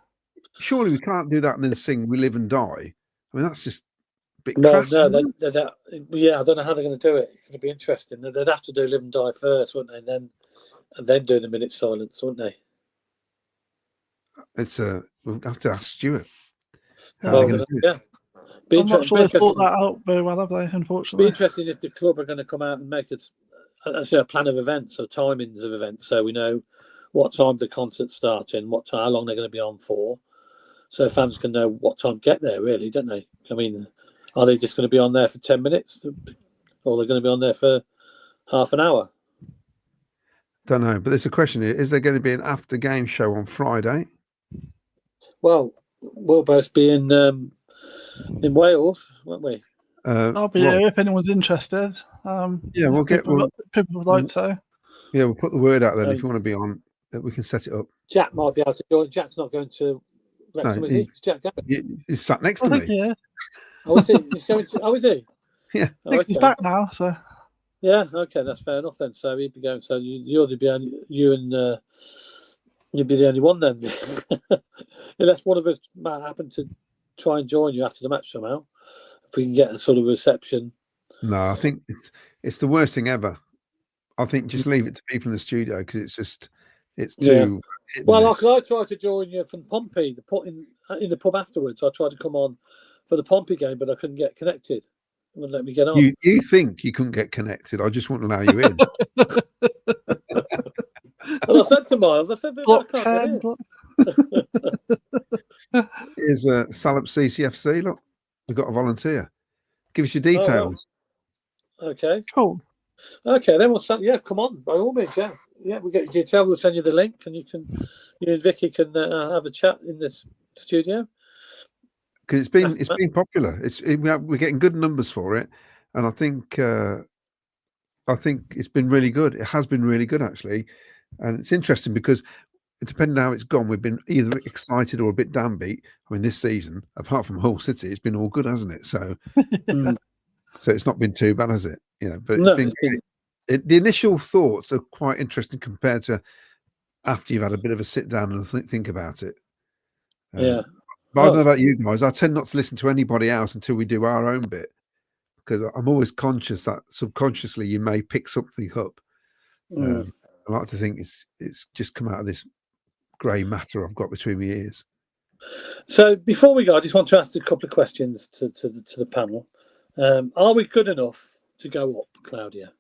E: Surely we can't do that and then sing "We Live and Die." I mean, that's just a bit
D: No,
E: crass.
D: no, I don't know how they're going to do it. It's going to be interesting. They'd have to do Live and Die first, wouldn't they? And then do the minute silence, wouldn't they?
E: We'll have to ask Stuart.
F: Yeah.
E: How they're going to do it.
D: Yeah.
F: I'm not sure they thought that out very well, have they? Unfortunately.
D: Be interesting if the club are going to come out and make a plan of events or timings of events, so we know what time the concert's starting, how long they're going to be on for, so fans can know what time to get there. Really, don't they? I mean, are they just going to be on there for 10 minutes, or they're going to be on there for half an hour?
E: Don't know, but there's a question here: is there going to be an after-game show on Friday?
D: Well, we'll both be in Wales, won't we?
F: I'll be here if anyone's interested.
E: Yeah,
F: people would like to.
E: Yeah, we'll put the word out then if you want to be on. We can set it up.
D: Jack might be able to join. Jack's not going to Wrexham, is he? Jack
E: he's sat next to me.
F: Yeah.
D: Oh, is he? He's going to. Oh, is he?
E: Yeah.
F: I think he's back now. So.
D: Yeah. Okay, that's fair enough then. So he'd be going. So you'll be you'd be the only one then, unless one of us might happen to try and join you after the match somehow. If we can get a sort of reception.
E: No, I think it's the worst thing ever. I think just leave it to people in the studio, because it's too.
D: Yeah. Well, I tried to join you from Pompey, in the pub afterwards. I tried to come on for the Pompey game, but I couldn't get connected. It wouldn't let me get on.
E: You think you couldn't get connected? I just won't allow you in.
D: Well, I said to Miles, I can't get in.
E: Here's Salop CCFC. Look, we've got a volunteer. Give us your details.
D: Oh, well. Okay.
F: Cool.
D: Okay, then we'll send. Yeah, come on, by all means. Yeah, we'll get your details. We'll send you the link, and you and Vicky can have a chat in this studio.
E: Because it's been popular. We're getting good numbers for it, and I think it's been really good. It has been really good, actually, and it's interesting because depending on how it's gone, we've been either excited or a bit downbeat. I mean, this season, apart from Hull City, it's been all good, hasn't it? So, so it's not been too bad, has it? Yeah, but the initial thoughts are quite interesting compared to after you've had a bit of a sit down and think about it.
D: Yeah.
E: But I don't know about you guys. I tend not to listen to anybody else until we do our own bit, because I'm always conscious that subconsciously you may pick something up. I like to think it's just come out of this grey matter I've got between my ears.
D: So before we go, I just want to ask a couple of questions to the panel. Are we good enough to go up, Claudia?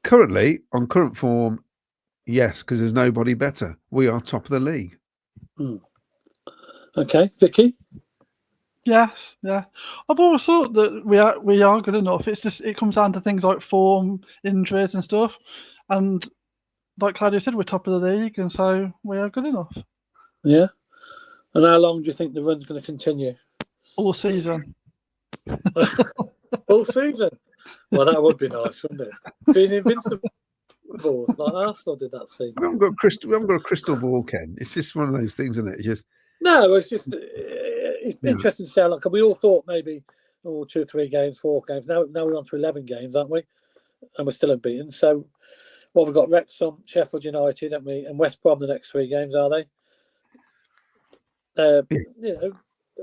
E: Currently, on current form, yes, because there's nobody better. We are top of the league.
D: Okay, Vicky?
F: Yes, yeah. I've always thought that we are good enough. It's just it comes down to things like form, injuries, and stuff. And like Claudia said, we're top of the league, and so we are good enough.
D: Yeah. And how long do you think the run's going to continue?
F: All season.
D: All season? Well, that would be nice, wouldn't it? Being invincible, like Arsenal did that season.
E: We haven't got a crystal ball, Ken. It's just one of those things, isn't it?
D: It's just interesting to say. Like we all thought maybe 2, 3 games, 4 games. Now we're on to 11 games, aren't we? And we're still unbeaten. So, we've got Wrexham, Sheffield United, haven't we? And West Brom the next 3 games, are they?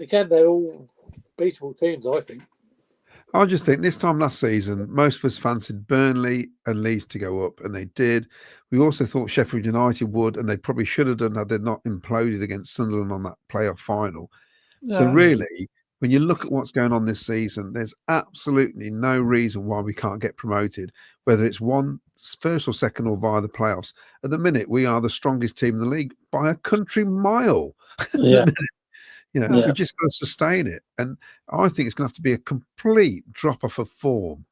D: Again, they're all beatable teams, I think.
E: I just think this time last season, most of us fancied Burnley and Leeds to go up, and they did. We also thought Sheffield United would, and they probably should have done had they not imploded against Sunderland on that playoff final. Yeah. So really, when you look at what's going on this season, there's absolutely no reason why we can't get promoted, whether it's first or second or via the playoffs. At the minute, we are the strongest team in the league by a country mile.
D: Yeah.
E: We've just got to sustain it. And I think it's going to have to be a complete drop-off of form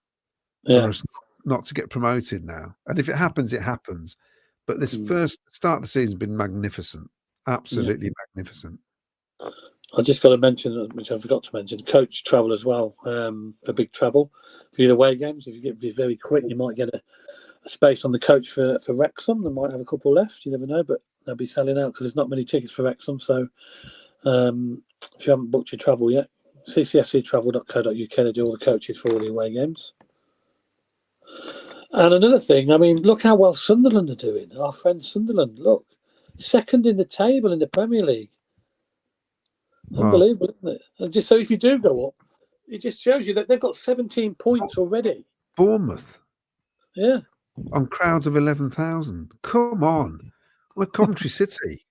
E: for us not to get promoted now. And if it happens, it happens. But this first start of the season has been magnificent. Absolutely magnificent.
D: I just got to mention, which I forgot to mention, coach travel as well, for big travel for your away games. If you get very quick, you might get a space on the coach for Wrexham. They might have a couple left. You never know, but they'll be selling out because there's not many tickets for Wrexham. So if you haven't booked your travel yet, ccfctravel.co.uk, they do all the coaches for all the away games. And another thing, I mean, look how well Sunderland are doing. Our friend Sunderland, look, second in the table in the Premier League.
E: Wow.
D: Unbelievable, isn't it? And just so if you do go up, it just shows you that they've got 17 points already.
E: Bournemouth.
D: Yeah.
E: On crowds of 11,000. Come on. We're Coventry City.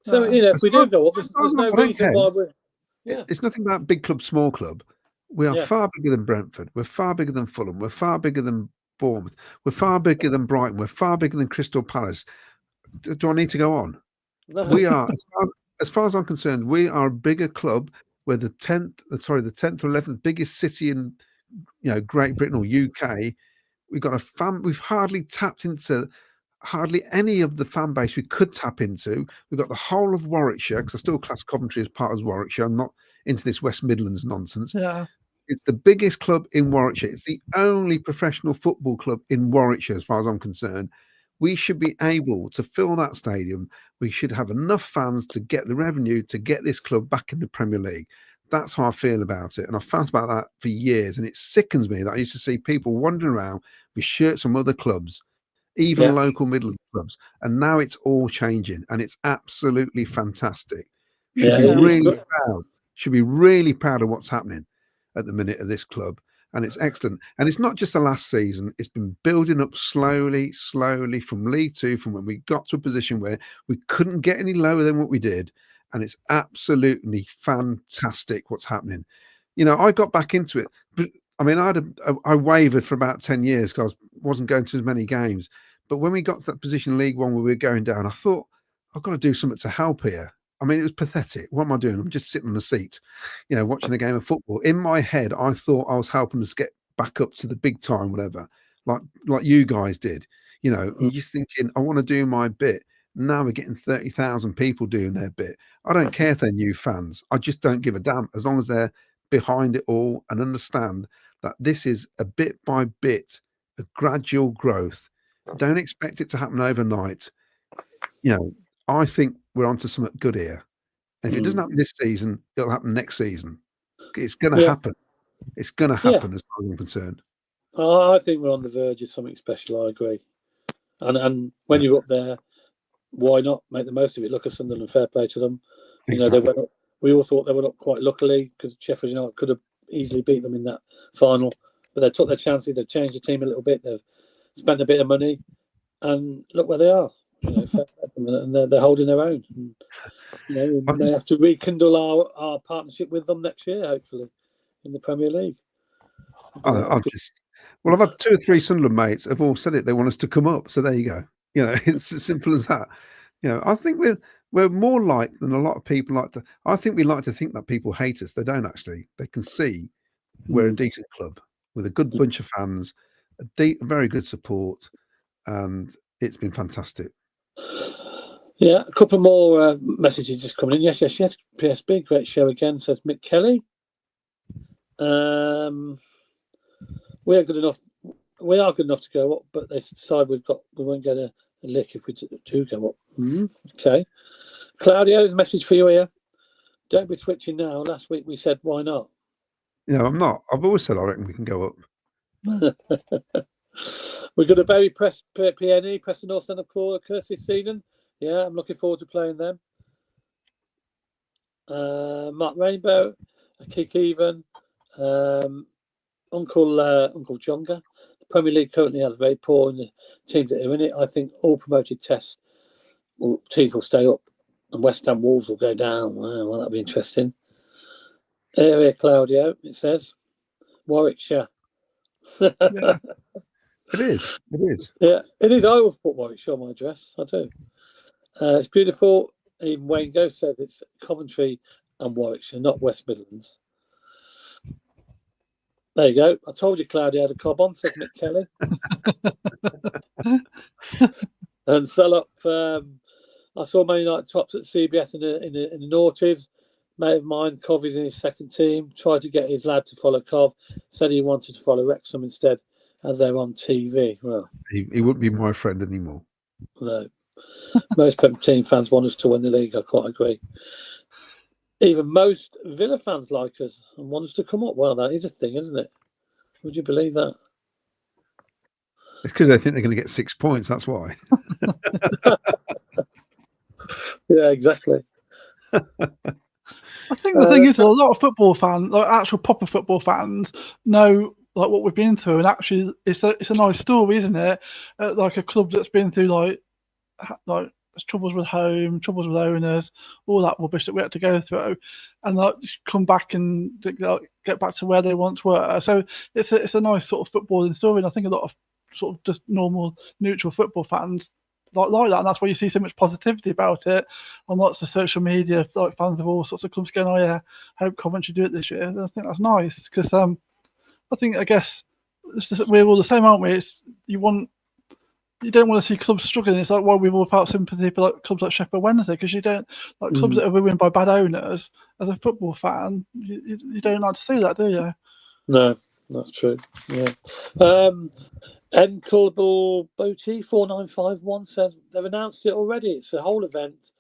D: So, if we do go up, there's no reason why we're... Yeah.
E: It's nothing about big club, small club. We are far bigger than Brentford. We're far bigger than Fulham. We're far bigger than Bournemouth. We're far bigger than Brighton. We're far bigger than Crystal Palace. Do I need to go on?
D: No.
E: We are, as far as I'm concerned, we are a bigger club. We're the 10th or 11th biggest city in Great Britain or UK. We've got we've hardly tapped into hardly any of the fan base we could tap into. We've got the whole of Warwickshire, because I still class Coventry as part of Warwickshire. I'm not into this West Midlands nonsense.
F: Yeah.
E: It's the biggest club in Warwickshire. It's the only professional football club in Warwickshire, as far as I'm concerned. We should be able to fill that stadium. We should have enough fans to get the revenue to get this club back in the Premier League. That's how I feel about it. And I've felt about that for years. And it sickens me that I used to see people wandering around with shirts from other clubs, even local Midland clubs. And now it's all changing. And it's absolutely fantastic. Should be really proud of what's happening at the minute of this club. And it's excellent. And it's not just the last season. It's been building up slowly from League Two, from when we got to a position where we couldn't get any lower than what we did. And it's absolutely fantastic what's happening. I got back into it. But I mean, I wavered for about 10 years because I wasn't going to as many games. But when we got to that position in League One where we were going down, I thought, I've got to do something to help here. I mean, it was pathetic. What am I doing? I'm just sitting on the seat, watching a game of football. In my head, I thought I was helping us get back up to the big time, whatever, like you guys did. You're just thinking, I want to do my bit. Now we're getting 30,000 people doing their bit. I don't care if they're new fans. I just don't give a damn, as long as they're behind it all and understand that this is a bit by bit, a gradual growth. Don't expect it to happen overnight. I think we're onto something good here. And if it doesn't happen this season, it'll happen next season. It's going to happen. It's going to happen as far as I'm concerned.
D: I think we're on the verge of something special. I agree. And when you're up there, why not make the most of it? Look at Sunderland, fair play to them.
E: Exactly.
D: They went up, we all thought they went up quite luckily because Sheffield United could have easily beat them in that final. But they took their chances. They changed the team a little bit. They've spent a bit of money. And look where they are. And they're holding their own. And, we may have to rekindle our partnership with them next year, hopefully, in the Premier League.
E: I've had 2 or 3 Sunderland mates have all said it. They want us to come up. So there you go. It's as simple as that. I think we're more like than a lot of people like to. I think we like to think that people hate us. They don't actually. They can see we're a decent club with a good bunch of fans, very good support, and it's been fantastic.
D: Yeah, a couple more messages just coming in. Yes. PSB, great show again, says Mick Kelly. We are good enough to go up, but they decide we won't get a lick if we do go up. Okay. Claudio, a message for you here. Don't be switching now. Last week we said, why not?
E: I'm not. I've always said I reckon we can go up.
D: We're going to bury PNE, Preston North End Curse this season. Yeah, I'm looking forward to playing them. Mark Rainbow, Kick Even, Uncle Jonga. The Premier League currently are very poor in the teams that are in it. I think all promoted teams will stay up and West Ham Wolves will go down. Wow, well, that'll be interesting. Area Claudio, it says. Warwickshire.
E: Yeah. It is.
D: Yeah, it is. I always put Warwickshire on my address. I do. It's beautiful. Even Wayne Ghost said it's Coventry and Warwickshire, not West Midlands. There you go. I told you Claudia had a cob on, said Mick Kelly. And sell up. I saw Man United tops at CBS in the noughties. mate of mine, Cov is in his second team. Tried to get his lad to follow Cov. Said he wanted to follow Wrexham instead, as they're on TV. Well,
E: he wouldn't be my friend anymore.
D: no. Most team fans want us to win the league. I quite agree. Even most Villa fans like us and want us to come up. Well, that is a thing, isn't it? Would you believe that?
E: It's because they think they're going to get 6 points. That's why.
D: Yeah, exactly.
F: I think the thing is, a lot of football fans, like actual proper football fans, know like what we've been through, and actually, it's a nice story, isn't it? Like a club that's been through like troubles with home, troubles with owners, all that rubbish that we had to go through, and like come back and get back to where they once were. So it's a nice sort of footballing story, and I think a lot of sort of just normal neutral football fans like that, and that's why you see so much positivity about it on lots of social media. Like fans of all sorts of clubs going, "Oh yeah, hope Coventry do it this year." And I think that's nice because I guess we're all the same, aren't we? You don't want to see clubs struggling. It's like why we've all felt sympathy for like clubs like Sheffield Wednesday, because you don't like clubs that are ruined by bad owners. As a football fan, you don't like to see that, do you?
D: No, that's true. Yeah. Encallable Booty 4951 says they've announced it already. It's a whole event,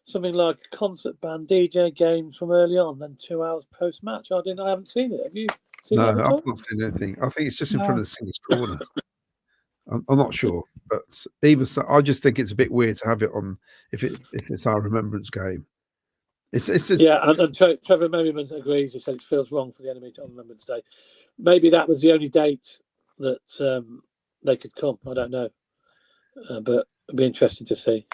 D: something like a concert band, DJ games from early on, then 2 hours post match. I haven't seen it. Have you seen it?
E: No, I've not seen anything. I think it's just in front of the Singers' Corner. I'm not sure, but either so, I just think it's a bit weird to have it on if it's our remembrance game.
D: And Trevor Merriman agrees. He said it feels wrong for the enemy on Remembrance Day. Maybe that was the only date that they could come. I don't know, but it'd be interesting to see.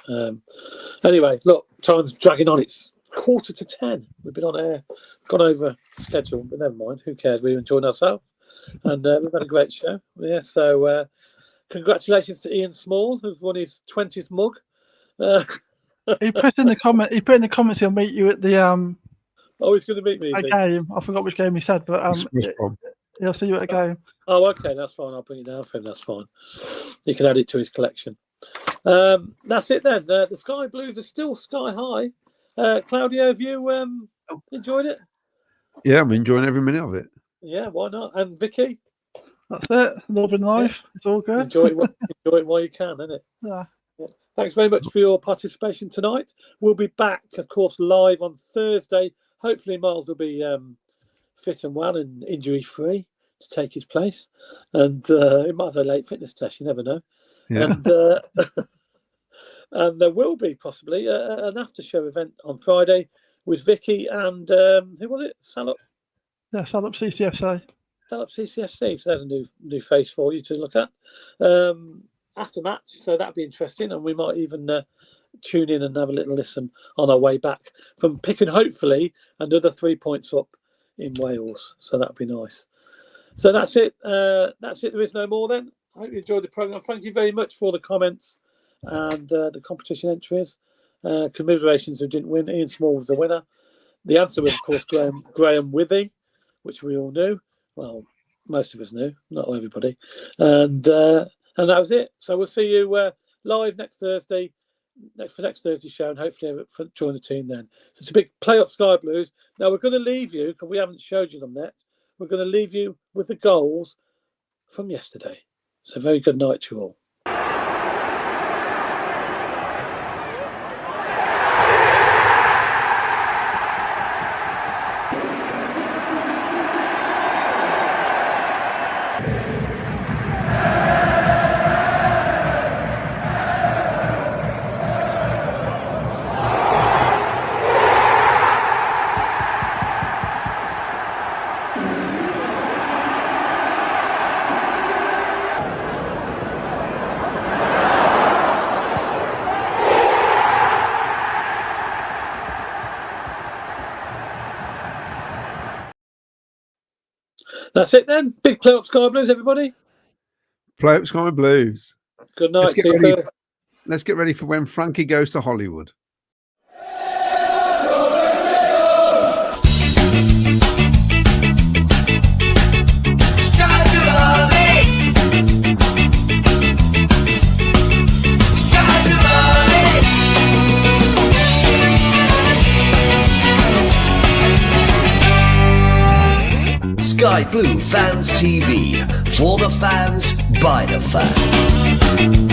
D: Anyway, look, time's dragging on. It's 9:45. We've been on air, gone over schedule, but never mind. Who cares? We enjoyed ourselves, and we've had a great show. Yeah, so. Congratulations to Ian Small, who's won his 20th mug.
F: He put in the comments he'll meet you at the
D: Oh, he's going to meet me.
F: A game. I forgot which game he said, but he'll see you at a game.
D: Oh, okay, that's fine. I'll bring it down for him. That's fine. He can add it to his collection. That's it then. The Sky Blues are still sky high. Claudio, have you enjoyed it?
E: Yeah, I'm enjoying every minute of it.
D: Yeah, why not? And Vicky?
F: That's it. Loving life. Yeah. It's all good.
D: Enjoy it while you can, isn't it?
F: Yeah.
D: Thanks very much for your participation tonight. We'll be back, of course, live on Thursday. Hopefully, Miles will be fit and well and injury-free to take his place. And he might have a late fitness test. You never know. Yeah. And there will be possibly an after-show event on Friday with Vicky and who was it? Salop?
F: Yeah, Salop CCFC.
D: Salop CCFC. So there's a new face for you to look at. After match, so that'd be interesting, and we might even tune in and have a little listen on our way back from picking hopefully another 3 points up in Wales. So that'd be nice. So that's it. That's it. There is no more then. I hope you enjoyed the programme. Thank you very much for the comments and the competition entries. Commiserations who didn't win. Ian Small was the winner. The answer was, of course, Graham Withy, which we all knew. Well, most of us knew, not everybody. And that was it. So we'll see you live next Thursday, for next Thursday's show, and hopefully join the team then. So it's a big play up Sky Blues. Now we're going to leave you, because we haven't showed you them yet. We're going to leave you with the goals from yesterday. So very good night to you all. That's it then. Big play up Sky Blues, everybody.
E: Play up Sky Blues.
D: Good night.
E: Let's get ready for when Frankie goes to Hollywood.
G: Sky Blue Fans TV. For the fans, by the fans.